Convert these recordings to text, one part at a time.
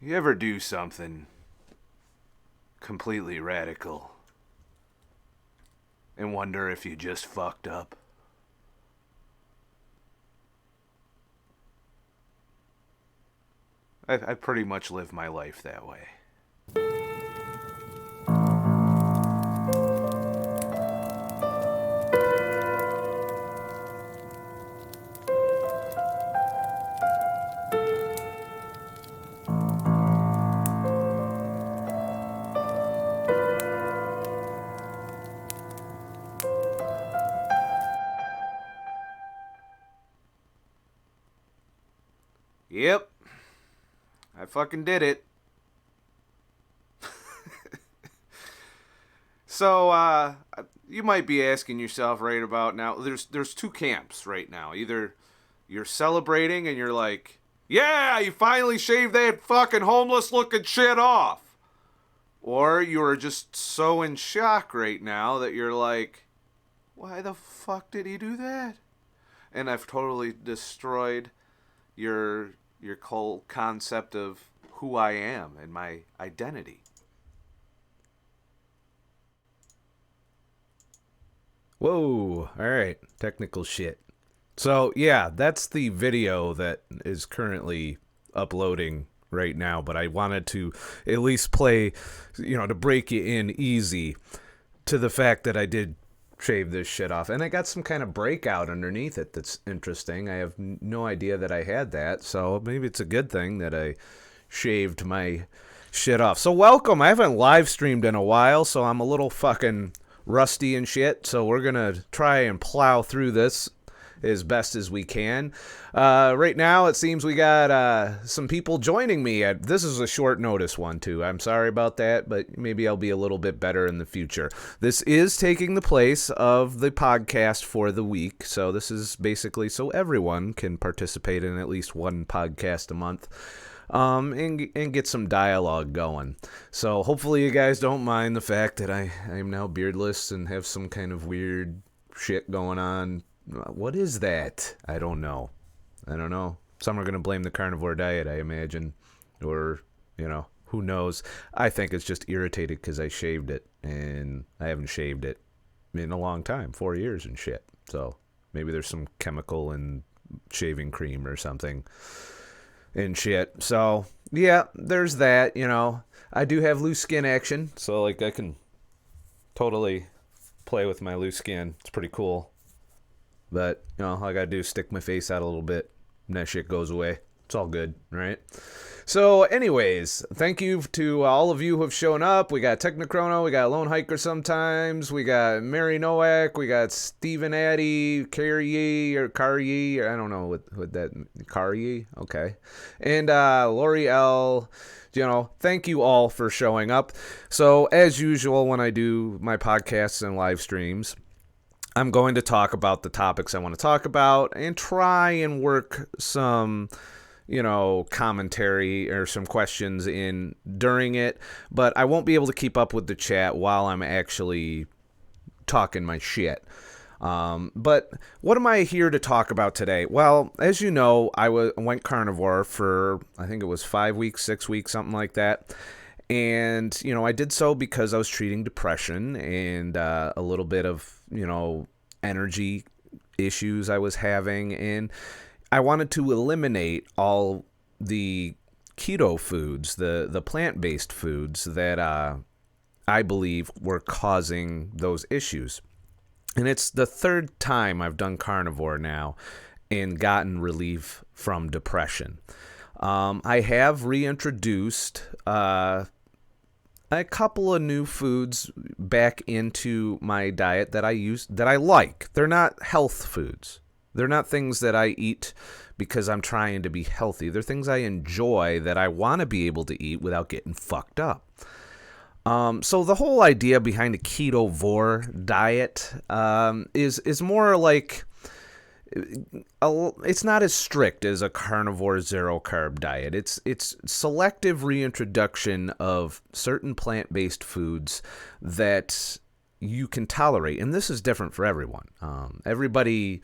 You ever do something completely radical and wonder if you just fucked up? I pretty much live my life that way. Yep. I fucking did it. So, you might be asking yourself right about now, there's two camps right now. Either you're celebrating and you're like, yeah, you finally shaved that fucking homeless looking shit off. Or you're just so in shock right now that you're like, why the fuck did he do that? And I've totally destroyed your whole concept of who I am and my identity. Whoa, alright, technical shit. So, yeah, that's the video that is currently uploading right now, but I wanted to at least play, to break you in easy to the fact that I did shave this shit off. And I got some kind of breakout underneath it that's interesting. I have no idea that I had that, so maybe it's a good thing that I shaved my shit off. So welcome. I haven't live streamed in a while, so I'm a little fucking rusty and shit, so we're gonna try and plow through this as best as we can. Right now, it seems we got some people joining me. This is a short notice one, too. I'm sorry about that, but maybe I'll be a little bit better in the future. This is taking the place of the podcast for the week, so this is basically so everyone can participate in at least one podcast a month. And get some dialogue going. So hopefully you guys don't mind the fact that I am now beardless and have some kind of weird shit going on. What is that? I don't know. Some are going to blame the carnivore diet, I imagine. Or, who knows. I think it's just irritated because I shaved it. And I haven't shaved it in a long time. 4 years and shit. So maybe there's some chemical in shaving cream or something. And shit. So, yeah, there's that, I do have loose skin action, so, I can totally play with my loose skin. It's pretty cool. But, all I gotta do is stick my face out a little bit, and that shit goes away. It's all good, right? So, anyways, thank you to all of you who have shown up. We got Technochrono, we got Lone Hiker sometimes, we got Mary Nowak, we got Stephen Addy, Carrie, I don't know what that, Carrie, okay. And Lori L, thank you all for showing up. So, as usual, when I do my podcasts and live streams, I'm going to talk about the topics I want to talk about and try and work some commentary or some questions in during it, but I won't be able to keep up with the chat while I'm actually talking my shit. But what am I here to talk about today? Well, as you know, I went carnivore for, I think it was 5 weeks, 6 weeks, something like that. And, I did so because I was treating depression and a little bit of, energy issues I was having. And I wanted to eliminate all the keto foods, the plant-based foods that I believe were causing those issues. And it's the third time I've done carnivore now and gotten relief from depression. I have reintroduced a couple of new foods back into my diet that I like. They're not health foods. They're not things that I eat because I'm trying to be healthy. They're things I enjoy that I want to be able to eat without getting fucked up. So the whole idea behind a Ketovore diet is more like, it's not as strict as a carnivore zero carb diet. It's selective reintroduction of certain plant-based foods that you can tolerate, and this is different for everyone. Everybody,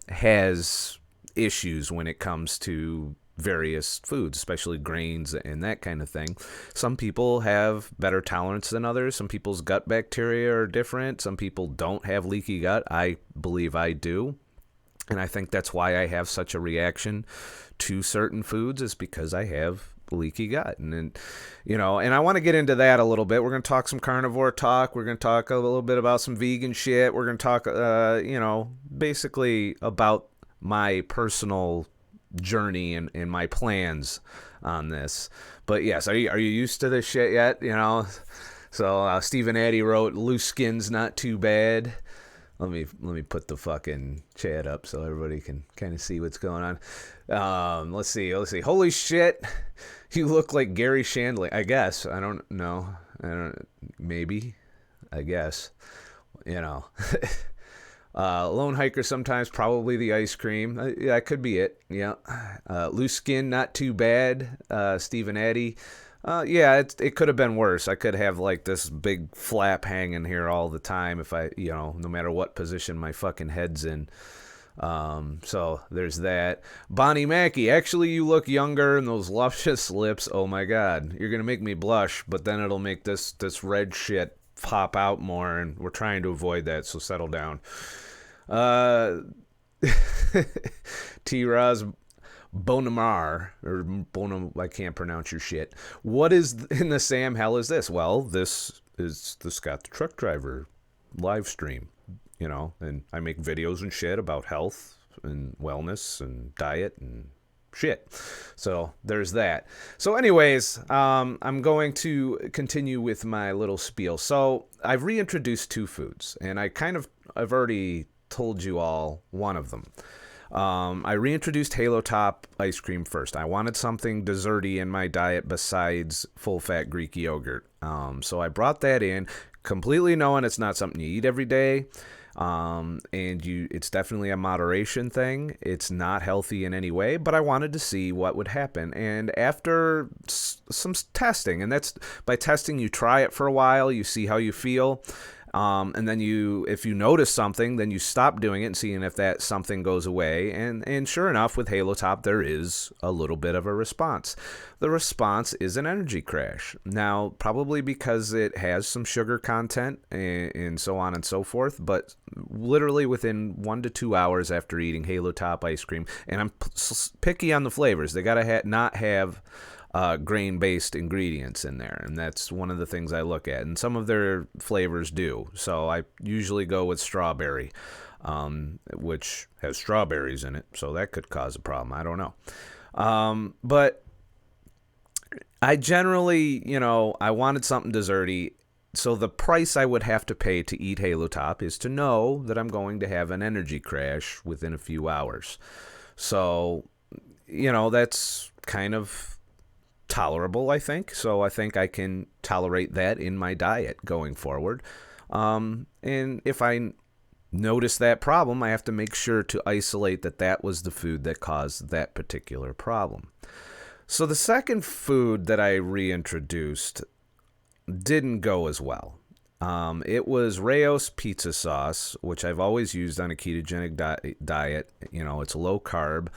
has issues when it comes to various foods, especially grains and that kind of thing. Some people have better tolerance than others. Some people's gut bacteria are different. Some people don't have leaky gut. I believe I do. And I think that's why I have such a reaction to certain foods, is because I have leaky gut. And then, and I want to get into that a little bit. We're going to talk some carnivore talk. We're going to talk a little bit about some vegan shit. We're going to talk, basically about my personal journey and my plans on this. But yes, are you used to this shit yet? So Stephen Addy wrote, "Loose skin's not too bad." Let me put the fucking chat up so everybody can kind of see what's going on. Let's see. Holy shit, you look like Gary Shandling. I guess. I don't know. Maybe. I guess. Lone hiker sometimes, probably the ice cream. That could be it. Yeah. Loose skin, not too bad. Stephen Addy. It could have been worse. I could have like this big flap hanging here all the time if I, no matter what position my fucking head's in. So there's that. Bonnie Mackey, actually you look younger and those luscious lips. Oh my God, you're going to make me blush, but then it'll make this red shit pop out more, and we're trying to avoid that. So settle down. T-Roz Bonamar, I can't pronounce your shit. What is in the Sam hell is this? Well, this is the Scott the Truck Driver live stream, and I make videos and shit about health and wellness and diet and shit. So there's that. So anyways, I'm going to continue with my little spiel. So I've reintroduced 2 foods, and I've already told you all one of them. I reintroduced Halo Top ice cream first. I wanted something desserty in my diet besides full-fat Greek yogurt. So I brought that in, completely knowing it's not something you eat every day. It's definitely a moderation thing. It's not healthy in any way, but I wanted to see what would happen. And after some testing, and that's by testing, you try it for a while, you see how you feel. And then if you notice something, then you stop doing it and seeing if that something goes away. And sure enough, with Halo Top, there is a little bit of a response. The response is an energy crash. Now, probably because it has some sugar content and so on and so forth, but literally within 1 to 2 hours after eating Halo Top ice cream, and I'm picky on the flavors, they gotta not have grain-based ingredients in there, and that's one of the things I look at, and some of their flavors do. So I usually go with strawberry, which has strawberries in it, so that could cause a problem. I don't know. But I generally, I wanted something desserty, so the price I would have to pay to eat Halo Top is to know that I'm going to have an energy crash within a few hours. So, that's kind of tolerable, I think. So I think I can tolerate that in my diet going forward. And if I notice that problem, I have to make sure to isolate that was the food that caused that particular problem. So the second food that I reintroduced didn't go as well. It was Rao's pizza sauce, which I've always used on a ketogenic diet. It's low carb.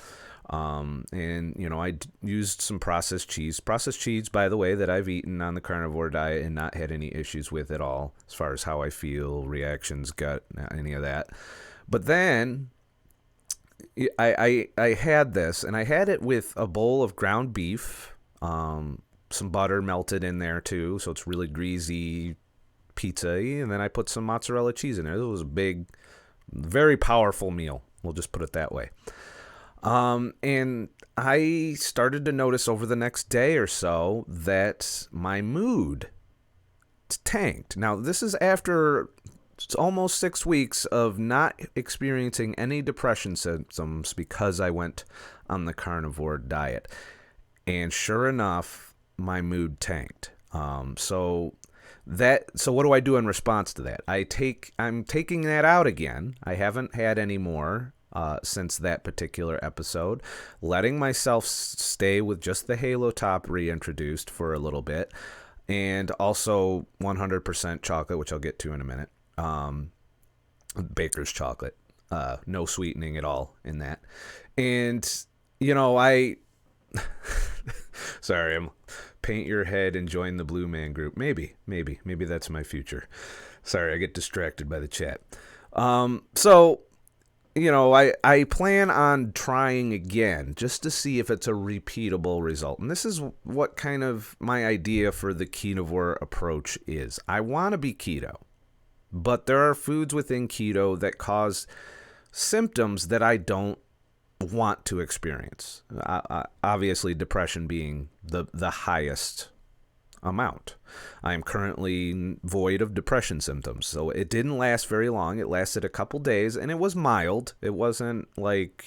I used some processed cheese, by the way, that I've eaten on the carnivore diet and not had any issues with at all, as far as how I feel, reactions, gut, any of that. But then I had this, and I had it with a bowl of ground beef, some butter melted in there too, so it's really greasy pizza, and then I put some mozzarella cheese in there. It was a big, very powerful meal. We'll just put it that way. And I started to notice over the next day or so that my mood tanked. Now, this is after almost 6 weeks of not experiencing any depression symptoms because I went on the carnivore diet. And sure enough, my mood tanked. So what do I do in response to that? I'm taking that out again. I haven't had any more since that particular episode, letting myself stay with just the Halo Top reintroduced for a little bit, and also 100% chocolate, which I'll get to in a minute. Baker's chocolate, no sweetening at all in that. And I Sorry, I'm paint your head and join the Blue Man group. Maybe that's my future. Sorry, I get distracted by the chat. So, I plan on trying again just to see if it's a repeatable result. And this is what kind of my idea for the Ketovore approach is. I want to be keto, but there are foods within keto that cause symptoms that I don't want to experience. Obviously, depression being the highest amount. I am currently void of depression symptoms, so it didn't last very long. It lasted a couple days, and it was mild. It wasn't like,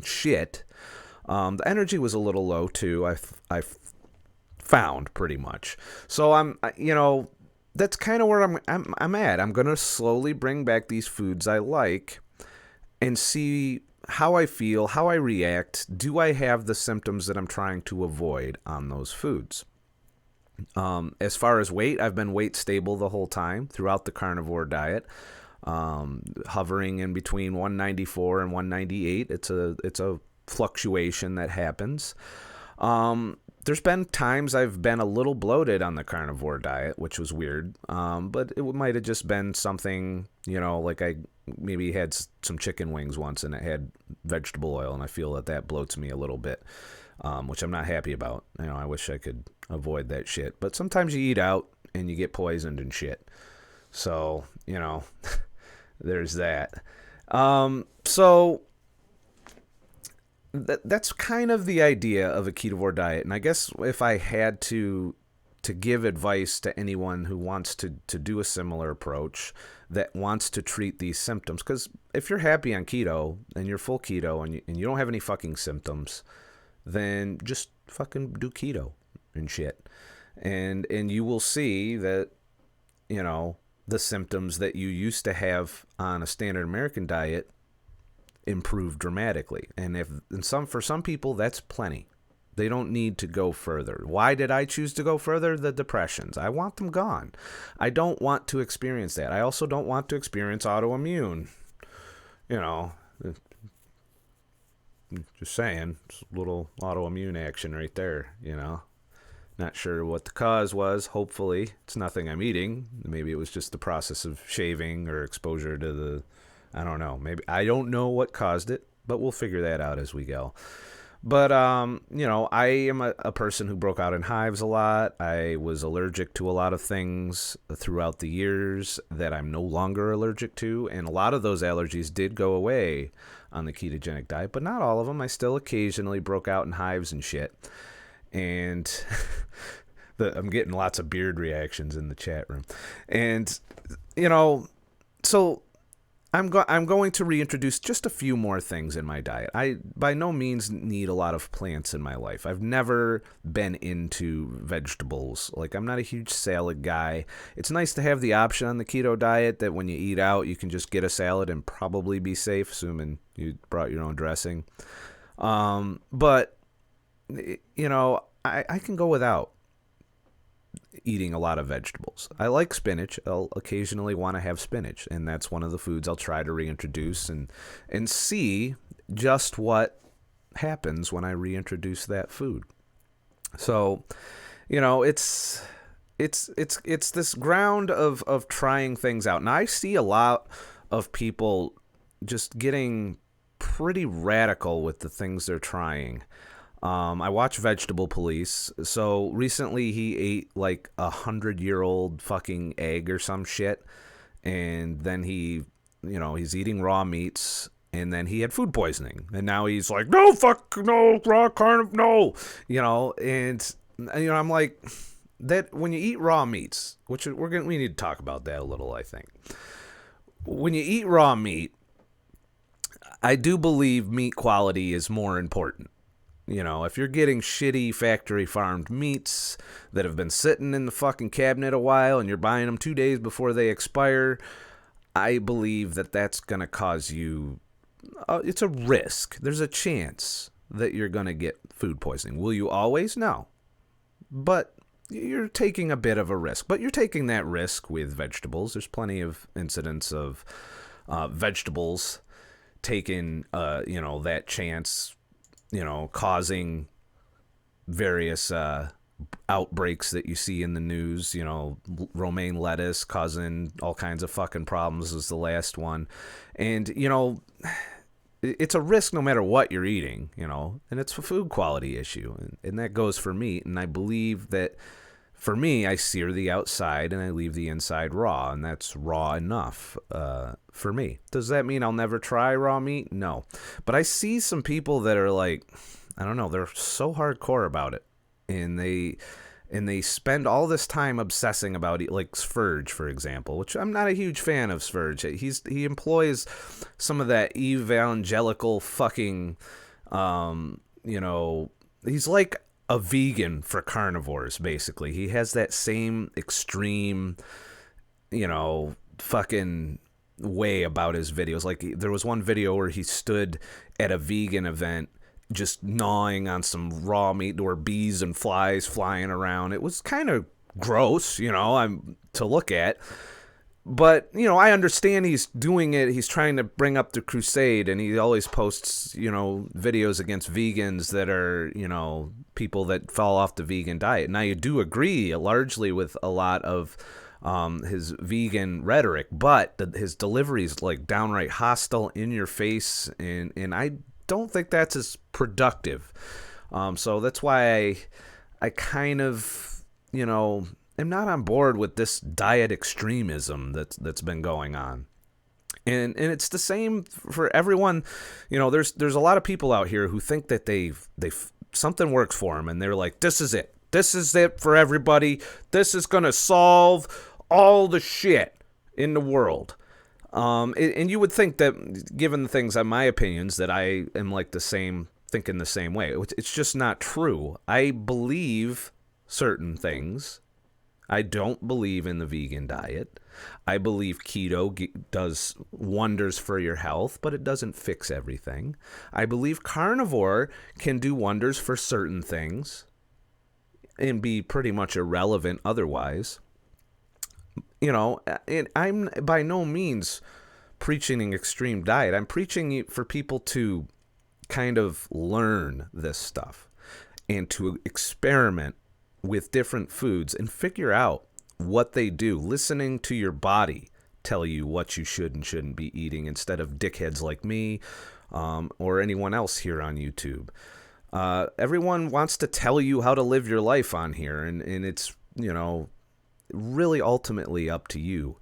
shit. The energy was a little low too. I found pretty much. So that's kind of where I'm at. I'm gonna slowly bring back these foods I like and see how I feel, how I react. Do I have the symptoms that I'm trying to avoid on those foods? As far as weight, I've been weight stable the whole time throughout the carnivore diet, hovering in between 194 and 198. It's a fluctuation that happens. There's been times I've been a little bloated on the carnivore diet, which was weird. But it might have just been something, like I maybe had some chicken wings once and it had vegetable oil, and I feel that bloats me a little bit, which I'm not happy about. I wish I could avoid that shit. But sometimes you eat out and you get poisoned and shit. So, there's that. So that's kind of the idea of a Ketovore diet. And I guess if I had to give advice to anyone who wants to do a similar approach, that wants to treat these symptoms, because if you're happy on keto and you're full keto and you don't have any fucking symptoms, then just fucking do keto and shit. And you will see that, the symptoms that you used to have on a standard American diet improve dramatically. And for some people, that's plenty. They don't need to go further. Why did I choose to go further? The depressions. I want them gone. I don't want to experience that. I also don't want to experience autoimmune. Just saying. It's a little autoimmune action right there, Not sure what the cause was. Hopefully, it's nothing I'm eating. Maybe it was just the process of shaving or exposure to I don't know. Maybe I don't know what caused it, but we'll figure that out as we go. But, I am a person who broke out in hives a lot. I was allergic to a lot of things throughout the years that I'm no longer allergic to. And a lot of those allergies did go away on the ketogenic diet, but not all of them. I still occasionally broke out in hives and shit. And I'm getting lots of beard reactions in the chat room. And, so I'm going to reintroduce just a few more things in my diet. I by no means need a lot of plants in my life. I've never been into vegetables. Like, I'm not a huge salad guy. It's nice to have the option on the keto diet that when you eat out, you can just get a salad and probably be safe, assuming you brought your own dressing. But, I can go without eating a lot of vegetables. I like spinach. I'll occasionally want to have spinach, and that's one of the foods I'll try to reintroduce and see just what happens when I reintroduce that food. So, it's this ground of trying things out. And I see a lot of people just getting pretty radical with the things they're trying. I watch Vegetable Police. So recently he ate like 100-year-old fucking egg or some shit. And then he's eating raw meats. And then he had food poisoning. And now he's like, no, fuck, no, raw carnivore, no. And I'm like, that when you eat raw meats, which we need to talk about that a little, I think. When you eat raw meat, I do believe meat quality is more important. If you're getting shitty factory farmed meats that have been sitting in the fucking cabinet a while and you're buying them 2 days before they expire, I believe that that's going to cause you, it's a risk. There's a chance that you're going to get food poisoning. Will you always? No. But you're taking a bit of a risk. But you're taking that risk with vegetables. There's plenty of incidents of vegetables taking, that chance, causing various outbreaks that you see in the news. Romaine lettuce causing all kinds of fucking problems is the last one. And, it's a risk no matter what you're eating, and it's a food quality issue. And that goes for meat. And I believe that for me, I sear the outside and I leave the inside raw, and that's raw enough for me. Does that mean I'll never try raw meat? No. But I see some people that are like, I don't know, they're so hardcore about it. And they spend all this time obsessing about it, like Sverge, for example, which I'm not a huge fan of Sverge. He employs some of that evangelical fucking, he's like a vegan for carnivores, basically. He has that same extreme, fucking way about his videos. Like, there was one video where he stood at a vegan event just gnawing on some raw meat. There were bees and flies flying around. It was kind of gross, to look at. But, I understand he's doing it. He's trying to bring up the crusade, and he always posts, videos against vegans that are, people that fall off the vegan diet. Now, you do agree largely with a lot of his vegan rhetoric, but his delivery is like downright hostile, in your face, and I don't think that's as productive. So that's why I kind of, am not on board with this diet extremism that's been going on. And it's the same for everyone. There's a lot of people out here who think that they something works for them, and they're like, this is it. This is it for everybody. This is going to solve all the shit in the world. And you would think that, given the things, my opinions, that I am like thinking the same way. It's just not true. I believe certain things. I don't believe in the vegan diet. I believe keto does wonders for your health, but it doesn't fix everything. I believe carnivore can do wonders for certain things and be pretty much irrelevant otherwise. And I'm by no means preaching an extreme diet. I'm preaching for people to kind of learn this stuff and to experiment with different foods and figure out what they do, listening to your body tell you what you should and shouldn't be eating, instead of dickheads like me or anyone else here on YouTube. Everyone wants to tell you how to live your life on here, and it's, really ultimately up to you.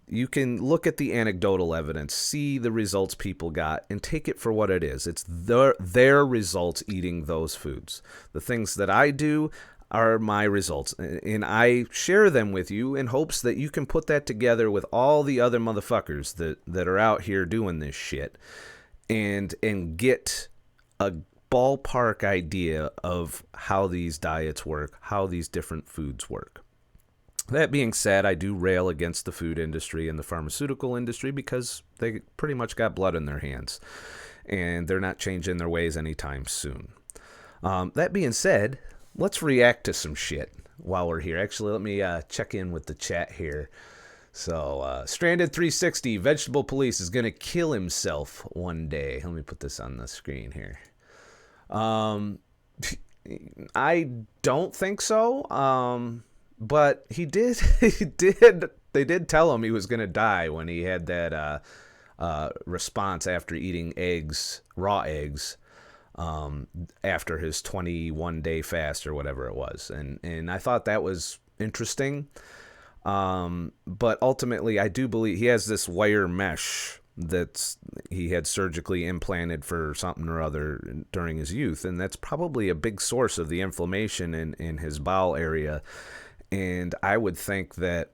You can look at the anecdotal evidence, see the results people got, and take it for what it is. It's their results eating those foods. The things that I do are my results, and I share them with you in hopes that you can put that together with all the other motherfuckers that are out here doing this shit, and get a ballpark idea of how these diets work, how these different foods work. That being said, I do rail against the food industry and the pharmaceutical industry because they pretty much got blood in their hands, and they're not changing their ways anytime soon. That being said, let's react to some shit while we're here. Actually, let me check in with the chat here. So, Stranded360, Vegetable Police is going to kill himself one day. Let me put this on the screen here. I don't think so. But he did. They did tell him he was going to die when he had that response after eating raw eggs, after his 21-day fast or whatever it was. And I thought that was interesting. But ultimately, I do believe he has this wire mesh that he had surgically implanted for something or other during his youth. And that's probably a big source of the inflammation in his bowel area. And I would think that,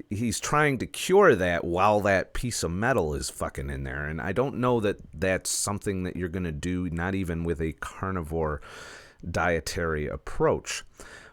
he's trying to cure that while that piece of metal is fucking in there. And I don't know that that's something that you're going to do, not even with a carnivore dietary approach.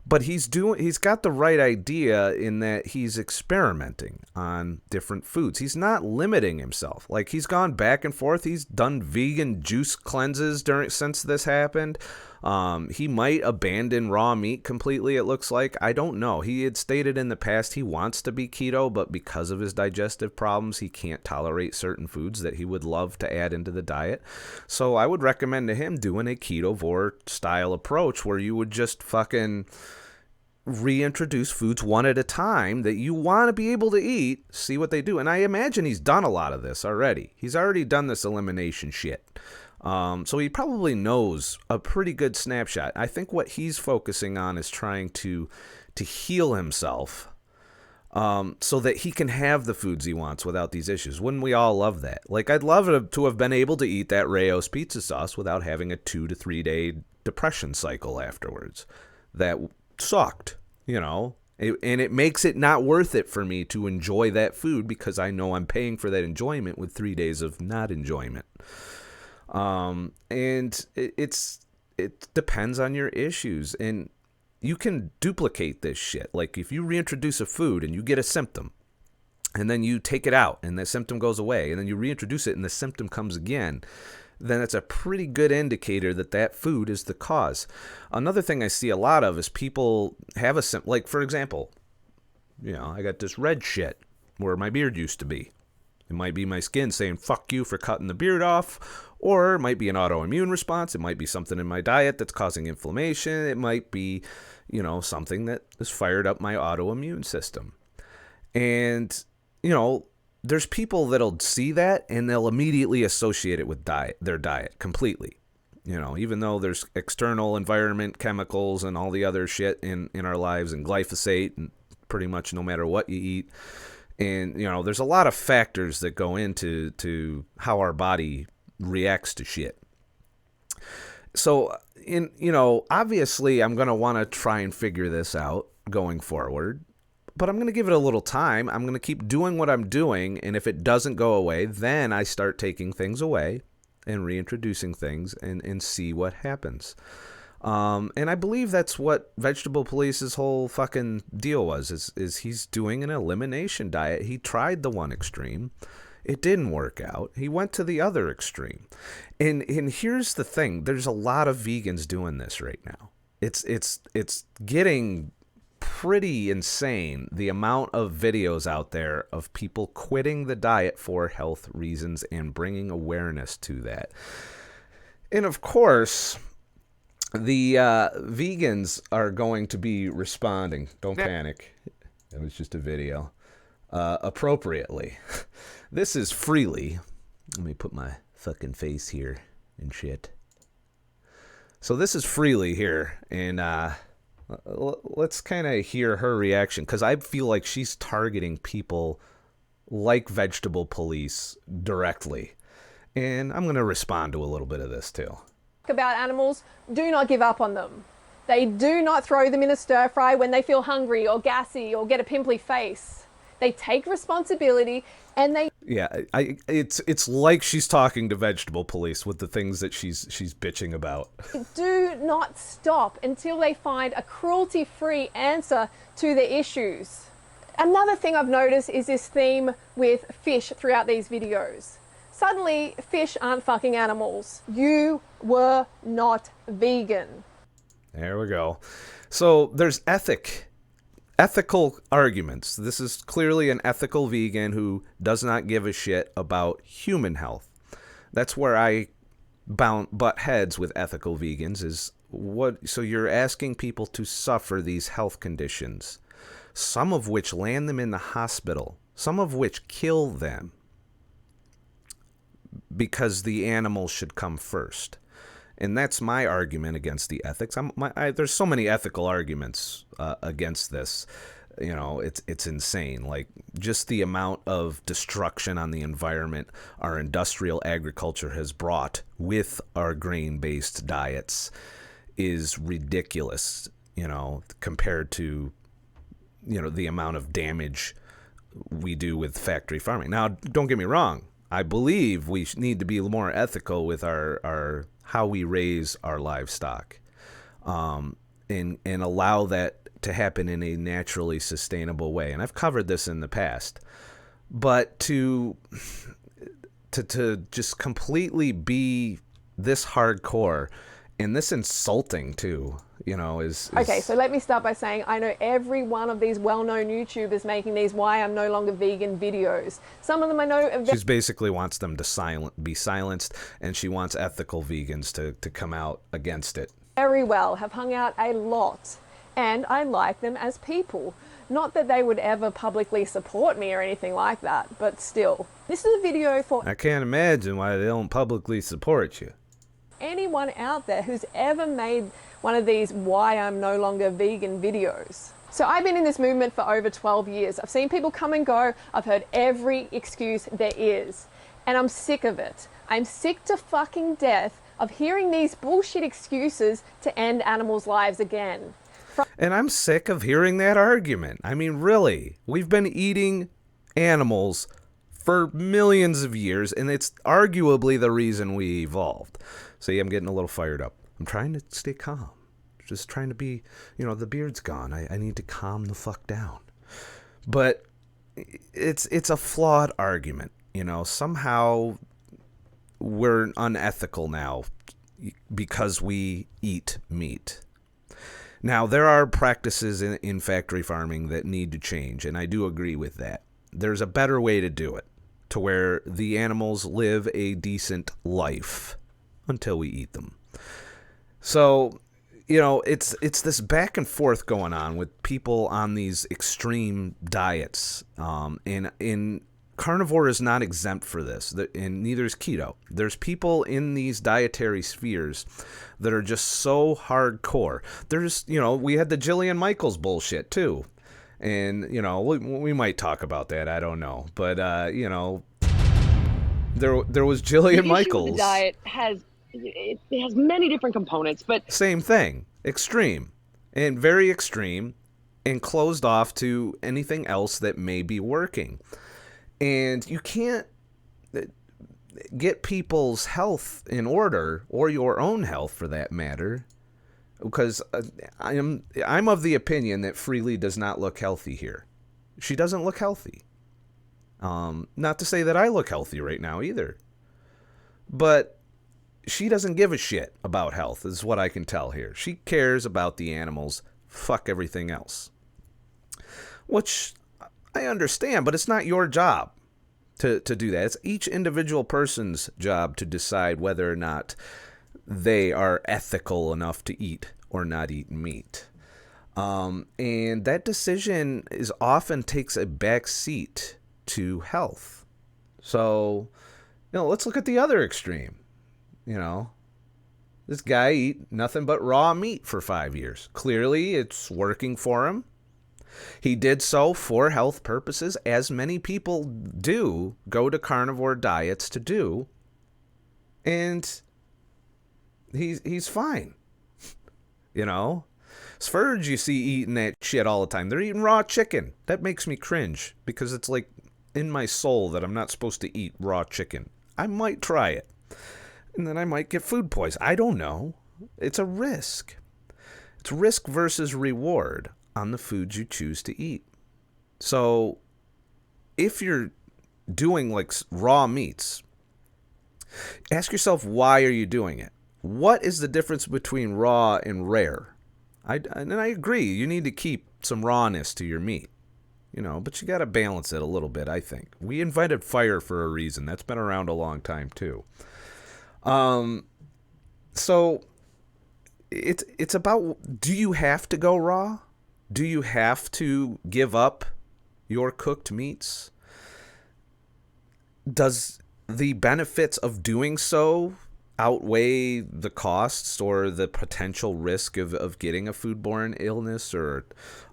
But he's got the right idea in that he's experimenting on different foods. He's not limiting himself. Like, he's gone back and forth. He's done vegan juice cleanses since this happened. He might abandon raw meat completely, it looks like. I don't know. He had stated in the past he wants to be keto, but because of his digestive problems, he can't tolerate certain foods that he would love to add into the diet. So I would recommend to him doing a Ketovore style approach where you would just fucking reintroduce foods one at a time that you want to be able to eat, see what they do. And I imagine he's done a lot of this already. He's already done this elimination shit. So he probably knows a pretty good snapshot. I think what he's focusing on is trying to heal himself, so that he can have the foods he wants without these issues. Wouldn't we all love that? Like, I'd love to have been able to eat that Rao's pizza sauce without having a 2 to 3 day depression cycle afterwards. That sucked, you know, and it makes it not worth it for me to enjoy that food because I know I'm paying for that enjoyment with 3 days of not enjoyment. And it depends on your issues, and you can duplicate this shit. Like, if you reintroduce a food and you get a symptom, and then you take it out and the symptom goes away, and then you reintroduce it and the symptom comes again, then it's a pretty good indicator that that food is the cause. Another thing I see a lot of is people have a symptom. Like, for example, you know, I got this red shit where my beard used to be. It might be my skin saying, fuck you for cutting the beard off, or it might be an autoimmune response. It might be something in my diet that's causing inflammation. It might be, you know, something that has fired up my autoimmune system. And, you know, there's people that'll see that and they'll immediately associate it with their diet completely. You know, even though there's external environment, chemicals, and all the other shit in our lives, and glyphosate, and pretty much no matter what you eat. And, you know, there's a lot of factors that go into how our body reacts to shit. So, you know, obviously I'm going to want to try and figure this out going forward. But I'm going to give it a little time. I'm going to keep doing what I'm doing. And if it doesn't go away, then I start taking things away and reintroducing things and see what happens. And I believe that's what Vegetable Police's whole fucking deal was, is he's doing an elimination diet. He tried the one extreme. It didn't work out. He went to the other extreme. And here's the thing. There's a lot of vegans doing this right now. It's getting pretty insane, the amount of videos out there of people quitting the diet for health reasons and bringing awareness to that. And of course, the vegans are going to be responding. Don't panic. It was just a video. Appropriately. This is freely. Let me put my fucking face here and shit. So this is freely here, and let's kind of hear her reaction, because I feel like she's targeting people like Vegetable Police directly. And I'm going to respond to a little bit of this too. About animals, do not give up on them. They do not throw them in a stir fry when they feel hungry or gassy or get a pimply face. They take responsibility and they... Yeah, it's like she's talking to Vegetable Police with the things that she's bitching about. do not stop until they find a cruelty-free answer to the issues. Another thing I've noticed is this theme with fish throughout these videos. Suddenly, fish aren't fucking animals. You were not vegan. There we go. So there's ethical arguments. This is clearly an ethical vegan who does not give a shit about human health. That's where I butt heads with ethical vegans is what. So you're asking people to suffer these health conditions, some of which land them in the hospital, some of which kill them, because the animals should come first. And that's my argument against the ethics. There's so many ethical arguments against this. You know, it's insane. Like, just the amount of destruction on the environment our industrial agriculture has brought with our grain-based diets is ridiculous, you know, compared to, you know, the amount of damage we do with factory farming. Now, don't get me wrong. I believe we need to be more ethical with our how we raise our livestock, and allow that to happen in a naturally sustainable way. And I've covered this in the past, but to just completely be this hardcore And this insulting, too, you know, is... Okay, so let me start by saying I know every one of these well-known YouTubers making these why I'm no longer vegan videos. Some of them I know... She basically wants them to be silenced, and she wants ethical vegans to come out against it. Very well, have hung out a lot, and I like them as people. Not that they would ever publicly support me or anything like that, but still. This is a video for... I can't imagine why they don't publicly support you. Anyone out there who's ever made one of these why I'm no longer vegan videos. So I've been in this movement for over 12 years. I've seen people come and go. I've heard every excuse there is. And I'm sick of it. I'm sick to fucking death of hearing these bullshit excuses to end animals' lives again. And I'm sick of hearing that argument. I mean, really, we've been eating animals for millions of years, and it's arguably the reason we evolved. See, I'm getting a little fired up. I'm trying to stay calm. Just trying to be, you know, the beard's gone. I need to calm the fuck down. But it's a flawed argument, you know. Somehow we're unethical now because we eat meat. Now, there are practices in factory farming that need to change, and I do agree with that. There's a better way to do it, to where the animals live a decent life until we eat them. So, you know, it's this back and forth going on with people on these extreme diets. And Carnivore is not exempt for this, and neither is Keto. There's people in these dietary spheres that are just so hardcore. There's, you know, we had the Jillian Michaels bullshit too. And, you know, we might talk about that. I don't know. But, you know, there was Jillian Michaels. The diet has many different components, but... Same thing. Extreme. And very extreme. And closed off to anything else that may be working. And you can't get people's health in order, or your own health for that matter, because I'm of the opinion that Freely does not look healthy here. She doesn't look healthy. Not to say that I look healthy right now either. But she doesn't give a shit about health, is what I can tell here. She cares about the animals. Fuck everything else. Which I understand, but it's not your job to do that. It's each individual person's job to decide whether or not they are ethical enough to eat or not eat meat. And that decision often takes a back seat to health. So, you know, let's look at the other extreme. You know, this guy eat nothing but raw meat for 5 years. Clearly, it's working for him. He did so for health purposes, as many people do go to carnivore diets to do. And he's fine. You know? Sfurge you see eating that shit all the time. They're eating raw chicken. That makes me cringe, because it's like in my soul that I'm not supposed to eat raw chicken. I might try it. And then I might get food poison. I don't know. It's a risk. It's risk versus reward on the foods you choose to eat. So if you're doing like raw meats, ask yourself, why are you doing it? What is the difference between raw and rare? And I agree, you need to keep some rawness to your meat, you know, but you got to balance it a little bit, I think. We invented fire for a reason. That's been around a long time too. So it's about, do you have to go raw? Do you have to give up your cooked meats? Does the benefits of doing so outweigh the costs or the potential risk of getting a foodborne illness or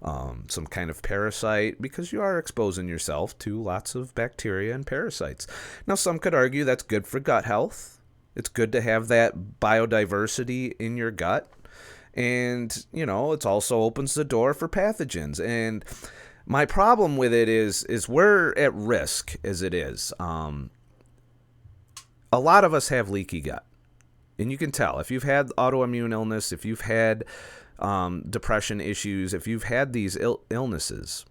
some kind of parasite? Because you are exposing yourself to lots of bacteria and parasites. Now, some could argue that's good for gut health. It's good to have that biodiversity in your gut. And, you know, it also opens the door for pathogens. And my problem with it is we're at risk as it is. A lot of us have leaky gut. And you can tell if you've had autoimmune illness, if you've had depression issues, if you've had these illnesses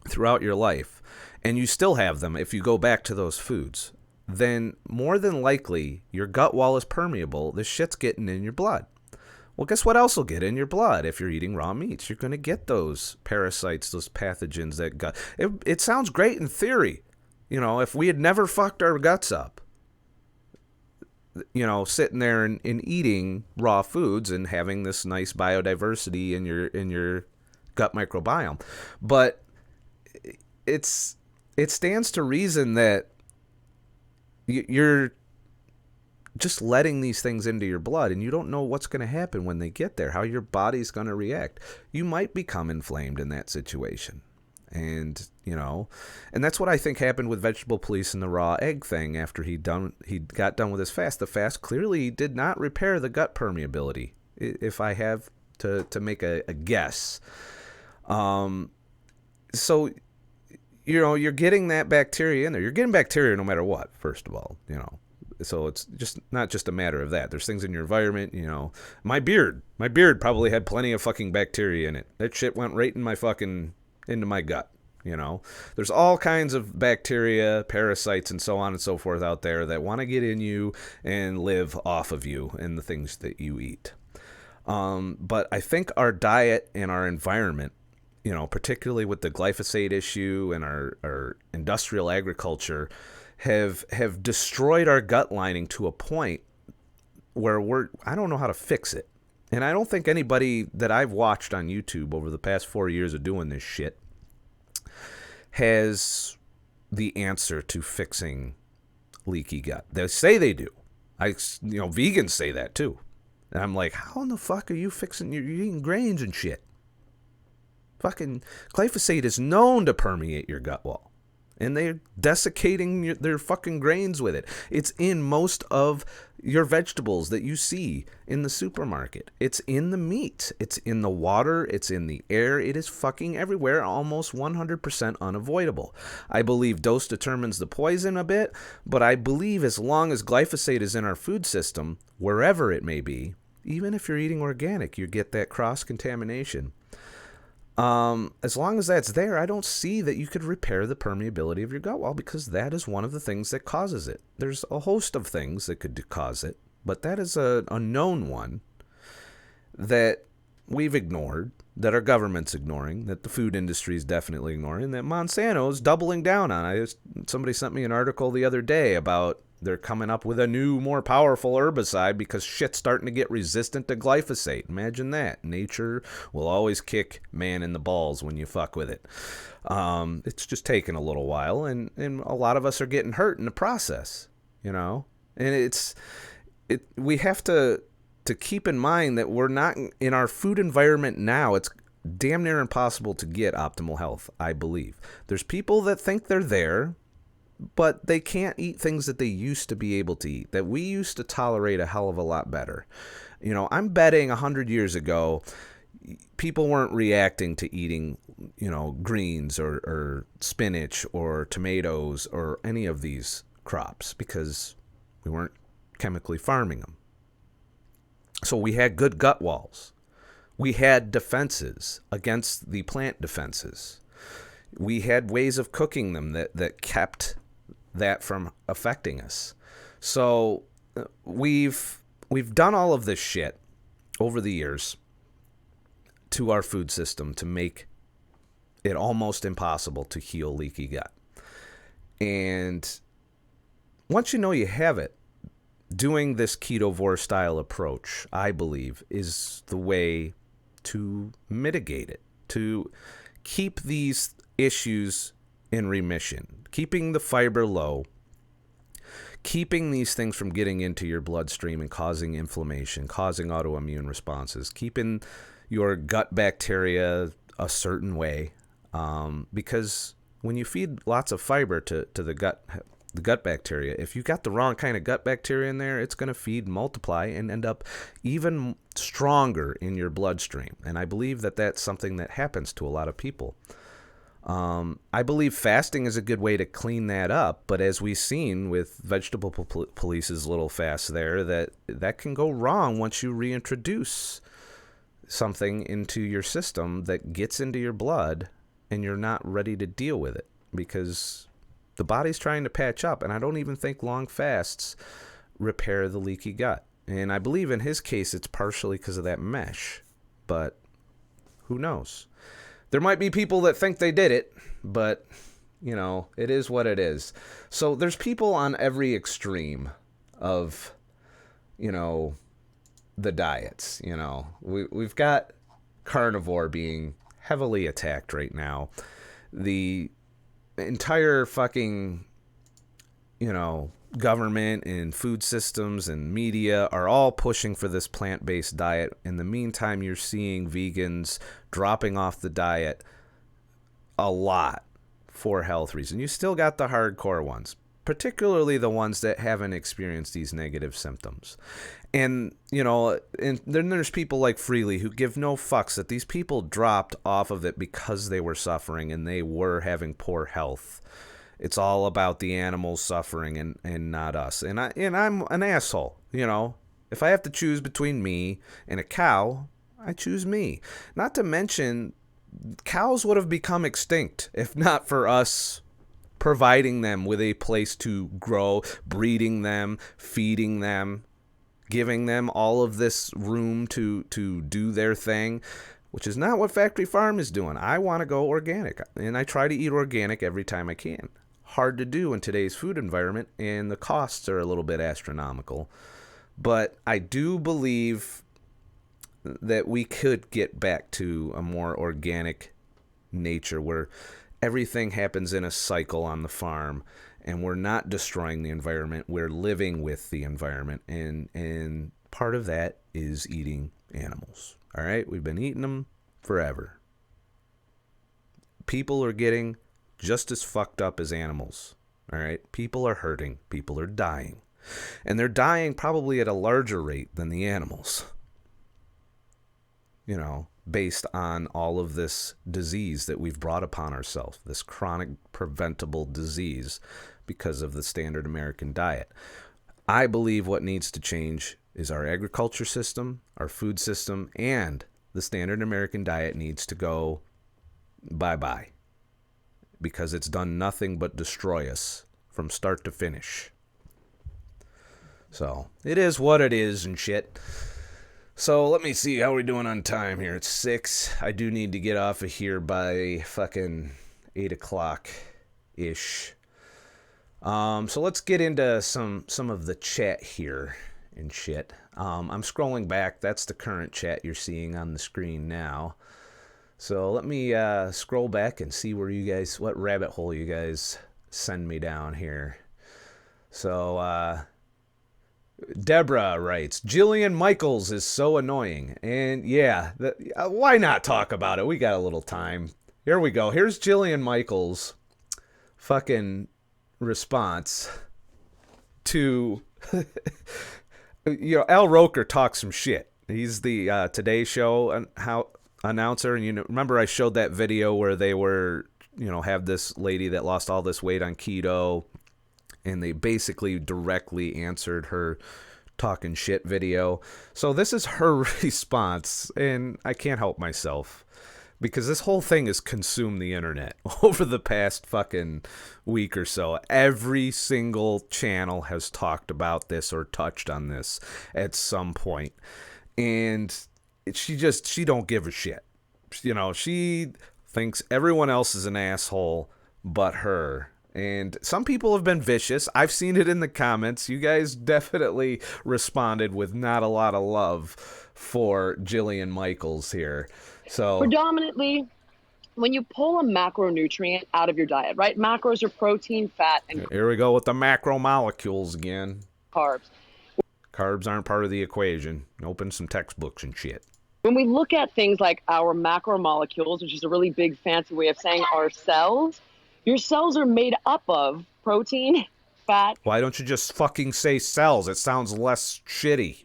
throughout your life, and you still have them if you go back to those foods, then more than likely your gut wall is permeable. This shit's getting in your blood. Well, guess what else will get in your blood if you're eating raw meats? You're going to get those parasites, those pathogens that gut. It sounds great in theory. You know, if we had never fucked our guts up, you know, sitting there and eating raw foods and having this nice biodiversity in your gut microbiome. But it stands to reason that you're just letting these things into your blood, and you don't know what's going to happen when they get there, how your body's going to react. You might become inflamed in that situation. And, you know, and that's what I think happened with Vegetable Police and the raw egg thing after he got done with his fast. The fast clearly did not repair the gut permeability, if I have to make a guess. So, you know, you're getting that bacteria in there. You're getting bacteria no matter what, first of all, you know. So it's just not just a matter of that. There's things in your environment, you know. My beard probably had plenty of fucking bacteria in it. That shit went right into my gut, you know. There's all kinds of bacteria, parasites, and so on and so forth out there that want to get in you and live off of you and the things that you eat. But I think our diet and our environment, you know, particularly with the glyphosate issue and our industrial agriculture, have destroyed our gut lining to a point where I don't know how to fix it. And I don't think anybody that I've watched on YouTube over the past 4 years of doing this shit has the answer to fixing leaky gut. They say they do. Vegans say that too. And I'm like, how in the fuck are you fixing? You're eating grains and shit. Fucking glyphosate is known to permeate your gut wall. And they're desiccating their fucking grains with it. It's in most of your vegetables that you see in the supermarket. It's in the meat. It's in the water. It's in the air. It is fucking everywhere, almost 100% unavoidable. I believe dose determines the poison a bit, but I believe as long as glyphosate is in our food system, wherever it may be, even if you're eating organic, you get that cross-contamination. As long as that's there, I don't see that you could repair the permeability of your gut wall, because that is one of the things that causes it. There's a host of things that could cause it, but that is a known one that we've ignored, that our government's ignoring, that the food industry is definitely ignoring, that Monsanto's doubling down on. Somebody sent me an article the other day about they're coming up with a new, more powerful herbicide because shit's starting to get resistant to glyphosate. Imagine that. Nature will always kick man in the balls when you fuck with it. It's just taking a little while, and a lot of us are getting hurt in the process, you know? And we have to keep in mind that we're not in our food environment now. It's damn near impossible to get optimal health, I believe. There's people that think they're there, but they can't eat things that they used to be able to eat, that we used to tolerate a hell of a lot better. You know, I'm betting 100 years ago, people weren't reacting to eating, you know, greens or spinach or tomatoes or any of these crops because we weren't chemically farming them. So we had good gut walls. We had defenses against the plant defenses. We had ways of cooking them that kept that from affecting us. So we've done all of this shit over the years to our food system to make it almost impossible to heal leaky gut. And once you know you have it, doing this Ketovore style approach, I believe, is the way to mitigate it, to keep these issues in remission, keeping the fiber low, keeping these things from getting into your bloodstream and causing inflammation, causing autoimmune responses, keeping your gut bacteria a certain way, because when you feed lots of fiber to the gut bacteria, if you've got the wrong kind of gut bacteria in there, it's going to feed, multiply, and end up even stronger in your bloodstream. And I believe that that's something that happens to a lot of people. I believe fasting is a good way to clean that up, but as we've seen with Vegetable Police's little fast there, that can go wrong once you reintroduce something into your system that gets into your blood and you're not ready to deal with it, because The body's trying to patch up, and I don't even think long fasts repair the leaky gut. And I believe in his case it's partially because of that mesh, but who knows? There might be people that think they did it, but, you know, it is what it is. So there's people on every extreme of, you know, the diets. You know, we've got Carnivore being heavily attacked right now. The entire fucking, you know, government and food systems and media are all pushing for this plant-based diet. In the meantime, you're seeing vegans dropping off the diet a lot for health reasons. You still got the hardcore ones, particularly the ones that haven't experienced these negative symptoms. And, you know, and then there's people like Freely who give no fucks that these people dropped off of it because they were suffering and they were having poor health. It's all about the animals suffering and not us. And I'm an asshole, you know. If I have to choose between me and a cow, I choose me. Not to mention, cows would have become extinct if not for us providing them with a place to grow, breeding them, feeding them, giving them all of this room to do their thing, which is not what Factory Farm is doing. I want to go organic, and I try to eat organic every time I can. Hard to do in today's food environment, and the costs are a little bit astronomical. But I do believe that we could get back to a more organic nature where everything happens in a cycle on the farm, and we're not destroying the environment. We're living with the environment, and part of that is eating animals. All right? We've been eating them forever. People are getting just as fucked up as animals. All right? People are hurting. People are dying. And they're dying probably at a larger rate than the animals. You know, based on all of this disease that we've brought upon ourselves, this chronic preventable disease because of the standard American diet. I believe what needs to change is our agriculture system, our food system, and the standard American diet needs to go bye-bye because it's done nothing but destroy us from start to finish. So, it is what it is and shit. So, let me see how we're doing on time here. It's 6. I do need to get off of here by fucking 8 o'clock-ish. So let's get into some of the chat here and shit. I'm scrolling back. That's the current chat you're seeing on the screen now. So let me scroll back and see where you guys, what rabbit hole you guys send me down here. So, Deborah writes, Jillian Michaels is so annoying. And yeah, why not talk about it? We got a little time. Here we go. Here's Jillian Michaels' fucking response to, you know, Al Roker talks some shit. He's the Today Show announcer. And you know, remember I showed that video where they were, you know, have this lady that lost all this weight on keto. And they basically directly answered her talking shit video. So this is her response, and I can't help myself because this whole thing has consumed the internet over the past fucking week or so. Every single channel has talked about this or touched on this at some point. And she don't give a shit. You know, she thinks everyone else is an asshole but her. And some people have been vicious. I've seen it in the comments. You guys definitely responded with not a lot of love for Jillian Michaels here. So predominantly, when you pull a macronutrient out of your diet, right? Macros are protein, fat, and here we go with the macromolecules again. Carbs. Carbs aren't part of the equation. Open some textbooks and shit. When we look at things like our macromolecules, which is a really big fancy way of saying our cells, your cells are made up of protein, fat. Why don't you just fucking say cells? It sounds less shitty.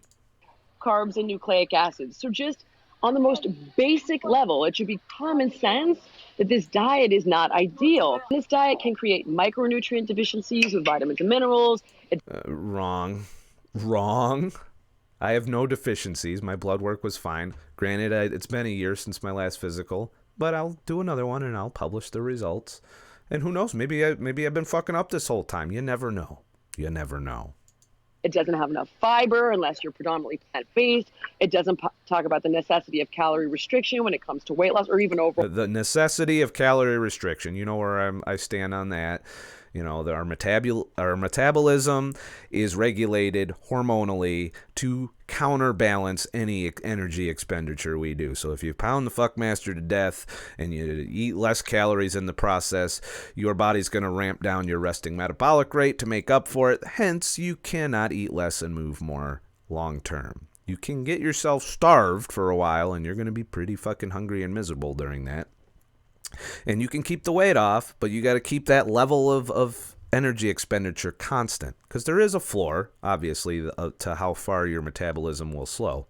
Carbs and nucleic acids. So just on the most basic level, it should be common sense that this diet is not ideal. This diet can create micronutrient deficiencies with vitamins and minerals. Wrong. I have no deficiencies. My blood work was fine. Granted, it's been a year since my last physical, but I'll do another one and I'll publish the results. And who knows? Maybe I've been fucking up this whole time. You never know. You never know. It doesn't have enough fiber unless you're predominantly plant-based. It doesn't talk about the necessity of calorie restriction when it comes to weight loss or even overall. The necessity of calorie restriction. You know where I stand on that. You know, our metabolism is regulated hormonally to counterbalance any energy expenditure we do. So if you pound the fuckmaster to death and you eat less calories in the process, your body's going to ramp down your resting metabolic rate to make up for it. Hence, you cannot eat less and move more long term. You can get yourself starved for a while, and you're going to be pretty fucking hungry and miserable during that. And you can keep the weight off, but you got to keep that level of energy expenditure constant, because there is a floor, obviously, to how far your metabolism will slow.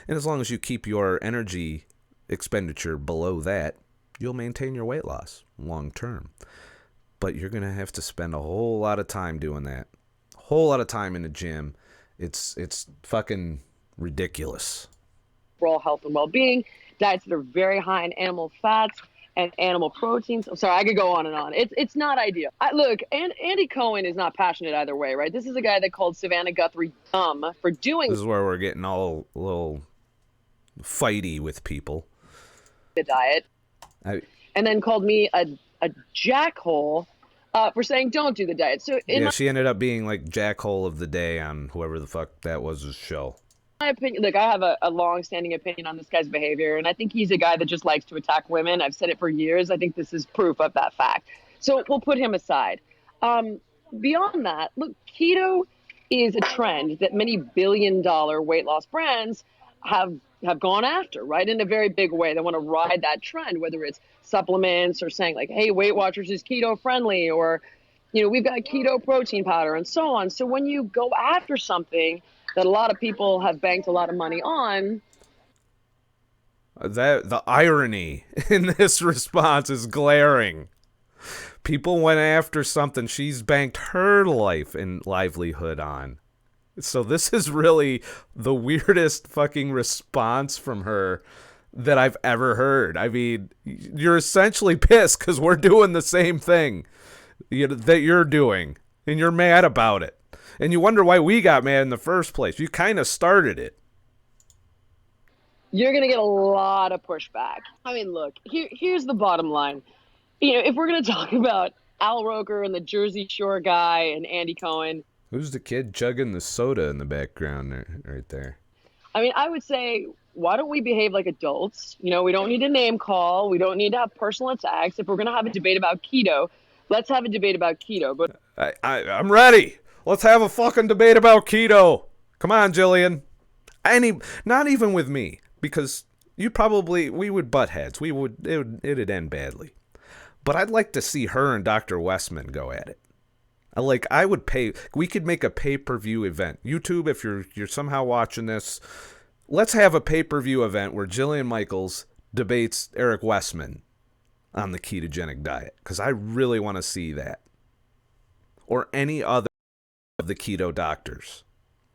And as long as you keep your energy expenditure below that, you'll maintain your weight loss long term. But you're going to have to spend a whole lot of time doing that. A whole lot of time in the gym. It's fucking ridiculous. Overall health and well-being, diets that are very high in animal fats and animal proteins. I'm sorry, I could go on and on. It's not ideal. Look, Andy Cohen is not passionate either way, right? This is a guy that called Savannah Guthrie dumb for doing. This is where we're getting all a little fighty with people. The diet, and then called me a jackhole for saying don't do the diet. So she ended up being like jackhole of the day on whoever the fuck that was his show. My opinion, look, I have a long-standing opinion on this guy's behavior, and I think he's a guy that just likes to attack women. I've said it for years. I think this is proof of that fact. So we'll put him aside. Beyond that, look, keto is a trend that many billion-dollar weight loss brands have gone after, right, in a very big way. They want to ride that trend, whether it's supplements or saying like, hey, Weight Watchers is keto-friendly, or, you know, we've got keto protein powder and so on. So when you go after something that a lot of people have banked a lot of money on. The irony in this response is glaring. People went after something she's banked her life and livelihood on. So this is really the weirdest fucking response from her that I've ever heard. I mean, you're essentially pissed because we're doing the same thing that you're doing, and you're mad about it. And you wonder why we got mad in the first place. You kind of started it. You're going to get a lot of pushback. I mean, look, here's the bottom line. You know, if we're going to talk about Al Roker and the Jersey Shore guy and Andy Cohen. Who's the kid chugging the soda in the background right there? I mean, I would say, why don't we behave like adults? You know, we don't need to name call. We don't need to have personal attacks. If we're going to have a debate about keto, let's have a debate about keto. But I'm ready. Let's have a fucking debate about keto. Come on, Jillian. Not even with me, because we would butt heads. It'd end badly. But I'd like to see her and Dr. Westman go at it. I would pay. We could make a pay-per-view event. YouTube, if you're somehow watching this, let's have a pay-per-view event where Jillian Michaels debates Eric Westman on the ketogenic diet, because I really want to see that. Or any other of the keto doctors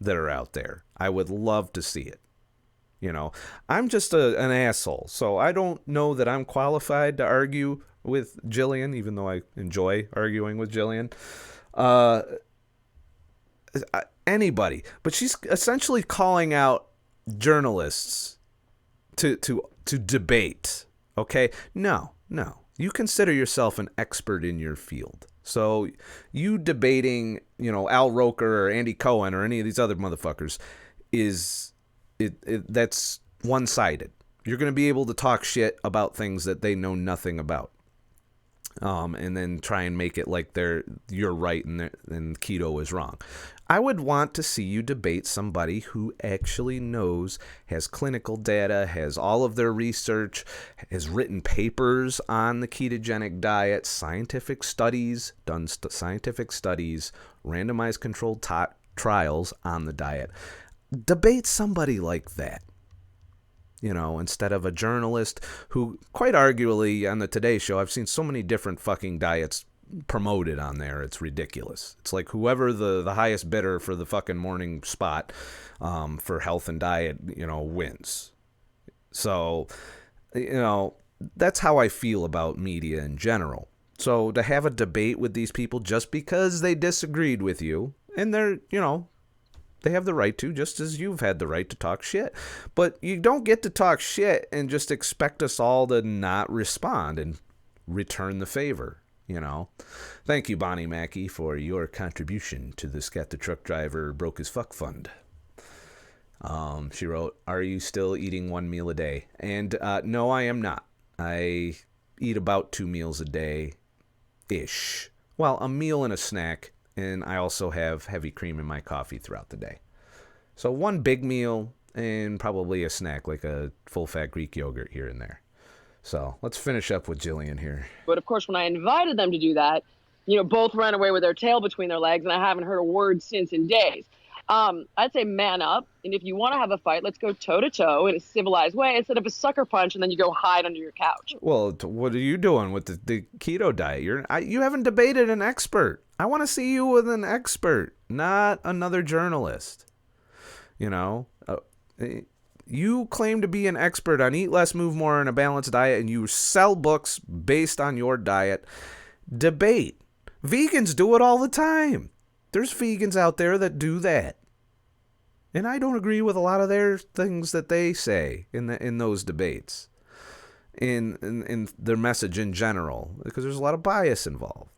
that are out there. I would love to see it. You know, I'm just an asshole, so I don't know that I'm qualified to argue with Jillian, even though I enjoy arguing with Jillian. Anybody. But she's essentially calling out journalists to debate. Okay? No. You consider yourself an expert in your field. So you debating, you know, Al Roker or Andy Cohen or any of these other motherfuckers that's one-sided. You're going to be able to talk shit about things that they know nothing about. And then try and make it like you're right and keto is wrong. I would want to see you debate somebody who actually knows, has clinical data, has all of their research, has written papers on the ketogenic diet, scientific studies, scientific studies, randomized controlled trials on the diet. Debate somebody like that. You know, instead of a journalist who, quite arguably, on the Today Show, I've seen so many different fucking diets promoted on there. It's ridiculous. It's like whoever the highest bidder for the fucking morning spot for health and diet, you know, wins. So, you know, that's how I feel about media in general. So to have a debate with these people just because they disagreed with you, and they're, they have the right to, just as you've had the right to talk shit. But you don't get to talk shit and just expect us all to not respond and return the favor, Thank you, Bonnie Mackey, for your contribution to the ScottTheTruckDriver Broke as Fuck Fund. She wrote, "Are you still eating 1 meal a day?" And no, I am not. I eat about 2 meals a day-ish. Well, a meal and a snack, and I also have heavy cream in my coffee throughout the day. So 1 big meal and probably a snack, like a full-fat Greek yogurt here and there. So let's finish up with Jillian here. But of course, when I invited them to do that, both ran away with their tail between their legs, and I haven't heard a word since in days. I'd say man up, and if you want to have a fight, let's go toe-to-toe in a civilized way instead of a sucker punch and then you go hide under your couch. Well, what are you doing with the keto diet? You haven't debated an expert. I want to see you with an expert, not another journalist. You claim to be an expert on eat less, move more, and a balanced diet, and you sell books based on your diet. Debate. Vegans do it all the time. There's vegans out there that do that. And I don't agree with a lot of their things that they say in those debates, in their message in general, because there's a lot of bias involved.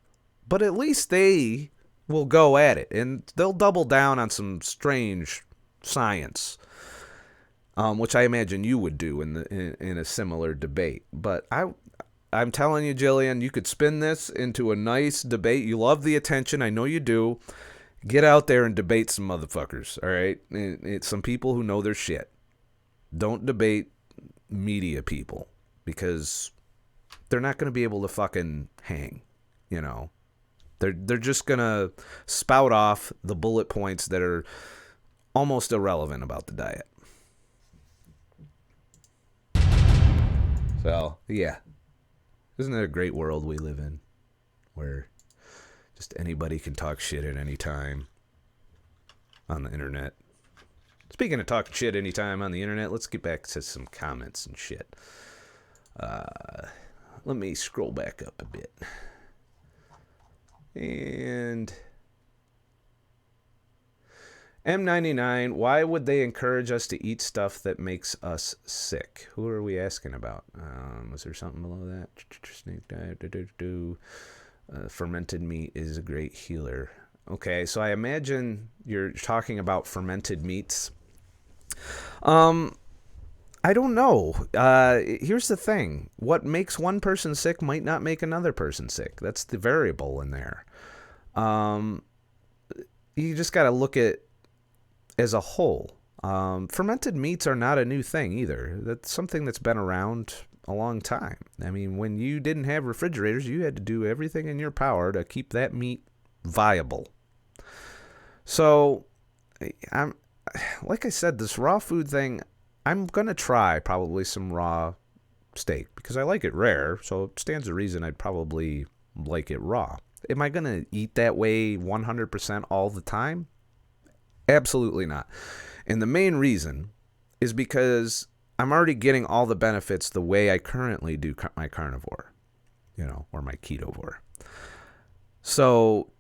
But at least they will go at it, and they'll double down on some strange science, which I imagine you would do in a similar debate. But I'm telling you, Jillian, you could spin this into a nice debate. You love the attention. I know you do. Get out there and debate some motherfuckers, all right? It's some people who know their shit. Don't debate media people, because they're not going to be able to fucking hang, They're just going to spout off the bullet points that are almost irrelevant about the diet. So, yeah. Isn't it a great world we live in, where just anybody can talk shit at any time on the internet? Speaking of talking shit anytime on the internet, let's get back to some comments and shit. Let me scroll back up a bit. And M99, why would they encourage us to eat stuff that makes us sick? Who are we asking about? Was there something below that? Snake diet. Fermented meat is a great healer. Okay, so I imagine you're talking about fermented meats. I don't know. Here's the thing. What makes one person sick might not make another person sick. That's the variable in there. You just got to look at as a whole. Fermented meats are not a new thing either. That's something that's been around a long time. I mean, when you didn't have refrigerators, you had to do everything in your power to keep that meat viable. So, like I said, this raw food thing, I'm going to try probably some raw steak because I like it rare, so it stands to reason I'd probably like it raw. Am I going to eat that way 100% all the time? Absolutely not. And the main reason is because I'm already getting all the benefits the way I currently do my carnivore, or my ketovore. So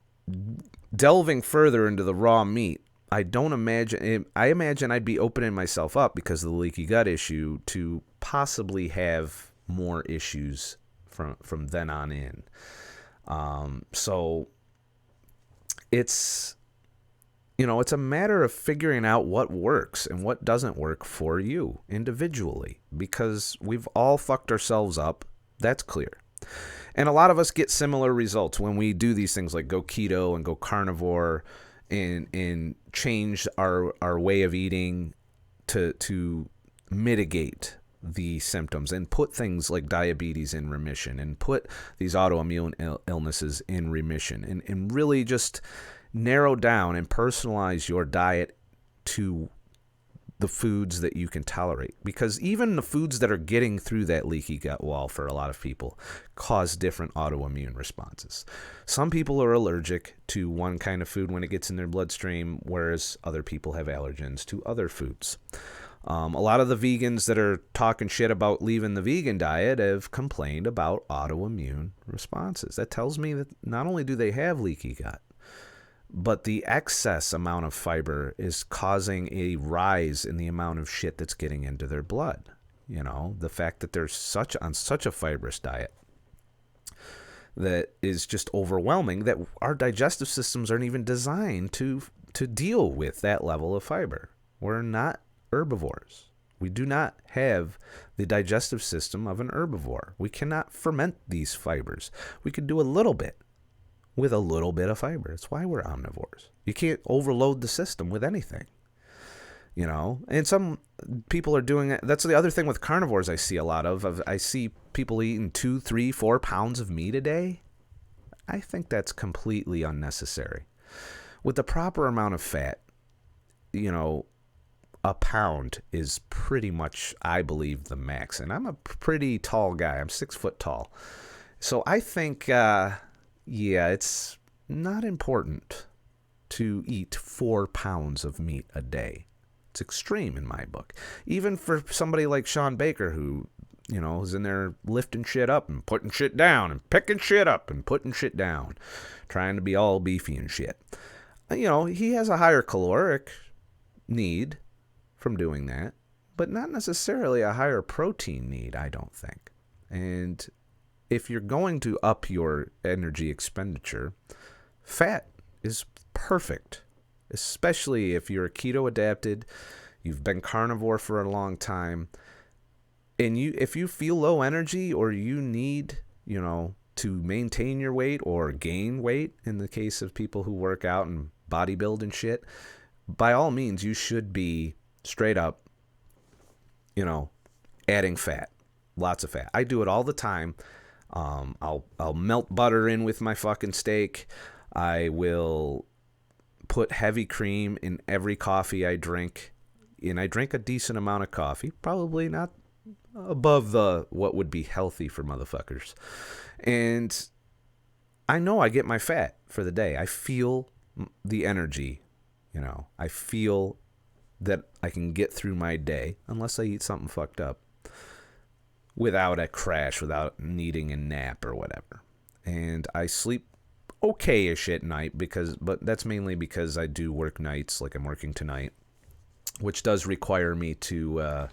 delving further into the raw meat, I imagine I'd be opening myself up because of the leaky gut issue to possibly have more issues from then on in. So it's a matter of figuring out what works and what doesn't work for you individually, because we've all fucked ourselves up. That's clear. And a lot of us get similar results when we do these things like go keto and go carnivore and change our way of eating to mitigate the symptoms and put things like diabetes in remission and put these autoimmune illnesses in remission and really just narrow down and personalize your diet to the foods that you can tolerate. Because even the foods that are getting through that leaky gut wall for a lot of people cause different autoimmune responses. Some people are allergic to one kind of food when it gets in their bloodstream, whereas other people have allergens to other foods. A lot of the vegans that are talking shit about leaving the vegan diet have complained about autoimmune responses. That tells me that not only do they have leaky gut, but the excess amount of fiber is causing a rise in the amount of shit that's getting into their blood. You know, the fact that they're on such a fibrous diet that is just overwhelming, that our digestive systems aren't even designed to deal with that level of fiber. We're not herbivores. We do not have the digestive system of an herbivore. We cannot ferment these fibers. We can do a little bit with a little bit of fiber. That's why we're omnivores. You can't overload the system with anything. You know, and some people are doing it. That's the other thing with carnivores I see a lot of. I see people eating 2, 3, 4 pounds of meat a day. I think that's completely unnecessary. With the proper amount of fat, you know, a pound is pretty much, I believe, the max. And I'm a pretty tall guy. I'm 6 foot tall. So I think, it's not important to eat 4 pounds of meat a day. It's extreme in my book. Even for somebody like Sean Baker, who, you know, is in there lifting shit up and putting shit down and picking shit up and putting shit down, trying to be all beefy and shit. You know, he has a higher caloric need from doing that, but not necessarily a higher protein need, I don't think. And if you're going to up your energy expenditure, fat is perfect. Especially if you're keto adapted, you've been carnivore for a long time, and if you feel low energy or you need, you know, to maintain your weight or gain weight, in the case of people who work out and bodybuild and shit, by all means, you should be straight up, you know, adding fat, lots of fat. I do it all the time. I'll melt butter in with my fucking steak. I will put heavy cream in every coffee I drink, and I drink a decent amount of coffee, probably not above what would be healthy for motherfuckers. And I know I get my fat for the day. I feel the energy, you know. I feel that I can get through my day, unless I eat something fucked up, without a crash, without needing a nap or whatever. And I sleep okay-ish at night, but that's mainly because I do work nights, like I'm working tonight, which does require me to,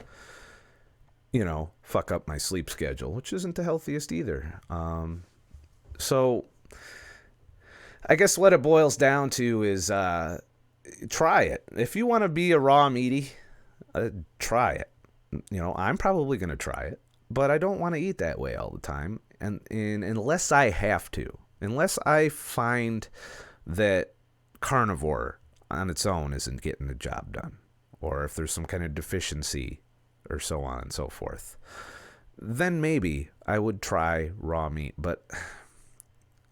you know, fuck up my sleep schedule, which isn't the healthiest either. So I guess what it boils down to is try it. If you want to be a raw meaty, try it. You know, I'm probably going to try it, but I don't want to eat that way all the time, and unless I have to. Unless I find that carnivore on its own isn't getting the job done, or if there's some kind of deficiency or so on and so forth, then maybe I would try raw meat. But,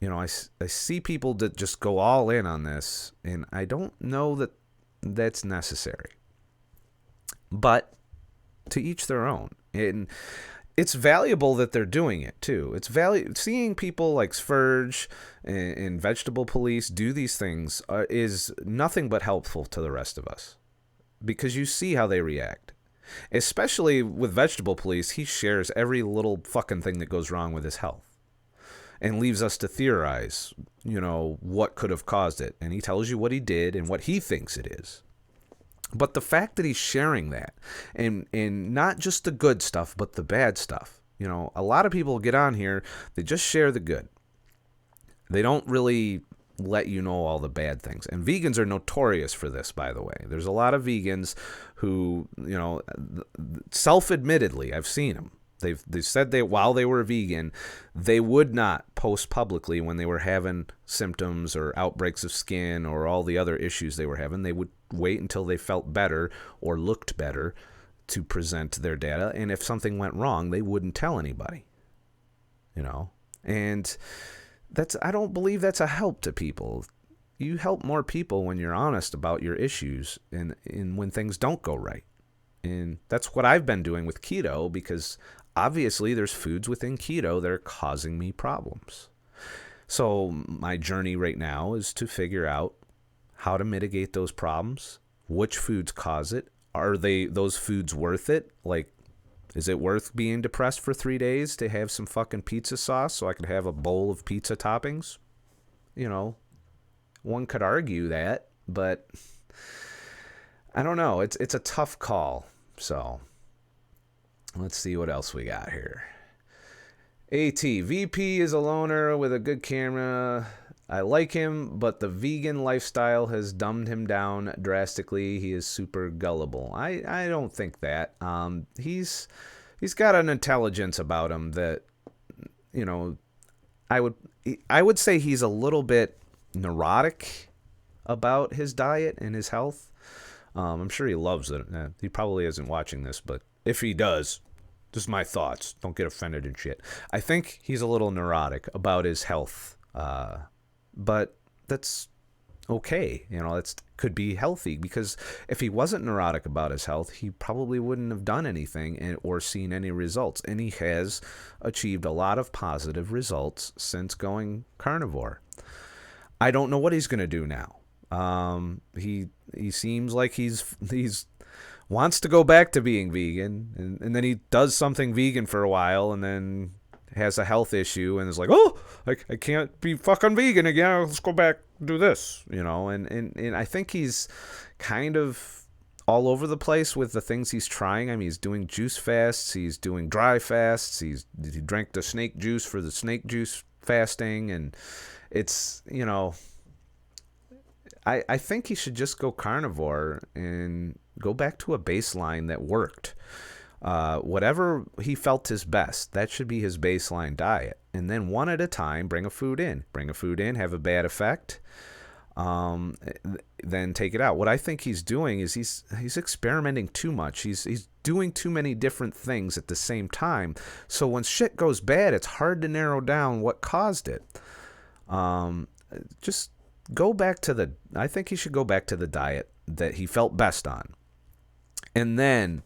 you know, I see people that just go all in on this, and I don't know that that's necessary. But to each their own. And it's valuable that they're doing it too. It's seeing people like Sverge and Vegetable Police do these things is nothing but helpful to the rest of us, because you see how they react. Especially with Vegetable Police, he shares every little fucking thing that goes wrong with his health and leaves us to theorize, you know, what could have caused it. And he tells you what he did and what he thinks it is. But the fact that he's sharing that, and not just the good stuff, but the bad stuff. You know, a lot of people get on here, they just share the good. They don't really let you know all the bad things. And vegans are notorious for this, by the way. There's a lot of vegans who, you know, self-admittedly, I've seen them. They said while they were vegan, they would not post publicly when they were having symptoms or outbreaks of skin or all the other issues they were having. They would wait until they felt better or looked better to present their data. And if something went wrong, they wouldn't tell anybody. You know? And I don't believe that's a help to people. You help more people when you're honest about your issues and when things don't go right. And that's what I've been doing with keto, because obviously there's foods within keto that are causing me problems. So my journey right now is to figure out how to mitigate those problems, which foods cause it, are those foods worth it? Like, is it worth being depressed for 3 days to have some fucking pizza sauce so I could have a bowl of pizza toppings? You know, one could argue that, but I don't know. It's a tough call. So let's see what else we got here. VP is a loner with a good camera. I like him, but the vegan lifestyle has dumbed him down drastically. He is super gullible. I don't think that. He's got an intelligence about him that, you know, I would say he's a little bit neurotic about his diet and his health. I'm sure he loves it. He probably isn't watching this, but if he does, just my thoughts. Don't get offended and shit. I think he's a little neurotic about his health. But that's okay. You know, it could be healthy, because if he wasn't neurotic about his health, he probably wouldn't have done anything or seen any results. And he has achieved a lot of positive results since going carnivore. I don't know what he's going to do now. He seems like he's wants to go back to being vegan, and then he does something vegan for a while, and then has a health issue and is like, oh, I can't be fucking vegan again. Let's go back and do this, you know. And I think he's kind of all over the place with the things he's trying. I mean, he's doing juice fasts. He's doing dry fasts. He drank the snake juice for the snake juice fasting. And it's, you know, I think he should just go carnivore and go back to a baseline that worked. Whatever he felt is best, that should be his baseline diet. And then one at a time, bring a food in, have a bad effect, then take it out. What I think he's doing is he's experimenting too much. He's doing too many different things at the same time. So when shit goes bad, it's hard to narrow down what caused it. Just go back to I think he should go back to the diet that he felt best on. And then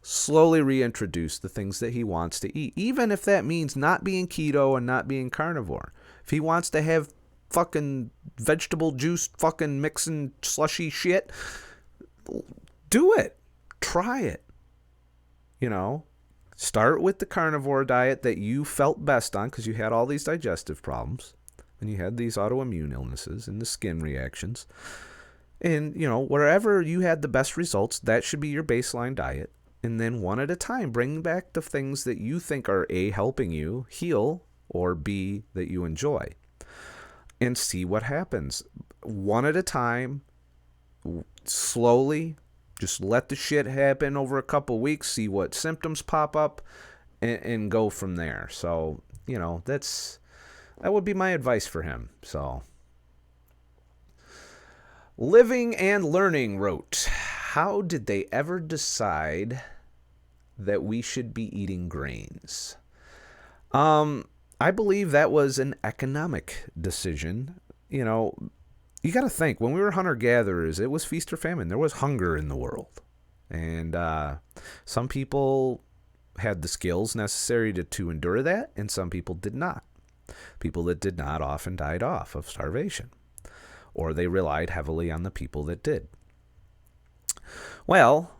slowly reintroduce the things that he wants to eat, even if that means not being keto and not being carnivore. If he wants to have fucking vegetable juice, fucking mixing slushy shit, do it. Try it. You know, start with the carnivore diet that you felt best on because you had all these digestive problems and you had these autoimmune illnesses and the skin reactions. And, you know, wherever you had the best results, that should be your baseline diet. And then one at a time, bring back the things that you think are A, helping you heal, or B, that you enjoy. And see what happens. One at a time, slowly, just let the shit happen over a couple weeks, see what symptoms pop up, and go from there. So, you know, that would be my advice for him. So, Living and Learning wrote, how did they ever decide that we should be eating grains? I believe that was an economic decision. You know, you got to think, when we were hunter-gatherers, it was feast or famine. There was hunger in the world. And some people had the skills necessary to endure that, and some people did not. People that did not often died off of starvation, or they relied heavily on the people that did. Well,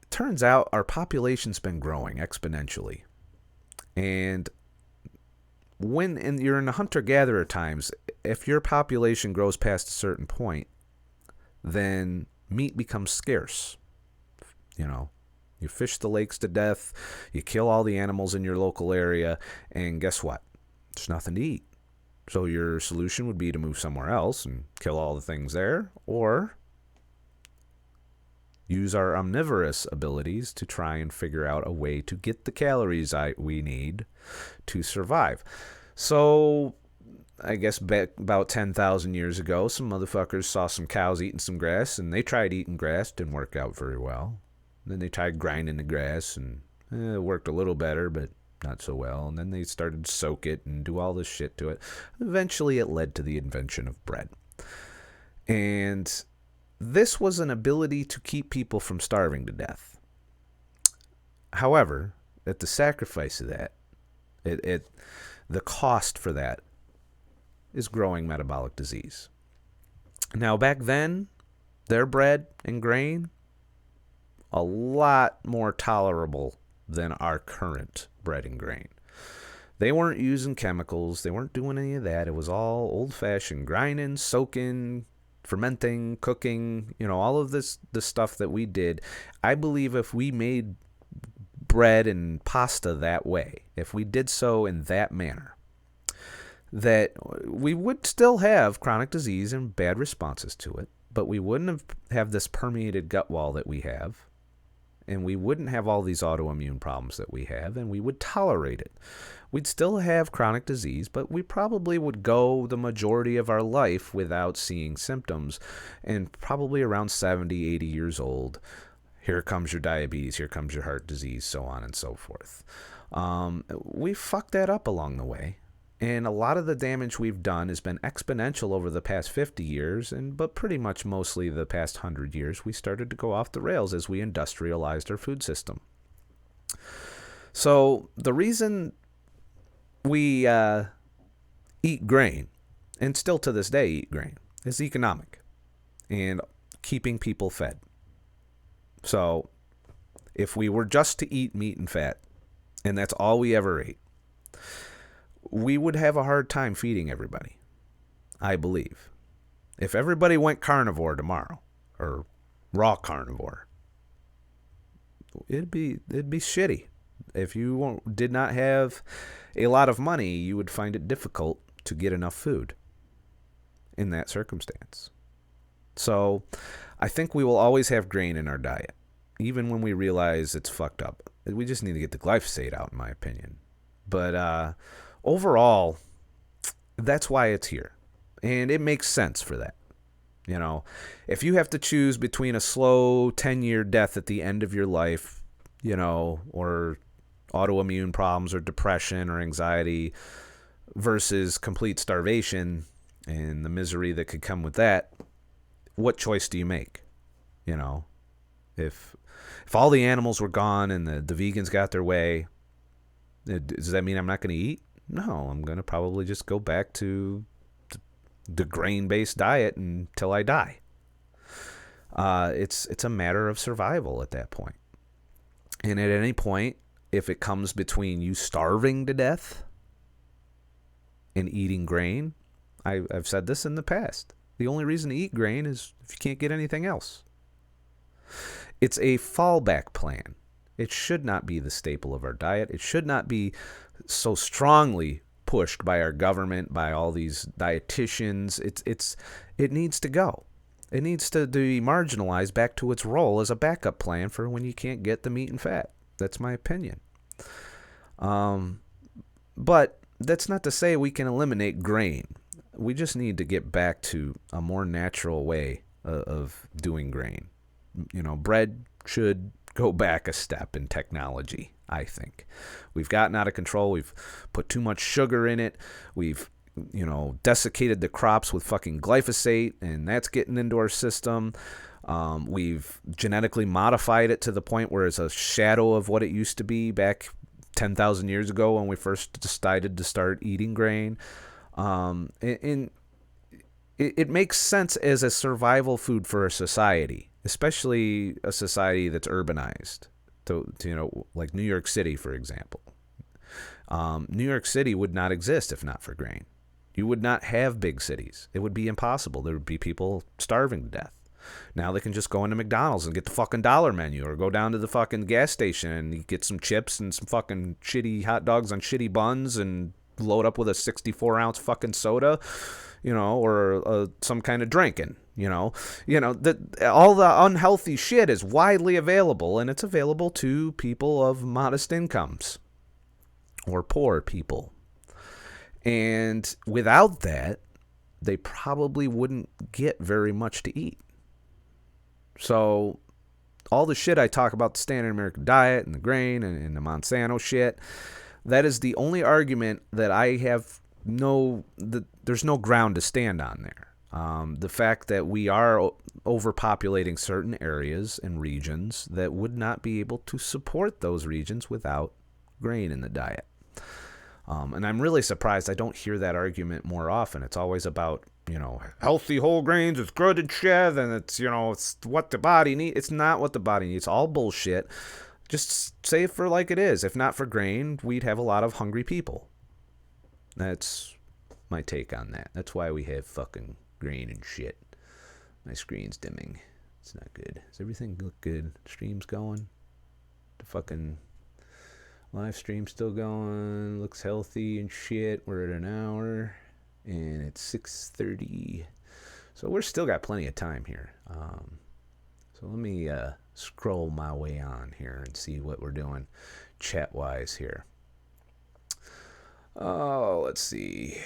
it turns out our population's been growing exponentially. And when you're in the hunter-gatherer times, if your population grows past a certain point, then meat becomes scarce. You know, you fish the lakes to death, you kill all the animals in your local area, and guess what? There's nothing to eat. So your solution would be to move somewhere else and kill all the things there, or use our omnivorous abilities to try and figure out a way to get the calories we need to survive. So I guess back about 10,000 years ago, some motherfuckers saw some cows eating some grass, and they tried eating grass. Didn't work out very well. Then they tried grinding the grass, and it worked a little better, but not so well. And then they started to soak it and do all this shit to it. Eventually it led to the invention of bread. And this was an ability to keep people from starving to death. However, at the sacrifice of that, the cost for that is growing metabolic disease. Now, back then, their bread and grain, a lot more tolerable than our current bread and grain. They weren't using chemicals. They weren't doing any of that. It was all old-fashioned grinding, soaking, fermenting, cooking, all of this stuff that we did. I believe if we made bread and pasta that way, if we did so in that manner, that we would still have chronic disease and bad responses to it, but we wouldn't have this permeated gut wall that we have, and we wouldn't have all these autoimmune problems that we have, and we would tolerate it. We'd still have chronic disease, but we probably would go the majority of our life without seeing symptoms, and probably around 70, 80 years old, here comes your diabetes, here comes your heart disease, so on and so forth. We fucked that up along the way. And a lot of the damage we've done has been exponential over the past 50 years, but pretty much mostly the past 100 years, we started to go off the rails as we industrialized our food system. So the reason we eat grain, and still to this day eat grain, is economic and keeping people fed. So if we were just to eat meat and fat, and that's all we ever ate, we would have a hard time feeding everybody, I believe. If everybody went carnivore tomorrow, or raw carnivore, it'd be shitty. If you did not have a lot of money, you would find it difficult to get enough food in that circumstance. So I think we will always have grain in our diet, even when we realize it's fucked up. We just need to get the glyphosate out, in my opinion. But overall, that's why it's here. And it makes sense for that. If you have to choose between a slow 10-year death at the end of your life, or autoimmune problems or depression or anxiety versus complete starvation and the misery that could come with that, what choice do you make? If all the animals were gone and the vegans got their way, does that mean I'm not going to eat? No, I'm going to probably just go back to the grain-based diet until I die. It's a matter of survival at that point. And at any point, if it comes between you starving to death and eating grain, I've said this in the past. The only reason to eat grain is if you can't get anything else. It's a fallback plan. It should not be the staple of our diet. It should not be so strongly pushed by our government, by all these dietitians. It needs to go. It needs to be marginalized back to its role as a backup plan for when you can't get the meat and fat. That's my opinion. But that's not to say we can eliminate grain. We just need to get back to a more natural way of doing grain. Bread should go back a step in technology, I think. We've gotten out of control. We've put too much sugar in it. We've, desiccated the crops with fucking glyphosate, and that's getting into our system. We've genetically modified it to the point where it's a shadow of what it used to be back 10,000 years ago when we first decided to start eating grain. And it makes sense as a survival food for a society, especially a society that's urbanized. Like New York City, for example. New York City would not exist if not for grain. You would not have big cities. It would be impossible. There would be people starving to death. Now they can just go into McDonald's and get the fucking dollar menu, or go down to the fucking gas station and get some chips and some fucking shitty hot dogs on shitty buns and load up with a 64-ounce fucking soda, or some kind of drinking. All the unhealthy shit is widely available, and it's available to people of modest incomes or poor people. And without that, they probably wouldn't get very much to eat. So all the shit I talk about, the standard American diet and the grain and the Monsanto shit, that is the only argument that I have there's no ground to stand on there. The fact that we are overpopulating certain areas and regions that would not be able to support those regions without grain in the diet. And I'm really surprised I don't hear that argument more often. It's always about, healthy whole grains, it's good and shit, and it's, it's what the body needs. It's not what the body needs. It's all bullshit. Just say it for like it is. If not for grain, we'd have a lot of hungry people. That's my take on that. That's why we have fucking grain and shit. My screen's dimming. It's not good. Does everything look good? Stream's going? The fucking live stream's still going. Looks healthy and shit. We're at an hour. And it's 6:30. So we're still got plenty of time here. So let me scroll my way on here and see what we're doing chat-wise here. Oh, let's see.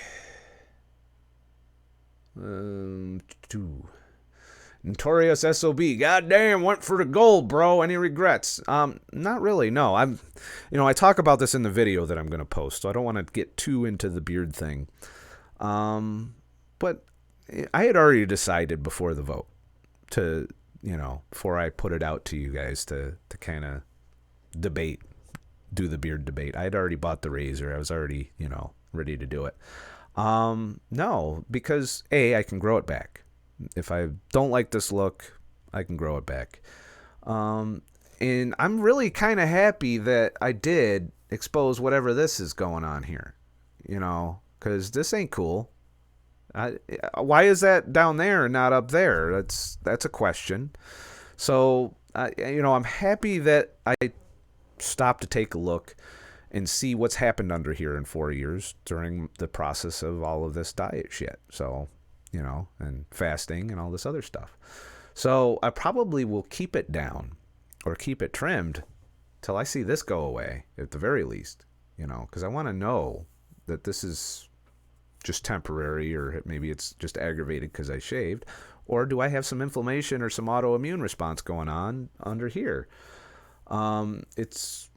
Notorious SOB. Goddamn, went for the gold, bro. Any regrets? Not really, no. I talk about this in the video that I'm going to post, so I don't want to get too into the beard thing. But I had already decided before the vote to, before I put it out to you guys to kind of do the beard debate. I had already bought the razor. I was already, ready to do it. No, because I can grow it back. If I don't like this look, I can grow it back. And I'm really kind of happy that I did expose whatever this is going on here, because this ain't cool. Why is that down there and not up there? That's a question. So, I'm happy that I stopped to take a look and see what's happened under here in 4 years during the process of all of this diet shit. So, and fasting and all this other stuff. So I probably will keep it down or keep it trimmed till I see this go away at the very least, because I want to know that this is just temporary, or maybe it's just aggravated because I shaved, or do I have some inflammation or some autoimmune response going on under here? It's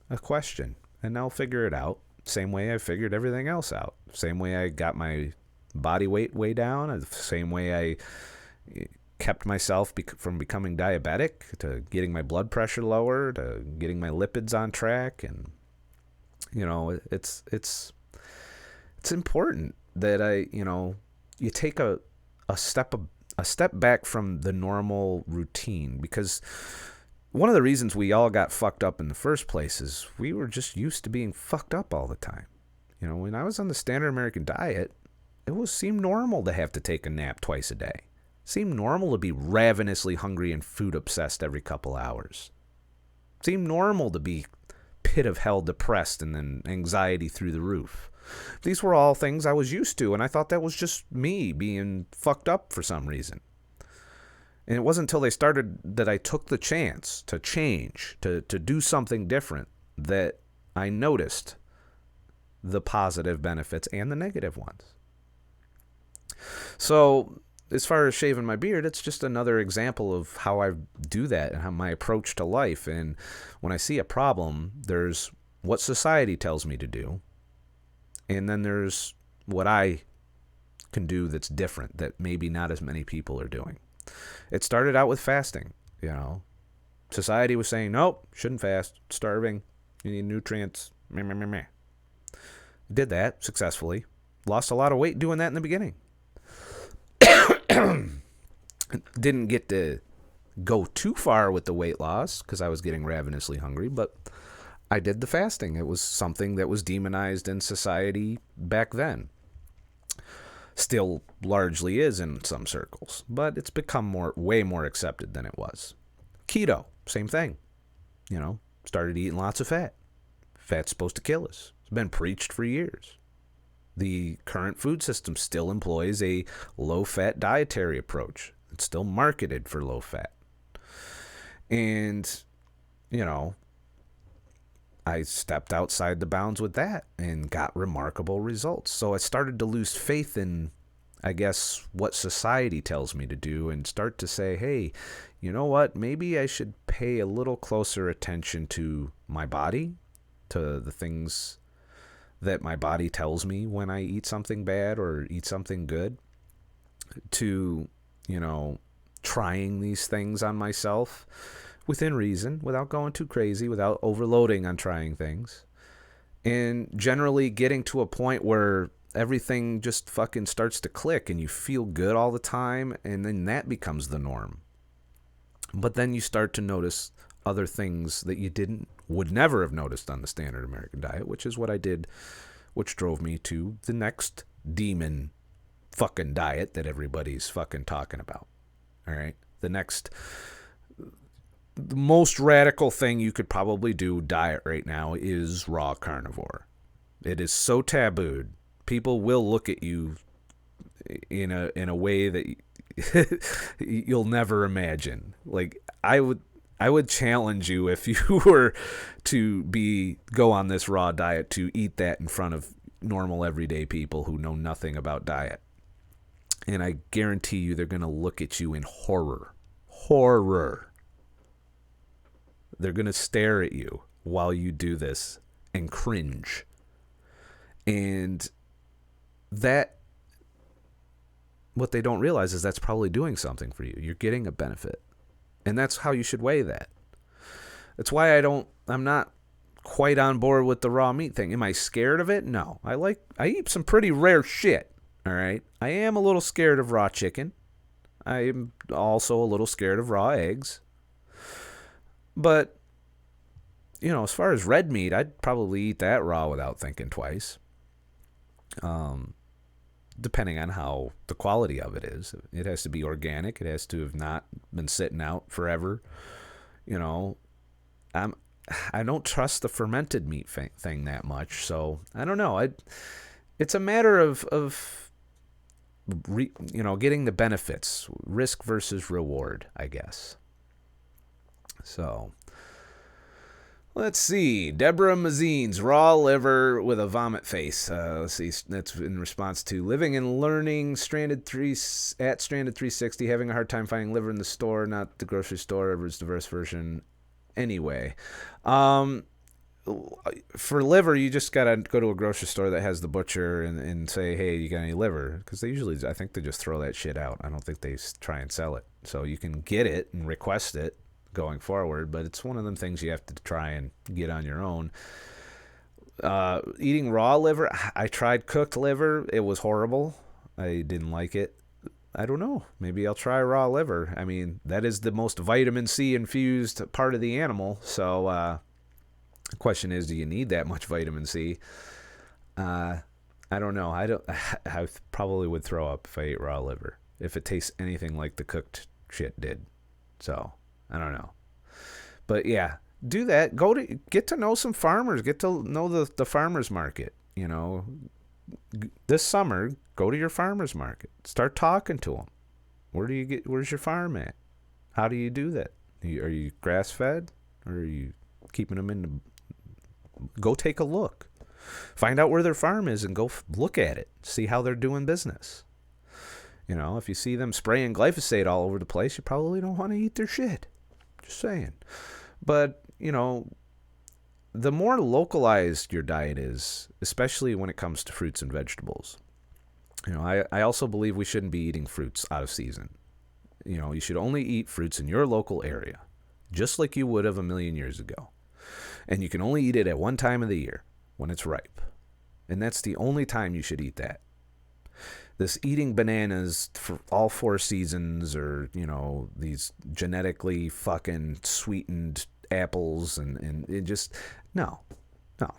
a question, and I'll figure it out. Same way I figured everything else out. Same way I got my body weight way down. The same way I kept myself from becoming diabetic, to getting my blood pressure lower, to getting my lipids on track. And, it's important that you take a step back from the normal routine, because one of the reasons we all got fucked up in the first place is we were just used to being fucked up all the time. When I was on the standard American diet, it seemed normal to have to take a nap twice a day. It seemed normal to be ravenously hungry and food obsessed every couple hours. It seemed normal to be pit of hell depressed and then anxiety through the roof. These were all things I was used to, and I thought that was just me being fucked up for some reason. And it wasn't until they started that I took the chance to change, to do something different, that I noticed the positive benefits and the negative ones. So, as far as shaving my beard, it's just another example of how I do that and how my approach to life. And when I see a problem, there's what society tells me to do, and then there's what I can do that's different, that maybe not as many people are doing. It started out with fasting. Society was saying, nope, shouldn't fast, starving, you need nutrients, meh, meh, meh, meh. Did that successfully. Lost a lot of weight doing that in the beginning. Didn't get to go too far with the weight loss because I was getting ravenously hungry, but I did the fasting. It was something that was demonized in society back then. Still largely is in some circles, but it's become way more accepted than it was. Keto, same thing. Started eating lots of fat. Fat's supposed to kill us. It's been preached for years. The current food system still employs a low-fat dietary approach. It's still marketed for low fat. And, I stepped outside the bounds with that and got remarkable results. So I started to lose faith in, I guess, what society tells me to do, and start to say, hey, you know what? Maybe I should pay a little closer attention to my body, to the things that my body tells me when I eat something bad or eat something good, to, trying these things on myself within reason, without going too crazy, without overloading on trying things. and generally getting to a point where everything just fucking starts to click and you feel good all the time, and then that becomes the norm. But then you start to notice other things that you would never have noticed on the standard American diet, which is what I did, which drove me to the next demon fucking diet that everybody's fucking talking about. All right? The most radical thing you could probably do diet right now is raw carnivore. It is so tabooed. People will look at you in a way that you'll never imagine. Like, I would challenge you, if you were to go on this raw diet, to eat that in front of normal everyday people who know nothing about diet. And I guarantee you they're going to look at you in horror. Horror. They're going to stare at you while you do this and cringe. And that, what they don't realize is that's probably doing something for you. You're getting a benefit. And that's how you should weigh that. That's why I'm not quite on board with the raw meat thing. Am I scared of it? No. I eat some pretty rare shit. All right. I am a little scared of raw chicken. I am also a little scared of raw eggs. But, as far as red meat, I'd probably eat that raw without thinking twice. Depending on how the quality of it is. It has to be organic. It has to have not been sitting out forever. I don't trust the fermented meat thing that much. So, I don't know. It's a matter of getting the benefits. Risk versus reward, I guess. So, let's see. Deborah Mazine's raw liver with a vomit face. Let's see. That's in response to living and learning. Stranded 360. Having a hard time finding liver in the store, not the grocery store. Liver's diverse version. Anyway, for liver, you just gotta go to a grocery store that has the butcher and say, hey, you got any liver? Because I think they just throw that shit out. I don't think they try and sell it. So you can get it and request it going forward, but it's one of them things you have to try and get on your own. Eating raw liver, I tried cooked liver. It was horrible. I didn't like it. I don't know. Maybe I'll try raw liver. I mean, that is the most vitamin C infused part of the animal. So the question is, do you need that much vitamin C? I don't know. I probably would throw up if I ate raw liver, if it tastes anything like the cooked shit did. So I don't know. But yeah, do that. Get to know some farmers. Get to know the farmers market. This summer, go to your farmers market. Start talking to them. Where's your farm at? How do you do that? Are you grass fed, or are you keeping them in the? Go take a look. Find out where their farm is and go look at it. See how they're doing business. If you see them spraying glyphosate all over the place, you probably don't want to eat their shit. Just saying. But, the more localized your diet is, especially when it comes to fruits and vegetables. I also believe we shouldn't be eating fruits out of season. You should only eat fruits in your local area, just like you would have 1,000,000 years ago. And you can only eat it at one time of the year, when it's ripe. And that's the only time you should eat that. This eating bananas for all 4 seasons, or, these genetically fucking sweetened apples, and it just, no.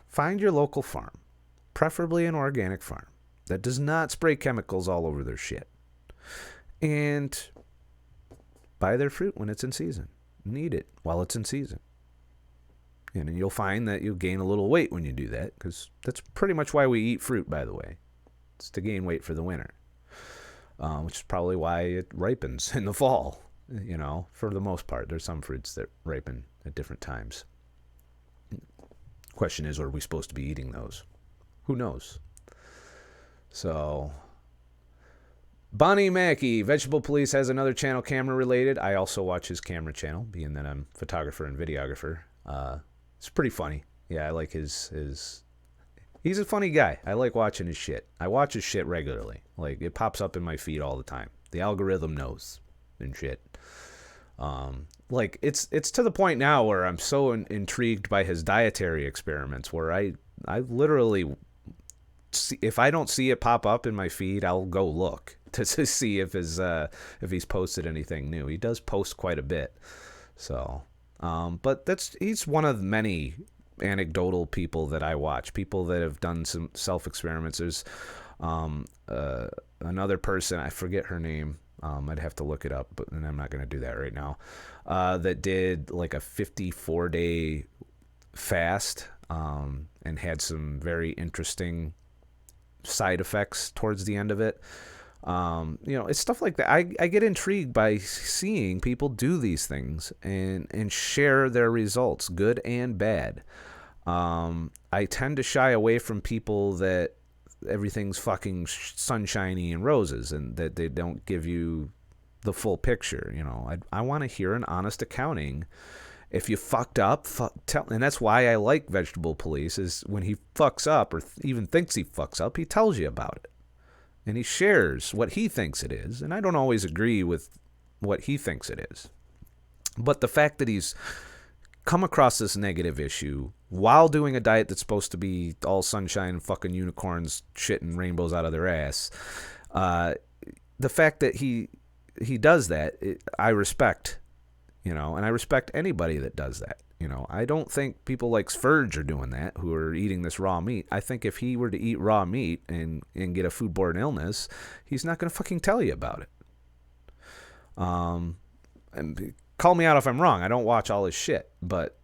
Find your local farm, preferably an organic farm that does not spray chemicals all over their shit. And buy their fruit when it's in season. And eat it while it's in season. And you'll find that you'll gain a little weight when you do that, because that's pretty much why we eat fruit, by the way. It's to gain weight for the winter, which is probably why it ripens in the fall, for the most part. There's some fruits that ripen at different times. Question is, are we supposed to be eating those? Who knows? So, Bonnie Mackey, Vegetable Police, has another channel camera related. I also watch his camera channel, being that I'm photographer and videographer. It's pretty funny. Yeah, I like his he's a funny guy. I like watching his shit. I watch his shit regularly. Like, it pops up in my feed all the time. The algorithm knows and shit. Like, it's to the point now where I'm so intrigued by his dietary experiments, where I literally see, if I don't see it pop up in my feed, I'll go look to see if he's posted anything new. He does post quite a bit. So, but he's one of many anecdotal people that I watch, people that have done some self-experiments. There's another person, I forget her name, I'd have to look it up, and I'm not going to do that right now, that did like a 54-day fast and had some very interesting side effects towards the end of it. It's stuff like that. I get intrigued by seeing people do these things and share their results, good and bad. I tend to shy away from people that everything's fucking sunshiny and roses and that they don't give you the full picture. I want to hear an honest accounting. If you fucked up, and that's why I like Vegetable Police, is when he fucks up or even thinks he fucks up, he tells you about it. And he shares what he thinks it is. And I don't always agree with what he thinks it is. But the fact that he's come across this negative issue while doing a diet that's supposed to be all sunshine and fucking unicorns shitting rainbows out of their ass, the fact that he does that, I respect. And I respect anybody that does that. I don't think people like Sfurge are doing that, who are eating this raw meat. I think if he were to eat raw meat and get a foodborne illness, he's not going to fucking tell you about it. And call me out if I'm wrong. I don't watch all his shit, but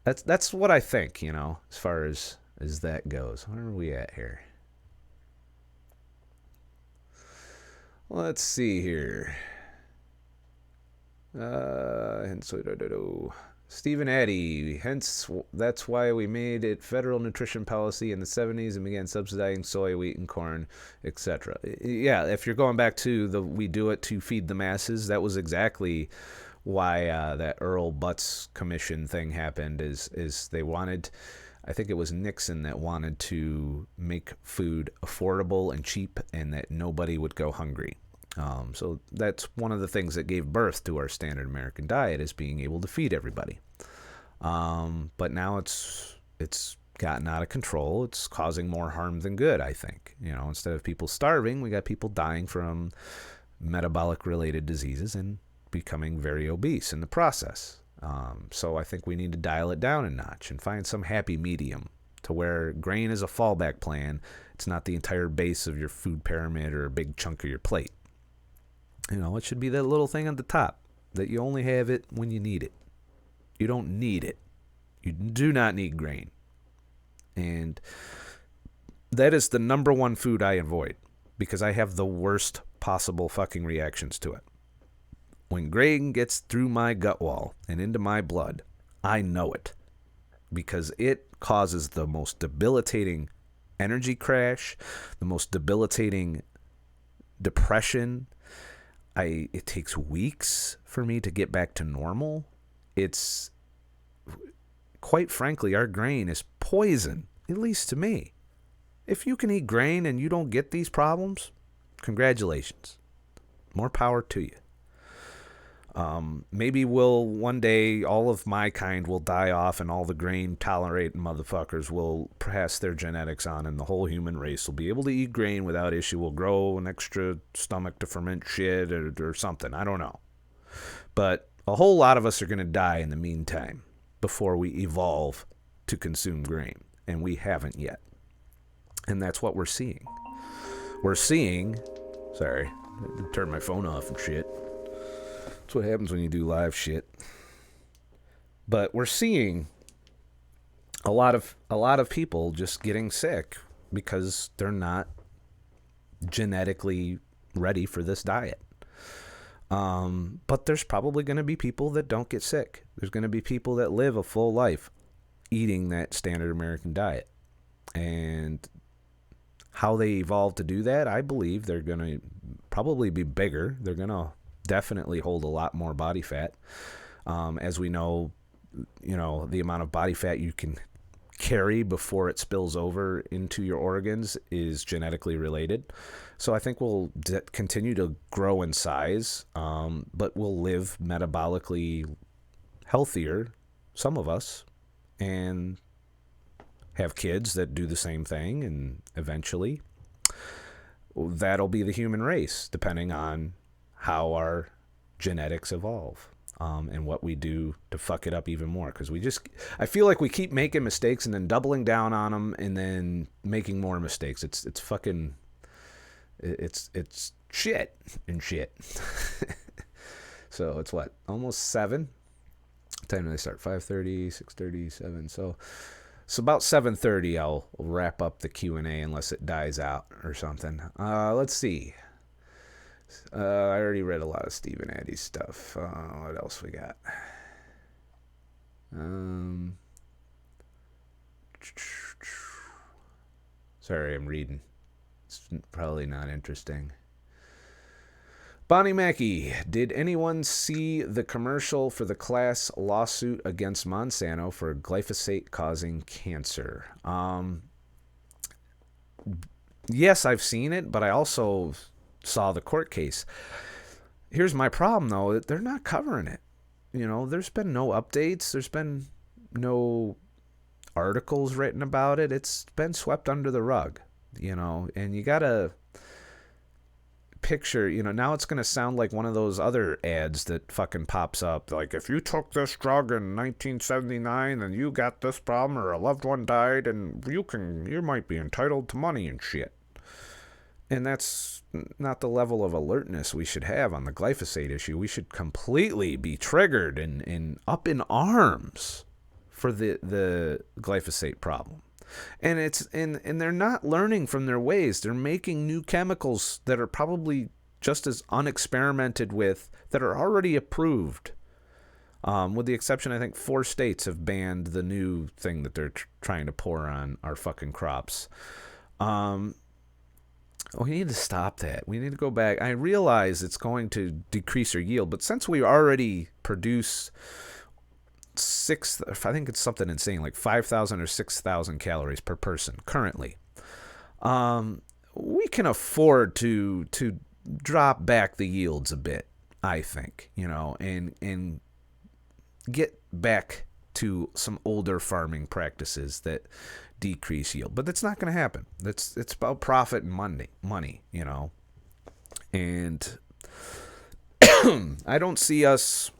that's what I think. As far as that goes. Where are we at here? Let's see here. Stephen Addy, hence that's why we made it federal nutrition policy in the 70s and began subsidizing soy, wheat, and corn, etc. Yeah, if you're going back to we do it to feed the masses, that was exactly why that Earl Butz Commission thing happened, is they wanted, I think it was Nixon that wanted to make food affordable and cheap and that nobody would go hungry. So that's one of the things that gave birth to our standard American diet, is being able to feed everybody. But now it's gotten out of control. It's causing more harm than good, I think. Instead of people starving, we got people dying from metabolic related diseases and becoming very obese in the process. So I think we need to dial it down a notch and find some happy medium to where grain is a fallback plan. It's not the entire base of your food pyramid or a big chunk of your plate. It should be that little thing on the top that you only have it when you need it. You don't need it. You do not need grain. And that is the number one food I avoid because I have the worst possible fucking reactions to it. When grain gets through my gut wall and into my blood, I know it because it causes the most debilitating energy crash, the most debilitating depression. It takes weeks for me to get back to normal. It's, quite frankly, our grain is poison, at least to me. If you can eat grain and you don't get these problems, congratulations. More power to you. Maybe one day all of my kind will die off and all the grain tolerating motherfuckers will pass their genetics on and the whole human race will be able to eat grain without issue. Will grow an extra stomach to ferment shit or something. I don't know. But a whole lot of us are going to die in the meantime before we evolve to consume grain. And we haven't yet. And that's what we're seeing. Sorry, I turned my phone off and shit. That's what happens when you do live shit. But we're seeing a lot of people just getting sick because they're not genetically ready for this diet. But there's probably going to be people that don't get sick. There's going to be people that live a full life eating that standard American diet. And how they evolve to do that, I believe they're going to probably be bigger. They're going to definitely hold a lot more body fat. As we know, the amount of body fat you can carry before it spills over into your organs is genetically related. So I think we'll continue to grow in size, but we'll live metabolically healthier, some of us, and have kids that do the same thing, and eventually that'll be the human race, depending on how our genetics evolve, and what we do to fuck it up even more. Because I feel like we keep making mistakes and then doubling down on them and then making more mistakes. It's fucking, it's shit and shit. So it's what, almost 7? Time do they start? 5:30, 6:30, 7. So about 7:30 I'll wrap up the Q&A unless it dies out or something. Let's see. I already read a lot of Stephen Addy's stuff. What else we got? Sorry, I'm reading. It's probably not interesting. Bonnie Mackey, did anyone see the commercial for the class lawsuit against Monsanto for glyphosate causing cancer? Yes, I've seen it, but I also saw the court case. Here's my problem, though. They're not covering it. There's been no updates. There's been no articles written about it. It's been swept under the rug, and you gotta picture, now it's gonna sound like one of those other ads that fucking pops up, like, if you took this drug in 1979 and you got this problem or a loved one died, and you might be entitled to money and shit. And that's not the level of alertness we should have on the glyphosate issue. We should completely be triggered and up in arms for the glyphosate problem. And and they're not learning from their ways. They're making new chemicals that are probably just as unexperimented with, that are already approved. With the exception, I think 4 states have banned the new thing that they're trying to pour on our fucking crops. We need to stop that. We need to go back. I realize it's going to decrease our yield, but since we already produce I think it's something insane, like 5,000 or 6,000 calories per person currently, we can afford to drop back the yields a bit, I think, and get back to some older farming practices that decrease yield. But that's not going to happen. It's about profit and money, and I don't see us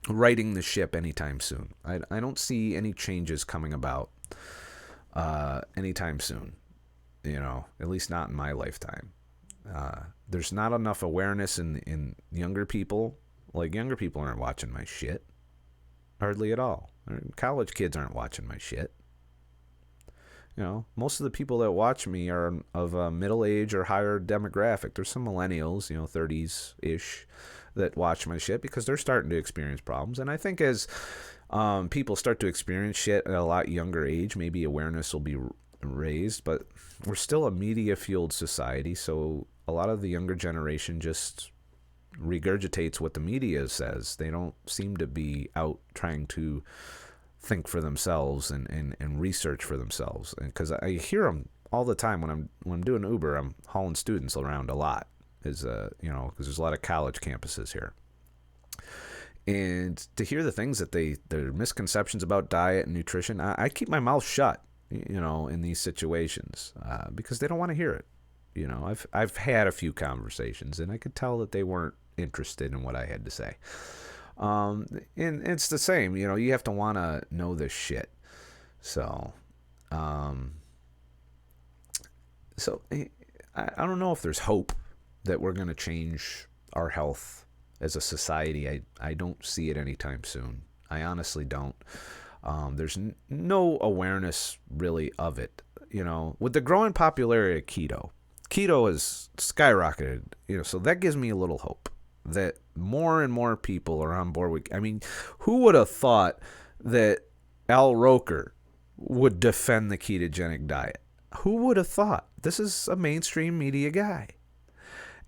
righting the ship anytime soon. I don't see any changes coming about anytime soon, at least not in my lifetime. There's not enough awareness in younger people. Like, younger people aren't watching my shit. Hardly at all. College kids aren't watching my shit. Most of the people that watch me are of a middle age or higher demographic. There's some millennials, 30s-ish, that watch my shit because they're starting to experience problems. And I think as people start to experience shit at a lot younger age, maybe awareness will be raised. But we're still a media-fueled society, so a lot of the younger generation just regurgitates what the media says. They don't seem to be out trying to think for themselves and research for themselves. And because I hear them all the time when I'm doing Uber, I'm hauling students around a lot, because there's a lot of college campuses here. And to hear the things that their misconceptions about diet and nutrition, I keep my mouth shut, in these situations, because they don't want to hear it. I've had a few conversations, and I could tell that they weren't interested in what I had to say. And it's the same, you have to want to know this shit. So I don't know if there's hope that we're going to change our health as a society. I don't see it anytime soon. I honestly don't. There's no awareness really of it. With the growing popularity of keto has skyrocketed, so that gives me a little hope that more and more people are on board with. I mean, who would have thought that Al Roker would defend the ketogenic diet? Who would have thought? This is a mainstream media guy.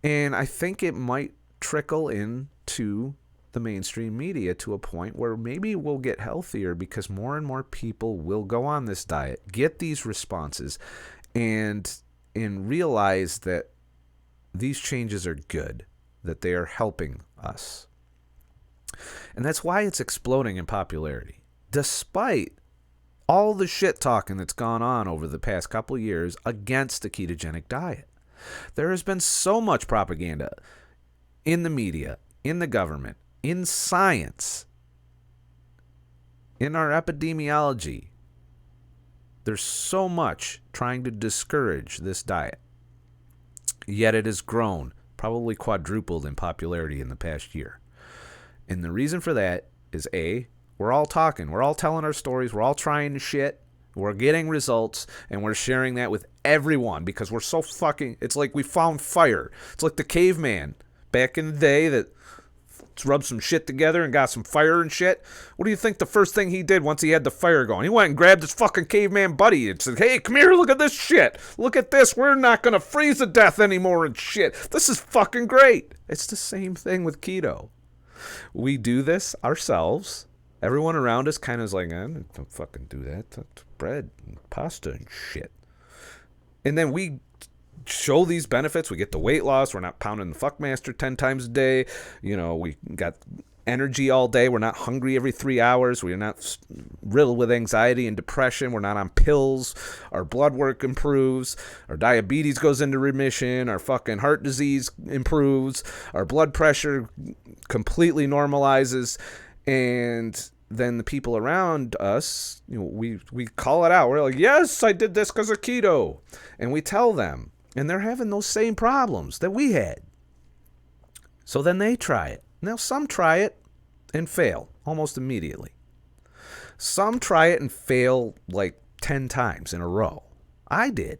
And I think it might trickle into the mainstream media to a point where maybe we'll get healthier because more and more people will go on this diet, get these responses, and realize that these changes are good, that they are helping us. And that's why it's exploding in popularity, despite all the shit talking that's gone on over the past couple of years against the ketogenic diet. There has been so much propaganda in the media, in the government, in science, in our epidemiology. There's so much trying to discourage this diet. Yet it has grown, probably quadrupled in popularity in the past year. And the reason for that is A, we're all talking, we're all telling our stories, we're all trying shit, we're getting results, and we're sharing that with everyone because we're so fucking, it's like we found fire. It's like the caveman back in the day that rubbed some shit together and got some fire and shit. What do you think the first thing he did once he had the fire going? He went and grabbed his fucking caveman buddy and said, hey, come here, look at this shit. Look at this. We're not going to freeze to death anymore and shit. This is fucking great. It's the same thing with keto. We do this ourselves. Everyone around us kind of is like, I don't fucking do that. That's bread and pasta and shit. And then we show these benefits. We get the weight loss. We're not pounding the fuckmaster 10 times a day. You know, we got energy all day. We're not hungry every 3 hours. We're not riddled with anxiety and depression. We're not on pills. Our blood work improves. Our diabetes goes into remission. Our fucking heart disease improves. Our blood pressure completely normalizes. And then the people around us, you know, we call it out. We're like, yes, I did this because of keto. And we tell them. And they're having those same problems that we had. So then they try it. Now, some try it and fail almost immediately. Some try it and fail like 10 times in a row. I did.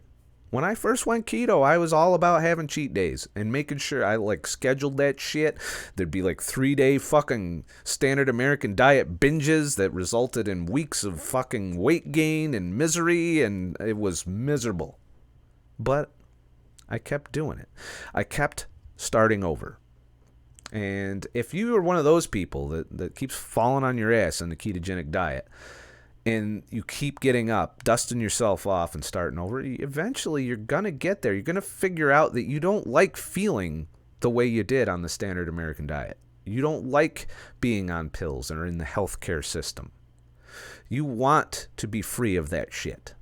When I first went keto, I was all about having cheat days and making sure I like scheduled that shit. There'd be like 3-day fucking standard American diet binges that resulted in weeks of fucking weight gain and misery, and it was miserable. But I kept doing it. I kept starting over. And if you are one of those people that keeps falling on your ass on the ketogenic diet, and you keep getting up, dusting yourself off and starting over, eventually you're going to get there. You're going to figure out that you don't like feeling the way you did on the standard American diet. You don't like being on pills or in the healthcare system. You want to be free of that shit.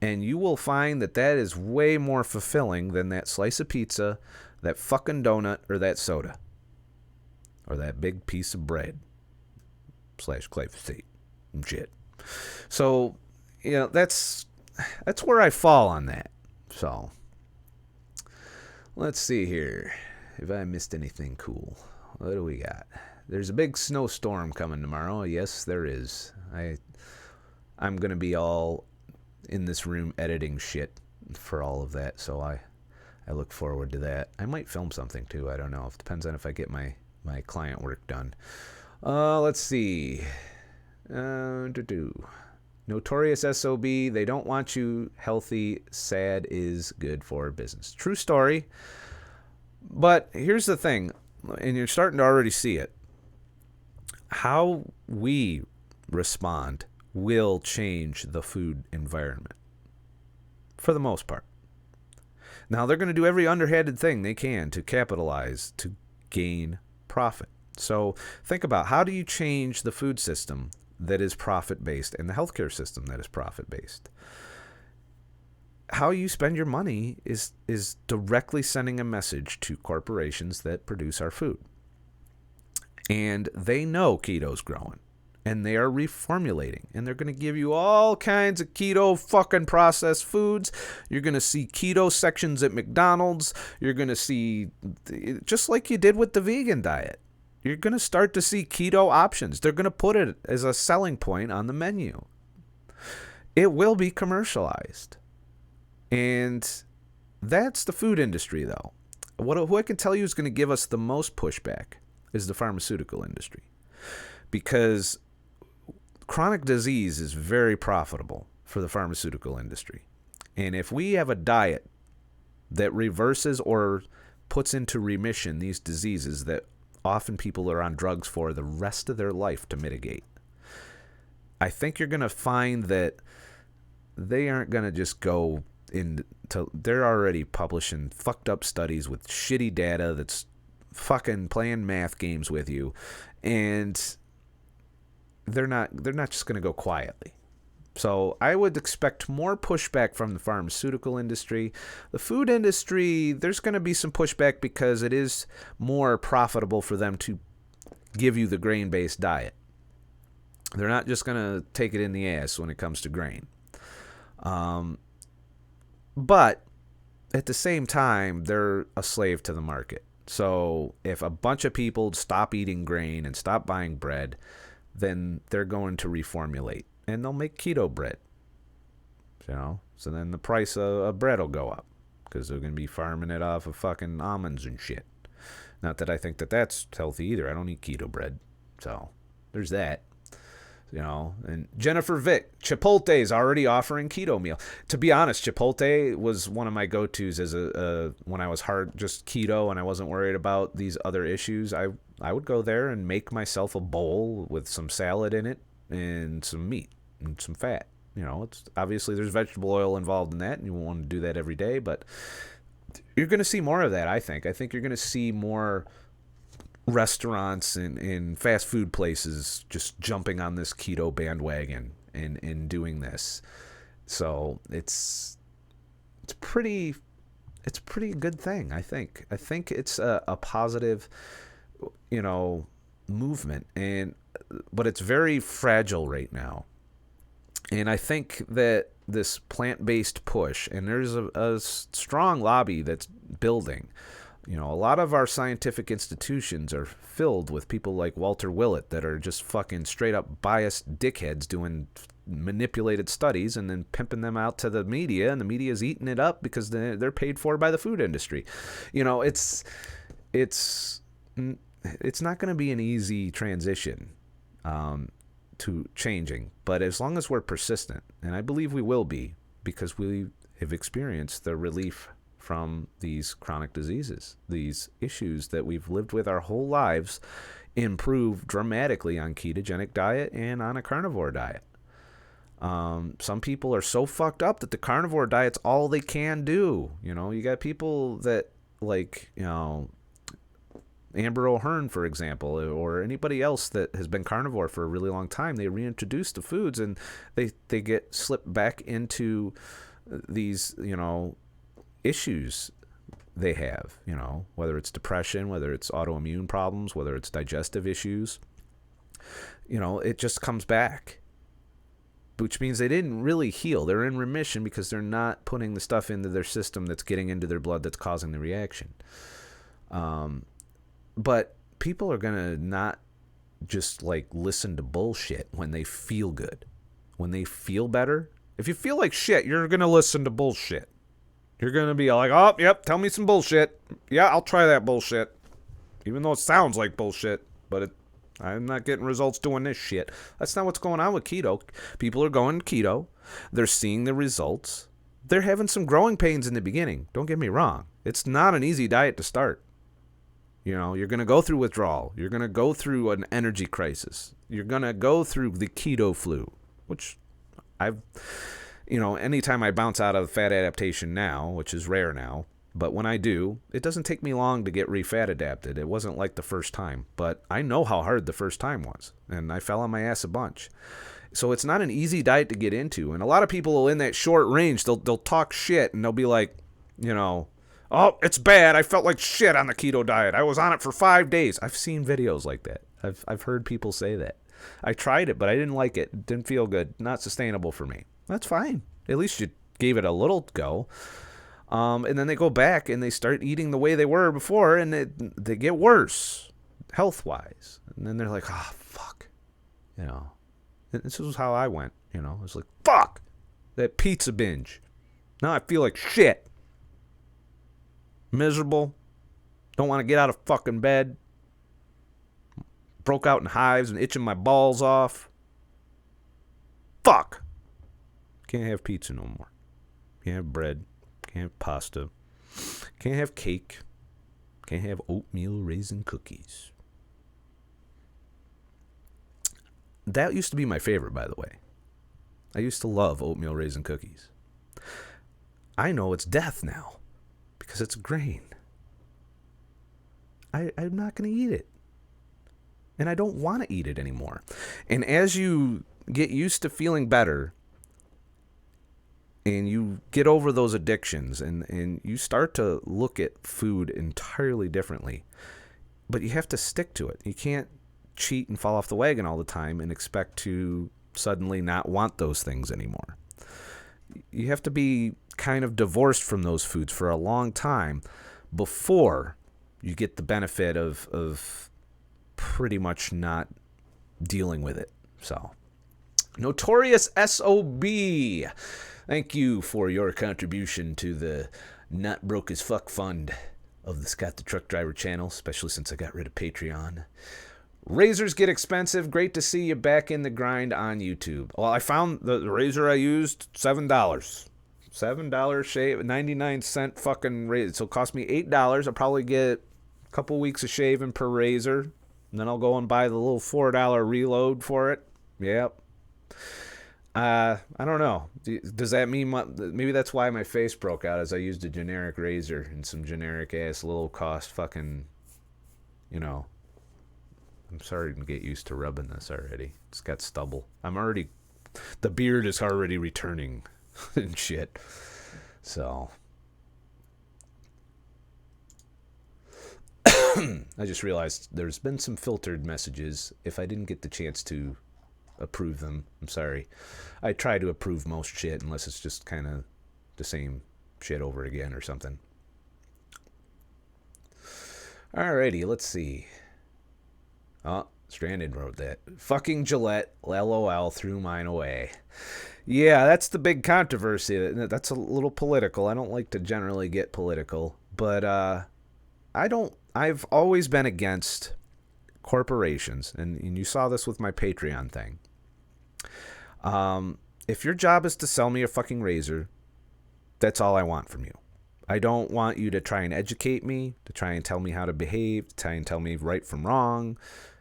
And you will find that that is way more fulfilling than that slice of pizza, that fucking donut, or that soda. Or that big piece of bread. / glyphosate and shit. So, you know, that's where I fall on that. So, let's see here. If I missed anything cool. What do we got? There's a big snowstorm coming tomorrow. Yes, there is. I'm going to be all in this room editing shit for all of that, so I look forward to that. I might film something too. I don't know. It depends on if I get my client work done. Let's see. Notorious SOB. They don't want you healthy. Sad is good for business. True story. But here's the thing, and you're starting to already see it. How we respond will change the food environment for the most part. Now, they're going to do every underhanded thing they can to capitalize, to gain profit. So think about, how do you change the food system that is profit-based and the healthcare system that is profit-based? How you spend your money is directly sending a message to corporations that produce our food. And they know keto's growing. And they are reformulating. And they're going to give you all kinds of keto fucking processed foods. You're going to see keto sections at McDonald's. You're going to see, just like you did with the vegan diet, you're going to start to see keto options. They're going to put it as a selling point on the menu. It will be commercialized. And that's the food industry, though. Who I can tell you is going to give us the most pushback is the pharmaceutical industry. Because chronic disease is very profitable for the pharmaceutical industry. And if we have a diet that reverses or puts into remission these diseases that often people are on drugs for the rest of their life to mitigate, I think you're going to find that they aren't going to just go into, they're already publishing fucked up studies with shitty data that's fucking playing math games with you, and they're not just going to go quietly. So I would expect more pushback from the pharmaceutical industry. The food industry, there's going to be some pushback because it is more profitable for them to give you the grain-based diet. They're not just going to take it in the ass when it comes to grain. But at the same time, they're a slave to the market. So if a bunch of people stop eating grain and stop buying bread, then they're going to reformulate. And they'll make keto bread, so then the price of bread will go up because they're going to be farming it off of fucking almonds and shit. Not that I think that that's healthy either. I don't eat keto bread, so there's that. And Jennifer Vick, Chipotle is already offering keto meal. To be honest, Chipotle was one of my go-tos as when I was just keto and I wasn't worried about these other issues. I would go there and make myself a bowl with some salad in it and some meat and some fat. It's obviously there's vegetable oil involved in that, and you won't want to do that every day, but you're going to see more of that, I think. I think you're going to see more restaurants and fast food places just jumping on this keto bandwagon and doing this. So it's a pretty good thing, I think. I think it's a positive, movement, but it's very fragile right now. And I think that this plant-based push, and there's a strong lobby that's building. A lot of our scientific institutions are filled with people like Walter Willett that are just fucking straight-up biased dickheads doing manipulated studies and then pimping them out to the media, and the media's eating it up because they're paid for by the food industry. It's not going to be an easy transition to changing, but as long as we're persistent, and I believe we will be, because we have experienced the relief from these chronic diseases, these issues that we've lived with our whole lives, improve dramatically on ketogenic diet and on a carnivore diet. Some people are so fucked up that the carnivore diet's all they can do. You got people that Amber O'Hearn, for example, or anybody else that has been carnivore for a really long time, they reintroduce the foods and they get slipped back into these, issues they have, whether it's depression, whether it's autoimmune problems, whether it's digestive issues, it just comes back, which means they didn't really heal. They're in remission because they're not putting the stuff into their system that's getting into their blood that's causing the reaction. But people are going to not just listen to bullshit when they feel good. When they feel better. If you feel like shit, you're going to listen to bullshit. You're going to be like, oh, yep, tell me some bullshit. Yeah, I'll try that bullshit. Even though it sounds like bullshit, but I'm not getting results doing this shit. That's not what's going on with keto. People are going keto. They're seeing the results. They're having some growing pains in the beginning. Don't get me wrong. It's not an easy diet to start. You're going to go through withdrawal. You're going to go through an energy crisis. You're going to go through the keto flu, which anytime I bounce out of fat adaptation now, which is rare now, but when I do, it doesn't take me long to get re-fat adapted. It wasn't like the first time, but I know how hard the first time was, and I fell on my ass a bunch. So it's not an easy diet to get into, and a lot of people in that short range, they'll talk shit, and they'll be like, oh, it's bad. I felt like shit on the keto diet. I was on it for 5 days. I've seen videos like that. I've heard people say that. I tried it, but I didn't like it. It didn't feel good. Not sustainable for me. That's fine. At least you gave it a little go. And then they go back and they start eating the way they were before, and they get worse health-wise. And then they're like, oh, fuck. And this is how I went. It's like, fuck, that pizza binge. Now I feel like shit. Miserable. Don't want to get out of fucking bed. Broke out in hives and itching my balls off. Fuck. Can't have pizza no more. Can't have bread. Can't have pasta. Can't have cake. Can't have oatmeal raisin cookies. That used to be my favorite, by the way. I used to love oatmeal raisin cookies. I know it's death now. Because it's grain. I'm not going to eat it. And I don't want to eat it anymore. And as you get used to feeling better, and you get over those addictions, and you start to look at food entirely differently. But you have to stick to it. You can't cheat and fall off the wagon all the time and expect to suddenly not want those things anymore. You have to be kind of divorced from those foods for a long time before you get the benefit of pretty much not dealing with it. So, Notorious SOB, thank you for your contribution to the Not Broke as Fuck Fund of the Scott the Truck Driver channel, especially since I got rid of Patreon. Razors get expensive. Great to see you back in the grind on YouTube. Well, I found the razor I used, $7. $7 shave, 99-cent fucking razor. So it cost me $8. I'll probably get a couple weeks of shaving per razor. And then I'll go and buy the little $4 reload for it. Yep. I don't know. Does that mean maybe that's why my face broke out, as I used a generic razor and some generic ass low cost fucking, you know. I'm starting to get used to rubbing this already. It's got stubble. The beard is already returning and shit. So. I just realized there's been some filtered messages. If I didn't get the chance to approve them, I'm sorry. I try to approve most shit unless it's just kind of the same shit over again or something. Alrighty, let's see. Oh, Stranded wrote that. Fucking Gillette, LOL, threw mine away. Yeah, that's the big controversy. That's a little political. I don't like to generally get political, but I've always been against corporations, and you saw this with my Patreon thing. If your job is to sell me a fucking razor, that's all I want from you. I don't want you to try and educate me, to try and tell me how to behave, to try and tell me right from wrong.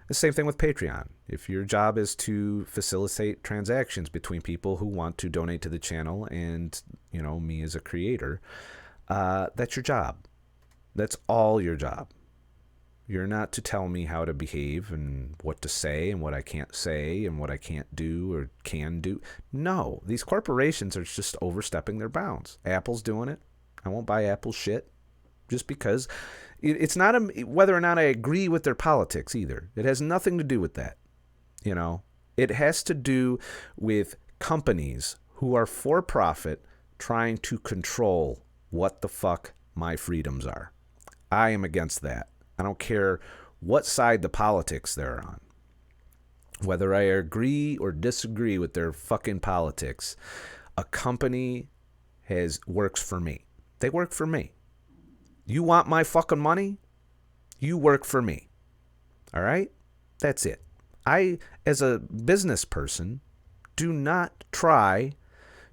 The same thing with Patreon. If your job is to facilitate transactions between people who want to donate to the channel and, you know, me as a creator, that's your job. That's all your job. You're not to tell me how to behave and what to say and what I can't say and what I can't do or can do. No, these corporations are just overstepping their bounds. Apple's doing it. I won't buy Apple shit just because. It's not whether or not I agree with their politics either. It has nothing to do with that. You know, it has to do with companies who are for profit trying to control what the fuck my freedoms are. I am against that. I don't care what side the politics they're on. Whether I agree or disagree with their fucking politics, a company works for me. They work for me. You want my fucking money? You work for me. All right? That's it. I, as a business person, do not try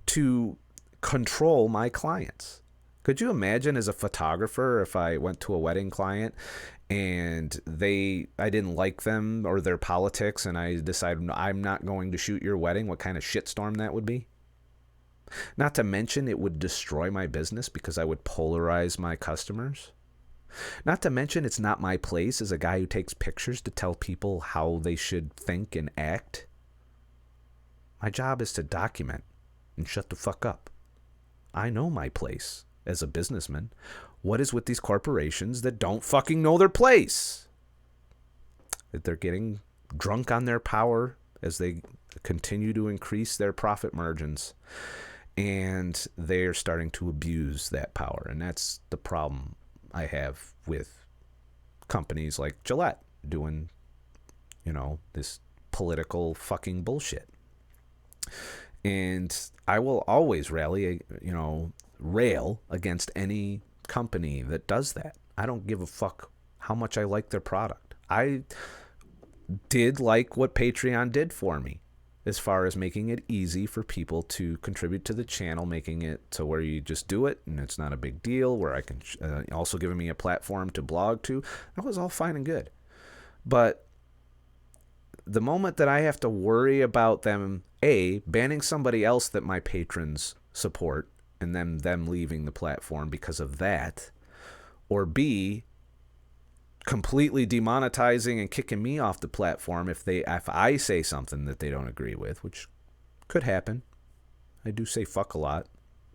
to control my clients. Could you imagine as a photographer if I went to a wedding client and I didn't like them or their politics and I decided I'm not going to shoot your wedding, what kind of shitstorm that would be? Not to mention it would destroy my business because I would polarize my customers. Not to mention it's not my place as a guy who takes pictures to tell people how they should think and act. My job is to document and shut the fuck up. I know my place as a businessman. What is with these corporations that don't fucking know their place? That they're getting drunk on their power as they continue to increase their profit margins. And they're starting to abuse that power. And that's the problem I have with companies like Gillette doing, you know, this political fucking bullshit. And I will always rail against any company that does that. I don't give a fuck how much I like their product. I did like what Patreon did for me, as far as making it easy for people to contribute to the channel, making it to where you just do it and it's not a big deal, where I can also giving me a platform to blog to. That was all fine and good. But the moment that I have to worry about them, A, banning somebody else that my patrons support and then them leaving the platform because of that, or B, completely demonetizing and kicking me off the platform if I say something that they don't agree with, which could happen. I do say fuck a lot.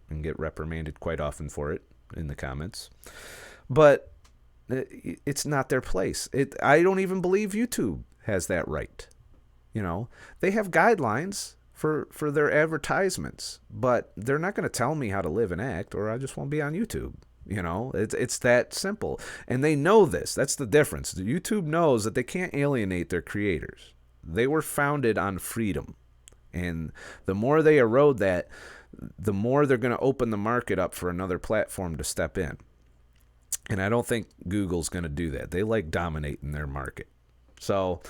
and get reprimanded quite often for it in the comments. But it's not their place. I don't even believe YouTube has that right. You know, they have guidelines for their advertisements, but they're not going to tell me how to live and act, or I just won't be on YouTube. You know, it's that simple. And they know this. That's the difference. YouTube knows that they can't alienate their creators. They were founded on freedom. And the more they erode that, the more they're going to open the market up for another platform to step in. And I don't think Google's going to do that. They like dominating their market. So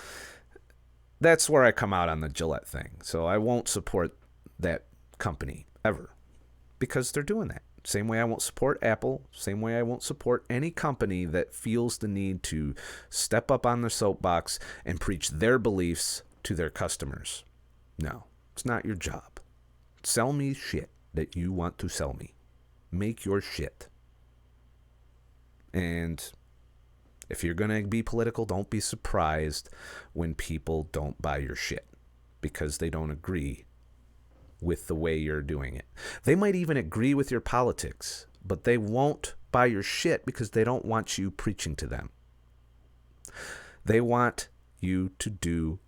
that's where I come out on the Gillette thing. So I won't support that company ever because they're doing that. Same way I won't support Apple, same way I won't support any company that feels the need to step up on the soapbox and preach their beliefs to their customers. No, it's not your job. Sell me shit that you want to sell me. Make your shit. And if you're going to be political, don't be surprised when people don't buy your shit because they don't agree with the way you're doing it. They might even agree with your politics, but they won't buy your shit because they don't want you preaching to them. They want you to do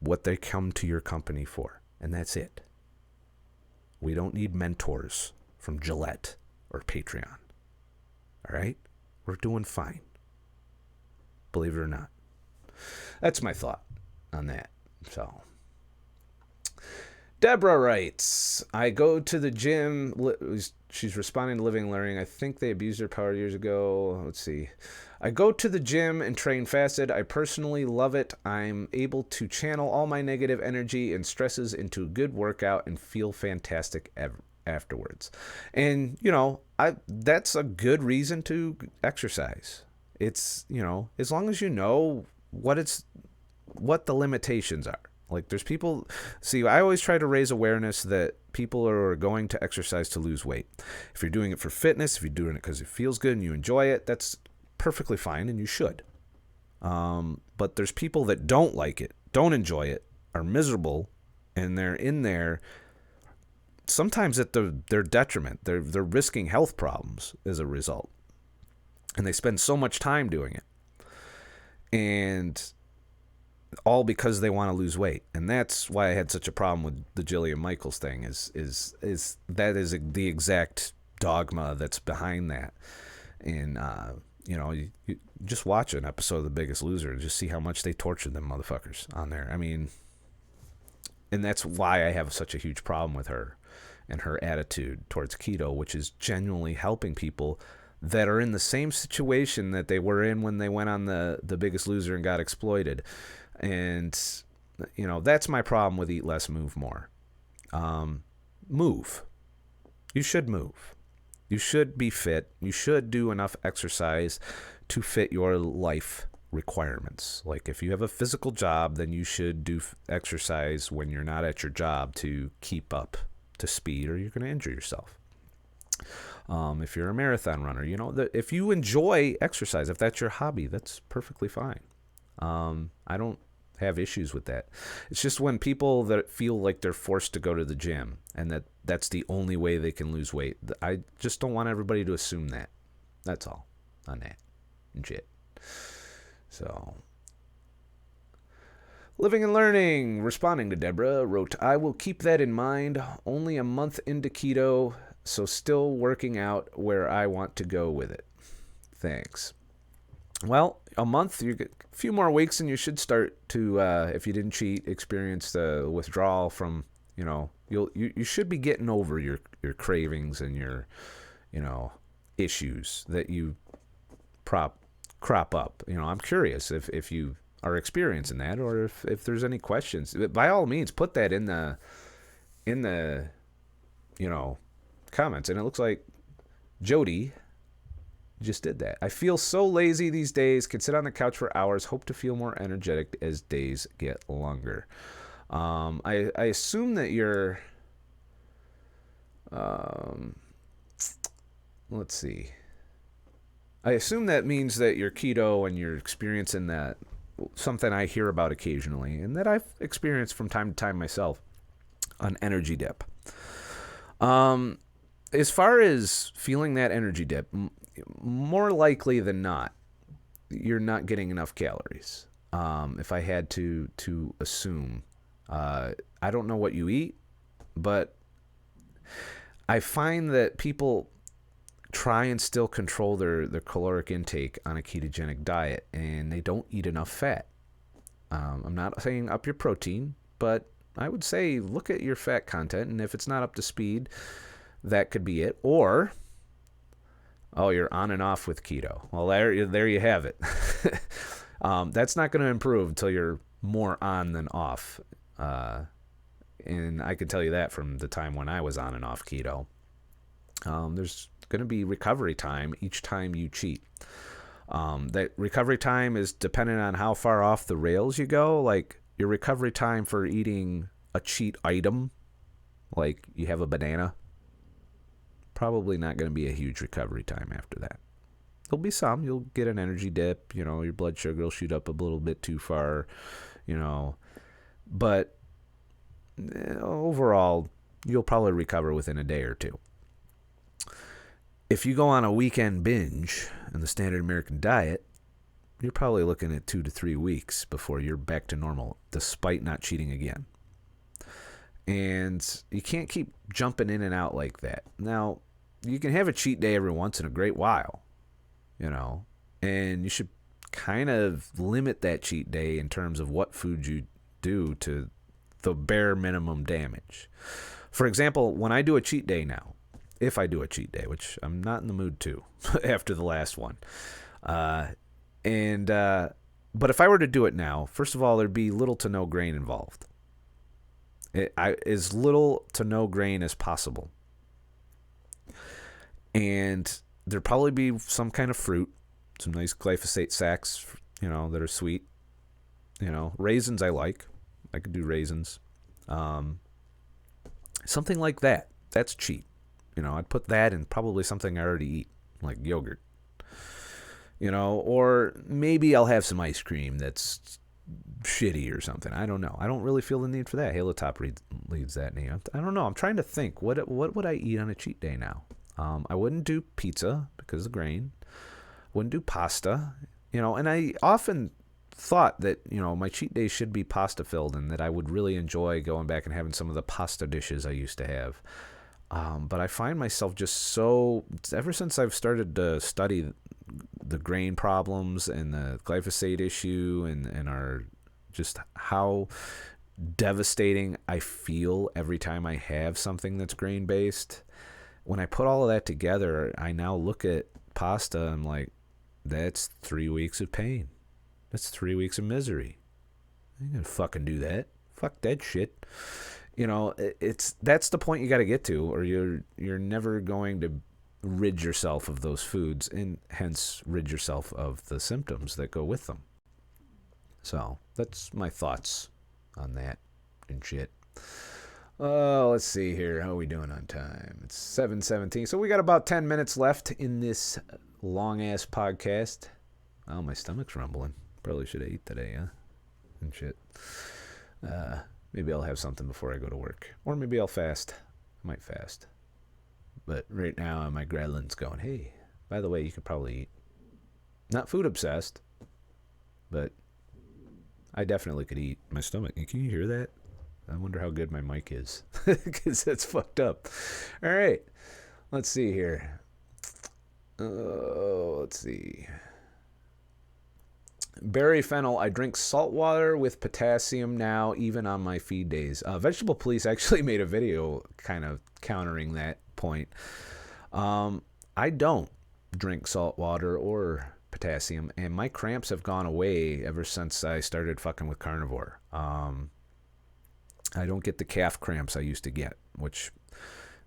what they come to your company for, and that's it. We don't need mentors from Gillette or Patreon. All right? We're doing fine. Believe it or not. That's my thought on that. So, Deborah writes, I go to the gym. She's responding to Living and Learning. I think they abused her power years ago. Let's see. I go to the gym and train fasted. I personally love it. I'm able to channel all my negative energy and stresses into a good workout and feel fantastic afterwards. And, you know, that's a good reason to exercise. It's, you know, as long as you know what the limitations are. Like, there's people, see, I always try to raise awareness that people are going to exercise to lose weight. If you're doing it for fitness, if you're doing it because it feels good and you enjoy it, that's perfectly fine and you should. But there's people that don't like it, don't enjoy it, are miserable, and they're in there sometimes at their detriment. They're risking health problems as a result. And they spend so much time doing it. And all because they want to lose weight. And that's why I had such a problem with the Jillian Michaels thing is that is the exact dogma that's behind that. And, you know, you just watch an episode of The Biggest Loser and just see how much they tortured them motherfuckers on there. I mean, and that's why I have such a huge problem with her and her attitude towards keto, which is genuinely helping people that are in the same situation that they were in when they went on the Biggest Loser and got exploited. And, you know, that's my problem with Eat Less, Move More. Move. You should move. You should be fit. You should do enough exercise to fit your life requirements. Like, if you have a physical job, then you should do exercise when you're not at your job to keep up to speed, or you're going to injure yourself. If you're a marathon runner, you know, if you enjoy exercise, if that's your hobby, that's perfectly fine. I don't have issues with that. It's just when people that feel like they're forced to go to the gym and that's the only way they can lose weight. I just don't want everybody to assume that. That's all on that and shit. So, Living and Learning, responding to Deborah, wrote, I will keep that in mind. Only a month into keto, so still working out where I want to go with it. Thanks. Well, a month, you get a few more weeks, and you should start to, if you didn't cheat, experience the withdrawal from, you know, you should be getting over your cravings and your, you know, issues that you crop up. You know, I'm curious if you are experiencing that, or if there's any questions. By all means, put that in the you know, comments. And it looks like Jody just did that. I feel so lazy these days. Can sit on the couch for hours. Hope to feel more energetic as days get longer. I assume that you're let's see. I assume that means that you're keto and you're experiencing that, something I hear about occasionally and that I've experienced from time to time myself, an energy dip. as far as feeling that energy dip, more likely than not, you're not getting enough calories. If I had to assume, I don't know what you eat, but I find that people try and still control their caloric intake on a ketogenic diet, and they don't eat enough fat. I'm not saying up your protein, but I would say look at your fat content, and if it's not up to speed, that could be it. Or, oh, you're on and off with keto. Well, there you have it. That's not going to improve until you're more on than off. And I can tell you that from the time when I was on and off keto. There's going to be recovery time each time you cheat. That recovery time is dependent on how far off the rails you go. Like your recovery time for eating a cheat item, like you have a banana, probably not going to be a huge recovery time after that. There'll be some. You'll get an energy dip. Your blood sugar will shoot up a little bit too far, But overall, you'll probably recover within a day or two. If you go on a weekend binge in the standard American diet, you're probably looking at 2 to 3 weeks before you're back to normal, despite not cheating again. And you can't keep jumping in and out like that. Now, you can have a cheat day every once in a great while, and you should kind of limit that cheat day in terms of what food you do to the bare minimum damage. For example, when I do a cheat day now, if I do a cheat day, which I'm not in the mood to after the last one. But if I were to do it now, first of all, there'd be little to no grain involved. As little to no grain as possible. And there'd probably be some kind of fruit, some nice glyphosate sacks, that are sweet. Raisins I like. I could do raisins. Something like that. That's cheat. I'd put that in probably something I already eat, like yogurt. Or maybe I'll have some ice cream that's shitty or something. I don't know. I don't really feel the need for that. Halotop leads that name. I don't know. I'm trying to think. What would I eat on a cheat day now? I wouldn't do pizza because of grain. Wouldn't do pasta. And I often thought that, my cheat day should be pasta filled and that I would really enjoy going back and having some of the pasta dishes I used to have. But I find myself just ever since I've started to study the grain problems and the glyphosate issue and just how devastating I feel every time I have something that's grain-based. When I put all of that together, I now look at pasta and I'm like, that's 3 weeks of pain. That's 3 weeks of misery. I ain't gonna fucking do that. Fuck that shit. That's the point you got to get to, or you're never going to rid yourself of those foods, and hence rid yourself of the symptoms that go with them. So that's my thoughts on that and shit. Let's see here. How are we doing on time? It's 7:17, so we got about 10 minutes left in this long ass podcast. Oh, my stomach's rumbling. Probably should have ate today, huh? And shit. Maybe I'll have something before I go to work. Or maybe I'll fast. I might fast. But right now, my ghrelins going, hey, by the way, you could probably eat. Not food obsessed, but I definitely could eat. My stomach, can you hear that? I wonder how good my mic is. Because that's fucked up. All right. Let's see here. Let's see. Barry Fennel, I drink salt water with potassium now, even on my feed days. Vegetable Police actually made a video kind of countering that point. I don't drink salt water or potassium, and my cramps have gone away ever since I started fucking with Carnivore. I don't get the calf cramps I used to get, which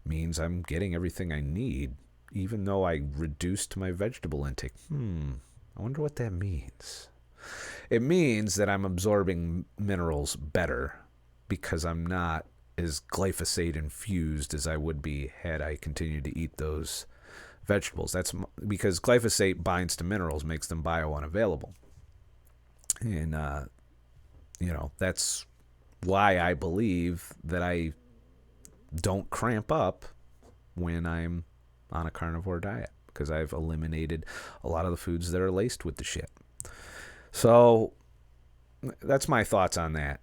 means I'm getting everything I need, even though I reduced my vegetable intake. I wonder what that means. It means that I'm absorbing minerals better because I'm not as glyphosate infused as I would be had I continued to eat those vegetables. That's because glyphosate binds to minerals, makes them biounavailable. And, that's why I believe that I don't cramp up when I'm on a carnivore diet, because I've eliminated a lot of the foods that are laced with the shit. So that's my thoughts on that.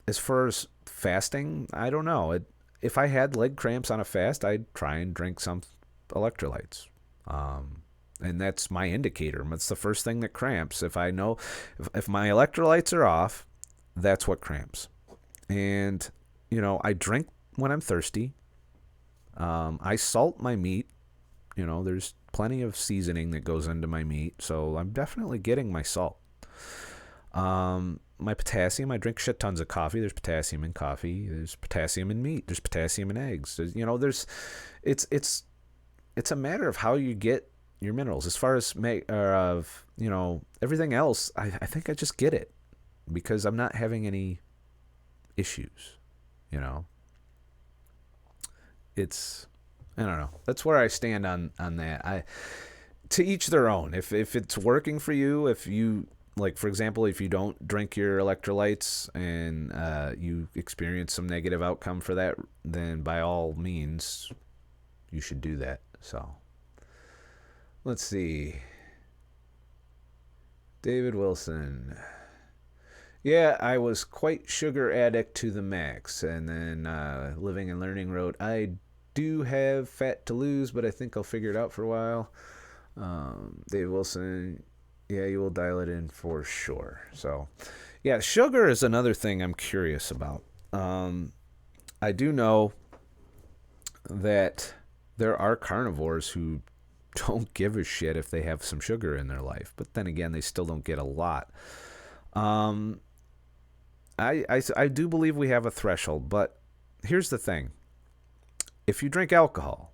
As far as fasting, I don't know. If I had leg cramps on a fast, I'd try and drink some electrolytes. And that's my indicator. That's the first thing that cramps. If I know, if my electrolytes are off, that's what cramps. And, I drink when I'm thirsty. I salt my meat. There's plenty of seasoning that goes into my meat, so I'm definitely getting my salt. My potassium, I drink shit tons of coffee. There's potassium in coffee. There's potassium in meat. There's potassium in eggs. It's a matter of how you get your minerals. As far as everything else, I think I just get it because I'm not having any issues. It's, I don't know. That's where I stand on that. To each their own. If it's working for you, if you, like, for example, if you don't drink your electrolytes and you experience some negative outcome for that, then by all means, you should do that. So, let's see. David Wilson. Yeah, I was quite sugar addict to the max. And then Living and Learning wrote, I do have fat to lose, but I think I'll figure it out for a while. David Wilson, yeah, you will dial it in for sure. So, yeah, sugar is another thing I'm curious about. I do know that there are carnivores who don't give a shit if they have some sugar in their life. But then again, they still don't get a lot. I do believe we have a threshold, but here's the thing. If you drink alcohol,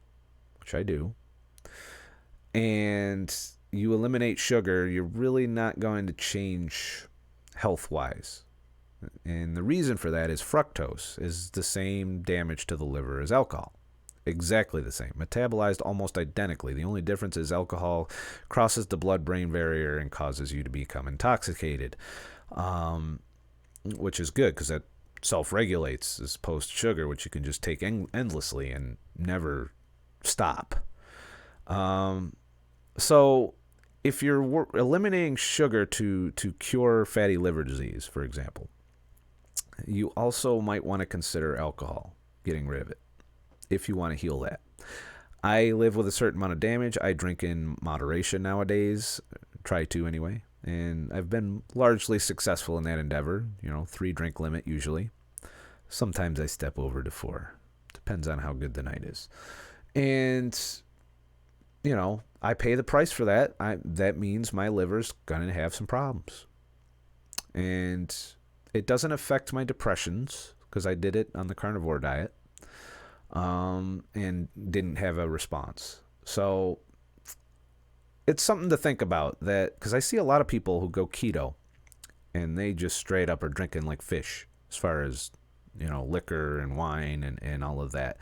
which I do, and you eliminate sugar, you're really not going to change health-wise. And the reason for that is fructose is the same damage to the liver as alcohol. Exactly the same. Metabolized almost identically. The only difference is alcohol crosses the blood-brain barrier and causes you to become intoxicated, which is good because that self-regulates as opposed to sugar, which you can just take endlessly and never stop. So if you're eliminating sugar to cure fatty liver disease, for example, you also might want to consider alcohol, getting rid of it, if you want to heal that. I live with a certain amount of damage. I drink in moderation nowadays, try to anyway, and I've been largely successful in that endeavor. 3 drink limit usually. Sometimes I step over to 4. Depends on how good the night is. And, I pay the price for that. That means my liver's going to have some problems. And it doesn't affect my depressions because I did it on the carnivore diet. And didn't have a response. So it's something to think about, that because I see a lot of people who go keto and they just straight up are drinking like fish as far as, liquor and wine and all of that.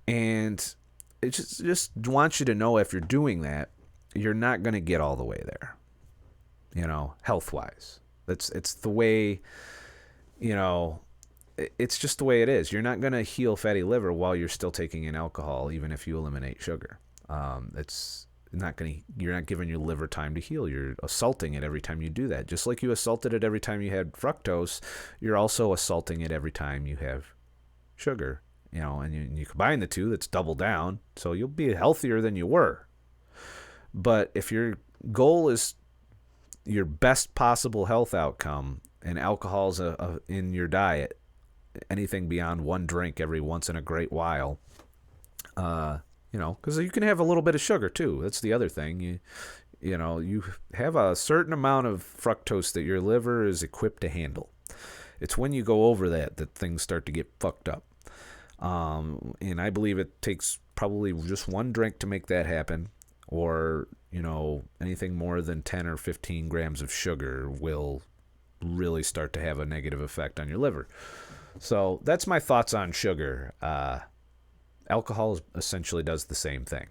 And it just wants you to know, if you're doing that, you're not going to get all the way there, health-wise. It's the way, it's just the way it is. You're not going to heal fatty liver while you're still taking in alcohol, even if you eliminate sugar. You're not giving your liver time to heal. You're assaulting it every time you do that. Just like you assaulted it every time you had fructose, you're also assaulting it every time you have sugar. And you combine the two, that's double down. So you'll be healthier than you were. But if your goal is your best possible health outcome and alcohol's in your diet, anything beyond 1 drink every once in a great while, because you can have a little bit of sugar too. That's the other thing. You have a certain amount of fructose that your liver is equipped to handle. It's when you go over that things start to get fucked up. And I believe it takes probably just 1 drink to make that happen, or, anything more than 10 or 15 grams of sugar will really start to have a negative effect on your liver. So that's my thoughts on sugar. Alcohol essentially does the same thing.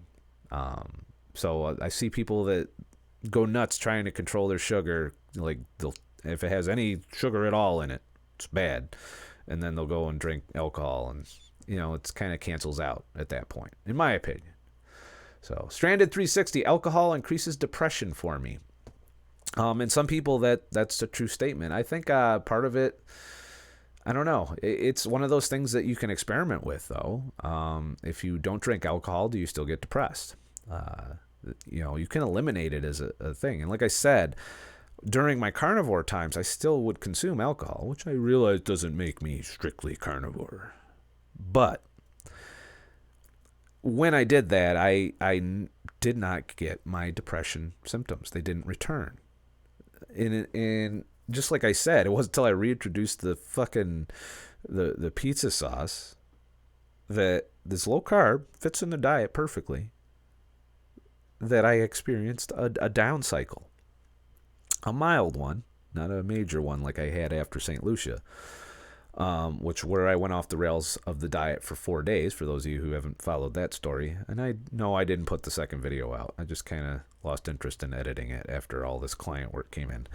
So I see people that go nuts trying to control their sugar. Like, if it has any sugar at all in it, it's bad. And then they'll go and drink alcohol. And it's kind of cancels out at that point, in my opinion. So, Stranded 360, alcohol increases depression for me. And some people, that's a true statement. I think part of it, I don't know. It's one of those things that you can experiment with, though. If you don't drink alcohol, do you still get depressed? You can eliminate it as a thing. And like I said, during my carnivore times, I still would consume alcohol, which I realize doesn't make me strictly carnivore. But when I did that, I did not get my depression symptoms. They didn't return. And just like I said, it wasn't until I reintroduced the fucking the pizza sauce that this low carb fits in the diet perfectly, that I experienced a down cycle. A mild one, not a major one like I had after St. Lucia, where I went off the rails of the diet for 4 days, for those of you who haven't followed that story. And I know I didn't put the second video out. I just kind of lost interest in editing it after all this client work came in.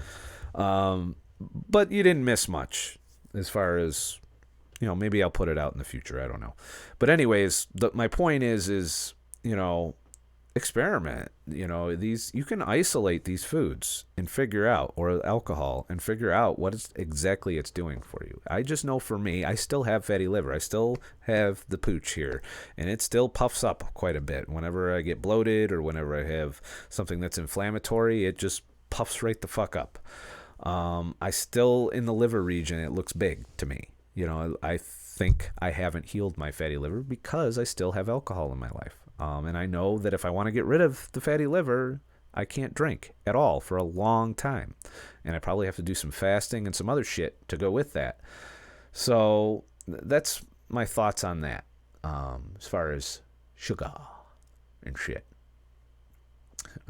But you didn't miss much as far as, maybe I'll put it out in the future. I don't know. But anyways, my point is, experiment. You can isolate these foods and figure out, or alcohol, and figure out what exactly it's doing for you. I just know for me, I still have fatty liver. I still have the pooch here, and it still puffs up quite a bit. Whenever I get bloated or whenever I have something that's inflammatory, it just puffs right the fuck up. I still, in the liver region, it looks big to me. I think I haven't healed my fatty liver because I still have alcohol in my life. And I know that if I want to get rid of the fatty liver, I can't drink at all for a long time. And I probably have to do some fasting and some other shit to go with that. So that's my thoughts on that, as far as sugar and shit.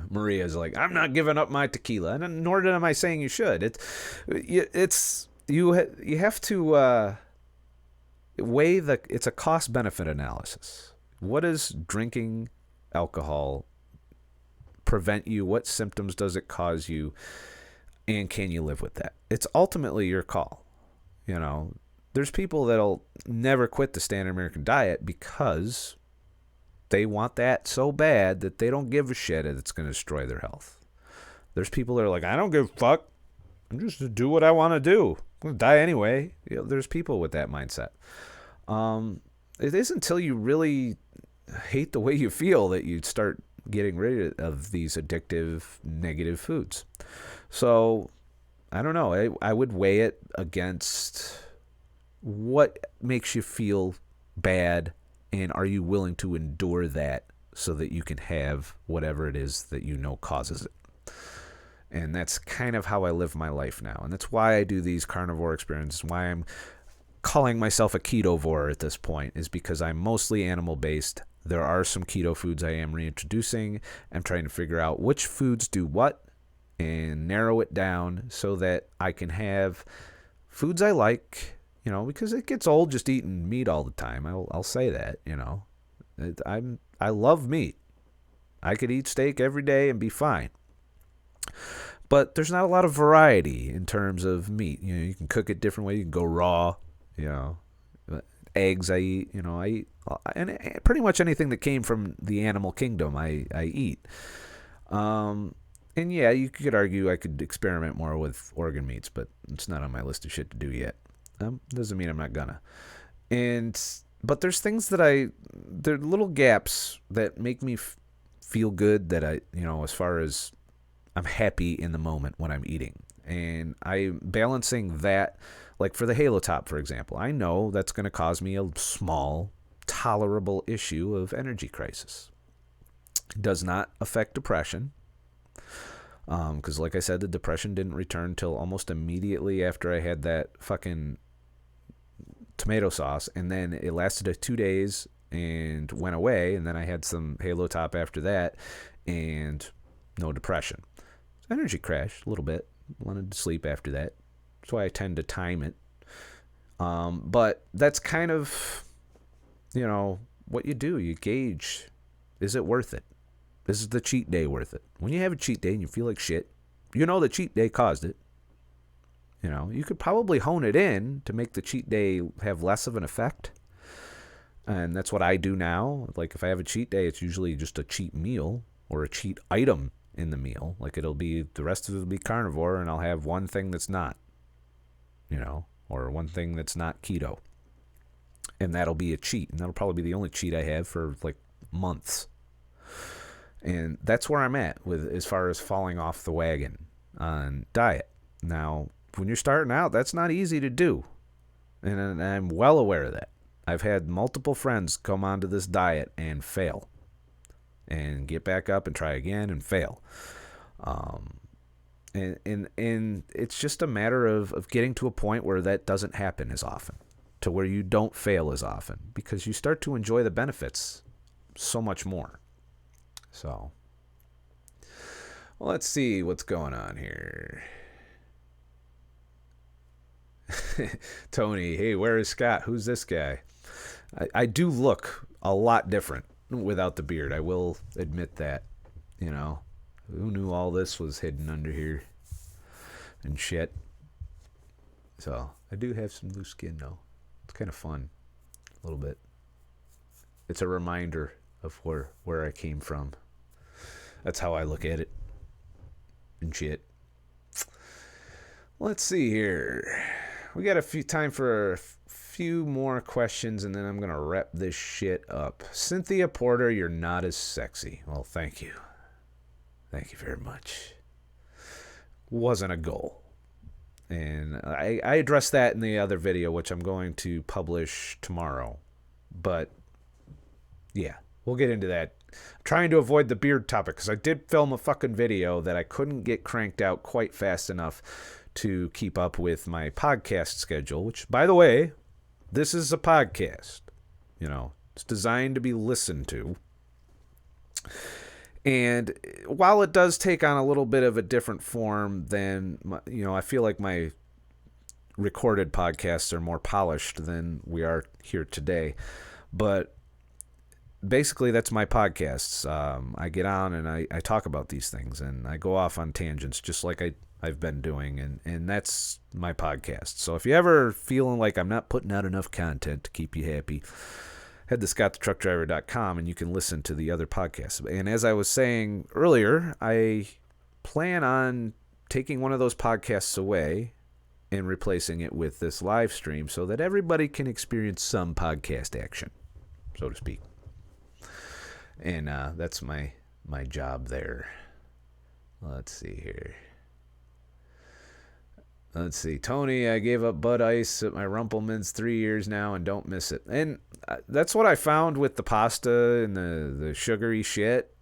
Maria's like, I'm not giving up my tequila, and nor am I saying you should. You have to weigh it's a cost-benefit analysis. What does drinking alcohol prevent you? What symptoms does it cause you? And can you live with that? It's ultimately your call. There's people that'll never quit the standard American diet because they want that so bad that they don't give a shit if it's going to destroy their health. There's people that are like, I don't give a fuck. I'm just going to do what I want to do. I'm going to die anyway. There's people with that mindset. It isn't until you really hate the way you feel that you start getting rid of these addictive, negative foods. So, I don't know. I would weigh it against what makes you feel bad, and are you willing to endure that so that you can have whatever it is that causes it. And that's kind of how I live my life now. And that's why I do these carnivore experiences, why I'm calling myself a ketovore at this point, is because I'm mostly animal-based. There are some keto foods I am reintroducing. I'm trying to figure out which foods do what and narrow it down so that I can have foods I like, because it gets old just eating meat all the time. I'll say that, I love meat. I could eat steak every day and be fine. But there's not a lot of variety in terms of meat. You can cook it different ways. You can go raw, eggs I eat, I eat, and pretty much anything that came from the animal kingdom I eat. And yeah, you could argue I could experiment more with organ meats, but it's not on my list of shit to do yet. Doesn't mean I'm not gonna. But there's things that there are little gaps that make me feel good, that as far as I'm happy in the moment when I'm eating. And I'm balancing that, like for the Halo Top, for example. I know that's going to cause me a small, tolerable issue of energy crisis. It does not affect depression. Because like I said, the depression didn't return till almost immediately after I had that fucking tomato sauce. And then it lasted 2 days and went away. And then I had some Halo Top after that and no depression. Energy crash a little bit. Wanted to sleep after that. That's why I tend to time it. But that's kind of, what you do. You gauge, is it worth it? Is the cheat day worth it? When you have a cheat day and you feel like shit, the cheat day caused it. You could probably hone it in to make the cheat day have less of an effect. And that's what I do now. Like if I have a cheat day, it's usually just a cheat meal or a cheat item in the meal. Like it'll be, the rest of it will be carnivore, and I'll have one thing that's not, or one thing that's not keto. And that'll be a cheat. And that'll probably be the only cheat I have for like months. And that's where I'm at with as far as falling off the wagon on diet. Now, when you're starting out, that's not easy to do. And I'm well aware of that. I've had multiple friends come onto this diet and fail. And get back up and try again and fail. And it's just a matter of getting to a point where that doesn't happen as often. To where you don't fail as often. Because you start to enjoy the benefits so much more. So, well, let's see what's going on here. Tony, hey, where is Scott? Who's this guy? I do look a lot different without the beard. I will admit that. Who knew all this was hidden under here and shit. So, I do have some loose skin, though. It's kind of fun. A little bit. It's a reminder of where I came from. That's how I look at it. And shit. Let's see here. We got time for a few more questions, and then I'm going to wrap this shit up. Cynthia Porter, you're not as sexy. Well, thank you. Thank you very much. Wasn't a goal. And I addressed that in the other video, which I'm going to publish tomorrow. But, yeah, we'll get into that. I'm trying to avoid the beard topic, because I did film a fucking video that I couldn't get cranked out quite fast enough to keep up with my podcast schedule, which, by the way, this is a podcast. It's designed to be listened to. And while it does take on a little bit of a different form than, I feel like my recorded podcasts are more polished than we are here today. But basically, that's my podcasts. I get on and I talk about these things, and I go off on tangents just like I've been doing, and that's my podcast. So if you ever feeling like I'm not putting out enough content to keep you happy, head to ScottTheTruckDriver.com and you can listen to the other podcasts. And as I was saying earlier, I plan on taking one of those podcasts away and replacing it with this live stream so that everybody can experience some podcast action, so to speak. And that's my job there. Let's see here. Let's see. Tony, I gave up Bud Ice at my Rumpelmans 3 years now and don't miss it. And that's what I found with the pasta and the sugary shit.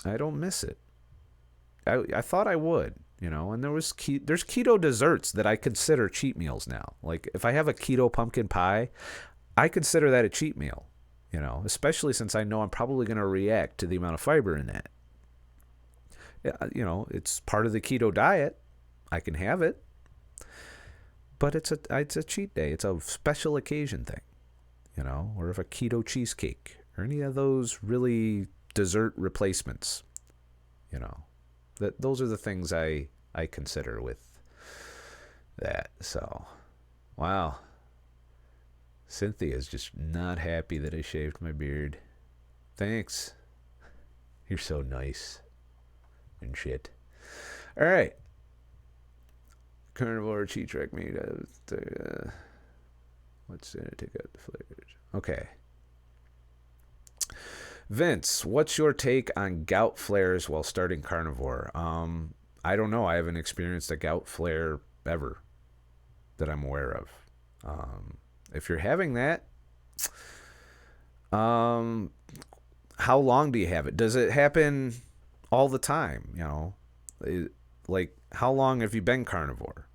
I don't miss it. I thought I would, and there's keto desserts that I consider cheat meals now. Like if I have a keto pumpkin pie, I consider that a cheat meal, especially since I know I'm probably going to react to the amount of fiber in that. It's part of the keto diet. I can have it, but it's a cheat day. It's a special occasion thing, or if a keto cheesecake or any of those really dessert replacements, that those are the things I consider with that. So, wow. Cynthia's just not happy that I shaved my beard. Thanks. You're so nice and shit. All right. Carnivore cheat track meat. What's in it? Take out the flavors. Okay. Vince, what's your take on gout flares while starting carnivore? I don't know. I haven't experienced a gout flare ever that I'm aware of. If you're having that, how long do you have it? Does it happen all the time? Like, how long have you been carnivore?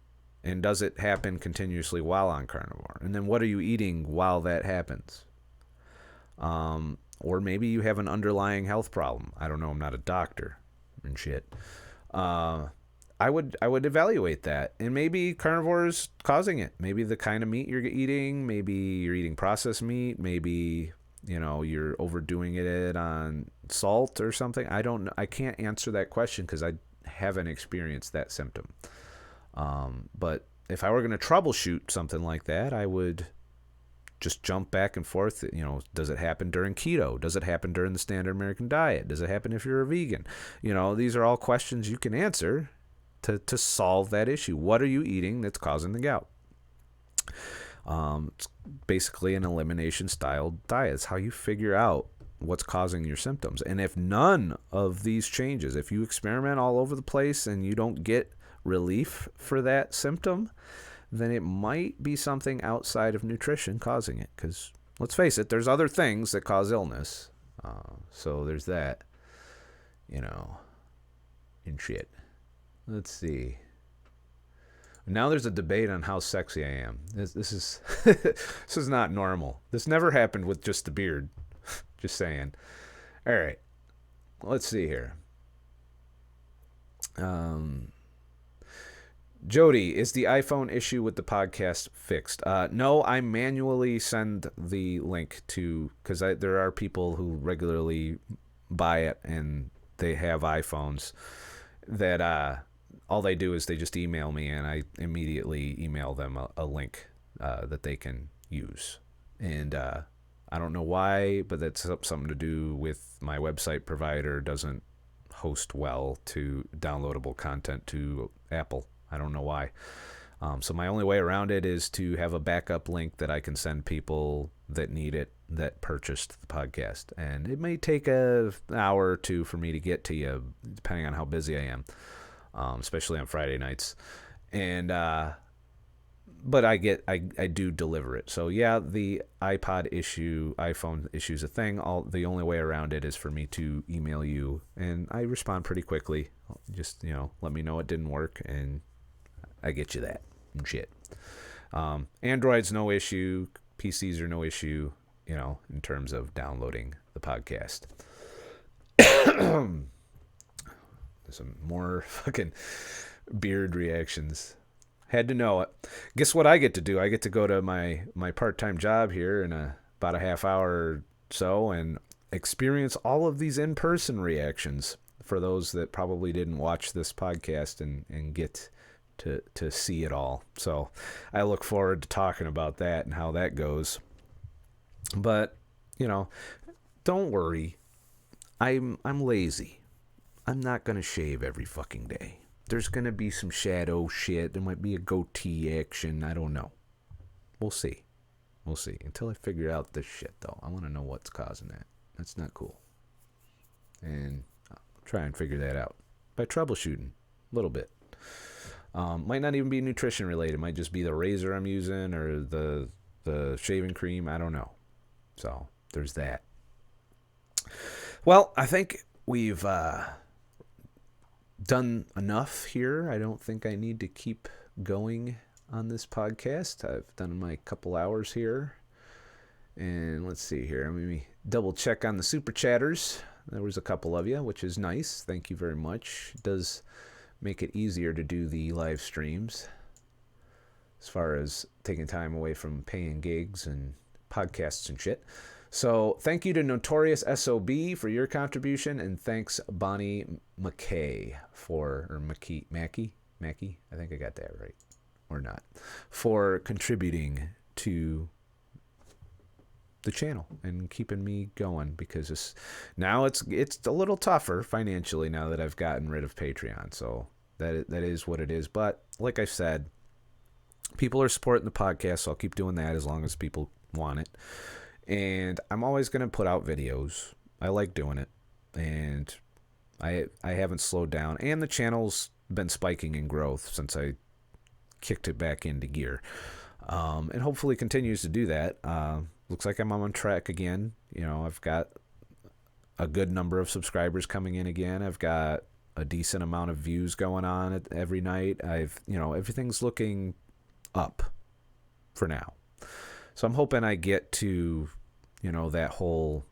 And does it happen continuously while on carnivore? And then what are you eating while that happens? Or maybe you have an underlying health problem. I don't know. I'm not a doctor and shit. I would evaluate that. And maybe carnivore is causing it. Maybe the kind of meat you're eating. Maybe you're eating processed meat. Maybe, you're overdoing it on salt or something. I don't know. I can't answer that question because I haven't experienced that symptom. But if I were going to troubleshoot something like that, I would just jump back and forth. You know, does it happen during keto? Does it happen during the standard American diet? Does it happen if you're a vegan? You know, these are all questions you can answer to solve that issue. What are you eating that's causing the gout? It's basically an elimination style diet. It's how you figure out what's causing your symptoms. And if none of these changes, if you experiment all over the place and you don't get relief for that symptom, then it might be something outside of nutrition causing it. Because let's face it, there's other things that cause illness. So there's that, you know, and shit. Let's see. Now there's a debate on how sexy I am. This is this is not normal. This never happened with just the beard. Just saying. All right. Let's see here. Jody, is the iPhone issue with the podcast fixed? No, I manually send the link to, because there are people who regularly buy it and they have iPhones that all they do is they just email me and I immediately email them a link that they can use. And I don't know why, but that's something to do with my website provider doesn't host well to downloadable content to Apple. I don't know why. So my only way around it is to have a backup link that I can send people that need it, that purchased the podcast. And it may take an hour or two for me to get to you, depending on how busy I am, especially on Friday nights. And but I do deliver it. So yeah, the iPod issue, iPhone issue is a thing. The only way around it is for me to email you, and I respond pretty quickly. Just, you know, let me know it didn't work, and I get you that and shit. Android's no issue. PCs are no issue, you know, in terms of downloading the podcast. There's some more fucking beard reactions. Had to know it. Guess what I get to do? I get to go to my part-time job here in about a half hour or so and experience all of these in-person reactions for those that probably didn't watch this podcast and get to see it all. So I look forward to talking about that and how that goes. But, you know, don't worry. I'm lazy. I'm not going to shave every fucking day. There's going to be some shadow shit. There might be a goatee action. I don't know. We'll see. We'll see. Until I figure out this shit, though. I want to know what's causing that. That's not cool. And I'll try and figure that out by troubleshooting a little bit. Might not even be nutrition related. It might just be the razor I'm using or the shaving cream. I don't know. So there's that. Well, I think we've done enough here. I don't think I need to keep going on this podcast. I've done my couple hours here. And let's see here. Let me double check on the super chatters. There was a couple of you, which is nice. Thank you very much. It does make it easier to do the live streams as far as taking time away from paying gigs and podcasts and shit. So thank you to Notorious SOB for your contribution, and thanks Bonnie McKay or Mackie, I think I got that right, or not, for contributing to the channel and keeping me going, because now it's a little tougher financially now that I've gotten rid of Patreon. So that is what it is. But like I said, people are supporting the podcast, so I'll keep doing that as long as people want it. And I'm always going to put out videos. I like doing it. And I haven't slowed down. And the channel's been spiking in growth since I kicked it back into gear. And hopefully continues to do that. Looks like I'm on track again. You know, I've got a good number of subscribers coming in again. I've got a decent amount of views going on every night. Everything's looking up for now. So I'm hoping I get to, that whole,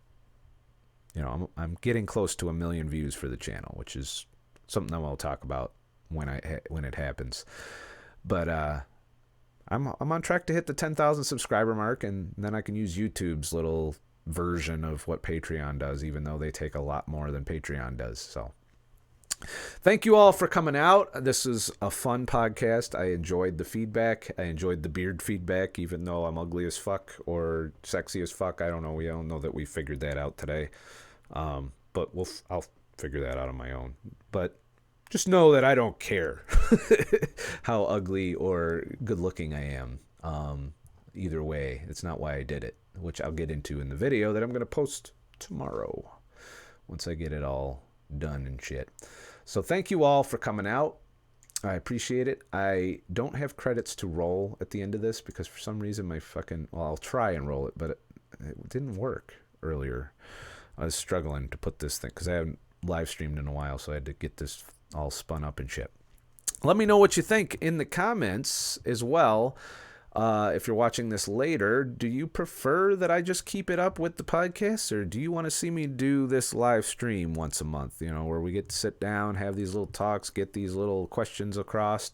I'm getting close to 1 million views for the channel, which is something that I'll talk about when it happens. But I'm on track to hit the 10,000 subscriber mark, and then I can use YouTube's little version of what Patreon does, even though they take a lot more than Patreon does. So Thank you all for coming out. This is a fun podcast. I enjoyed the feedback. I enjoyed the beard feedback, even though I'm ugly as fuck or sexy as fuck. I don't know. We don't know that we figured that out today. But I'll figure that out on my own. But just know that I don't care how ugly or good looking I am. Either way, it's not why I did it, which I'll get into in the video that I'm going to post tomorrow once I get it all done and shit. So thank you all for coming out. I appreciate it. I don't have credits to roll at the end of this because for some reason my fucking... Well, I'll try and roll it, but it didn't work earlier. I was struggling to put this thing because I haven't live streamed in a while, so I had to get this all spun up and shit. Let me know what you think in the comments as well. If you're watching this later, do you prefer that I just keep it up with the podcast, or do you want to see me do this live stream once a month, you know, where we get to sit down, have these little talks, get these little questions across?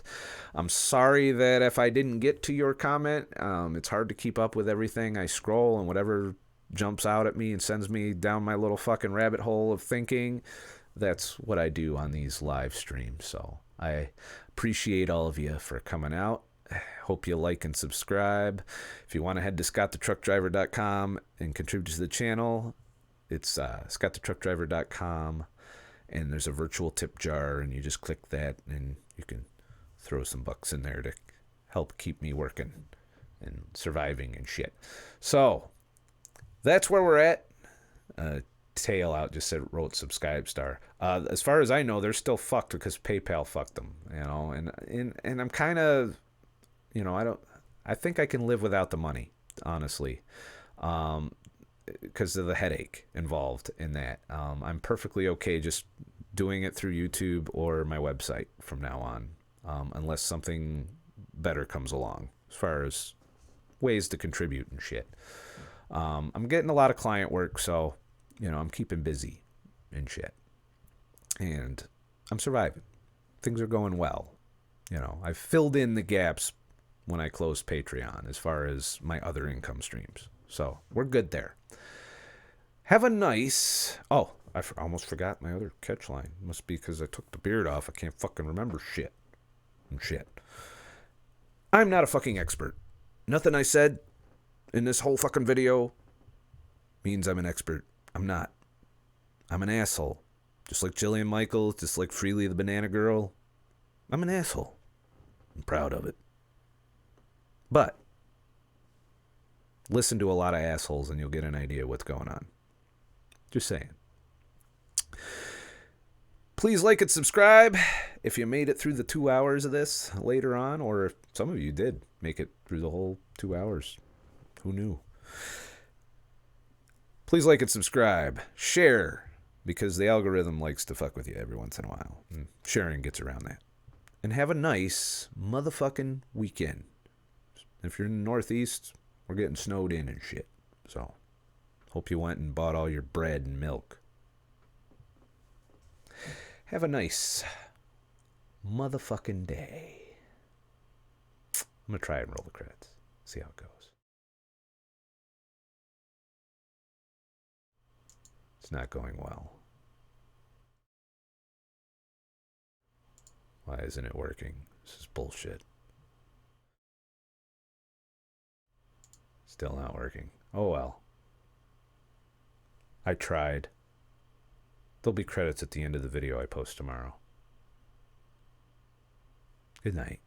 I'm sorry that if I didn't get to your comment, it's hard to keep up with everything. I scroll and whatever jumps out at me and sends me down my little fucking rabbit hole of thinking, that's what I do on these live streams. So I appreciate all of you for coming out. Hope you like and subscribe. If you want to head to ScottTheTruckDriver.com and contribute to the channel, it's ScottTheTruckDriver.com, and there's a virtual tip jar, and you just click that, and you can throw some bucks in there to help keep me working and surviving and shit. So that's where we're at. Tail out just wrote subscribe star. As far as I know, they're still fucked because PayPal fucked them, you know, and I'm kind of, you know, I think I can live without the money, honestly, because of the headache involved in that. I'm perfectly okay just doing it through YouTube or my website from now on, unless something better comes along as far as ways to contribute and shit. I'm getting a lot of client work, so, you know, I'm keeping busy and shit, and I'm surviving. Things are going well. You know, I've filled in the gaps when I closed Patreon as far as my other income streams. So we're good there. Have a nice... Oh, I almost forgot my other catch line. Must be because I took the beard off. I can't fucking remember shit. I'm not a fucking expert. Nothing I said in this whole fucking video means I'm an expert. I'm not. I'm an asshole. Just like Jillian Michaels, just like Freely the Banana Girl. I'm an asshole. I'm proud of it. But listen to a lot of assholes and you'll get an idea what's going on. Just saying. Please like and subscribe if you made it through the 2 hours of this later on, or if some of you did make it through the whole 2 hours. Who knew? Please like and subscribe. Share, because the algorithm likes to fuck with you every once in a while. And sharing gets around that. And have a nice motherfucking weekend. If you're in the Northeast, we're getting snowed in and shit. So, hope you went and bought all your bread and milk. Have a nice motherfucking day. I'm going to try and roll the credits. See how it goes. It's not going well. Why isn't it working? This is bullshit. Still not working. Oh well. I tried. There'll be credits at the end of the video I post tomorrow. Good night.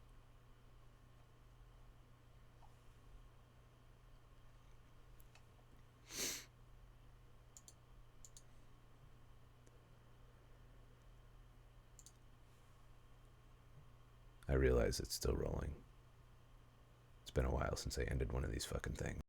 I realize it's still rolling. It's been a while since I ended one of these fucking things.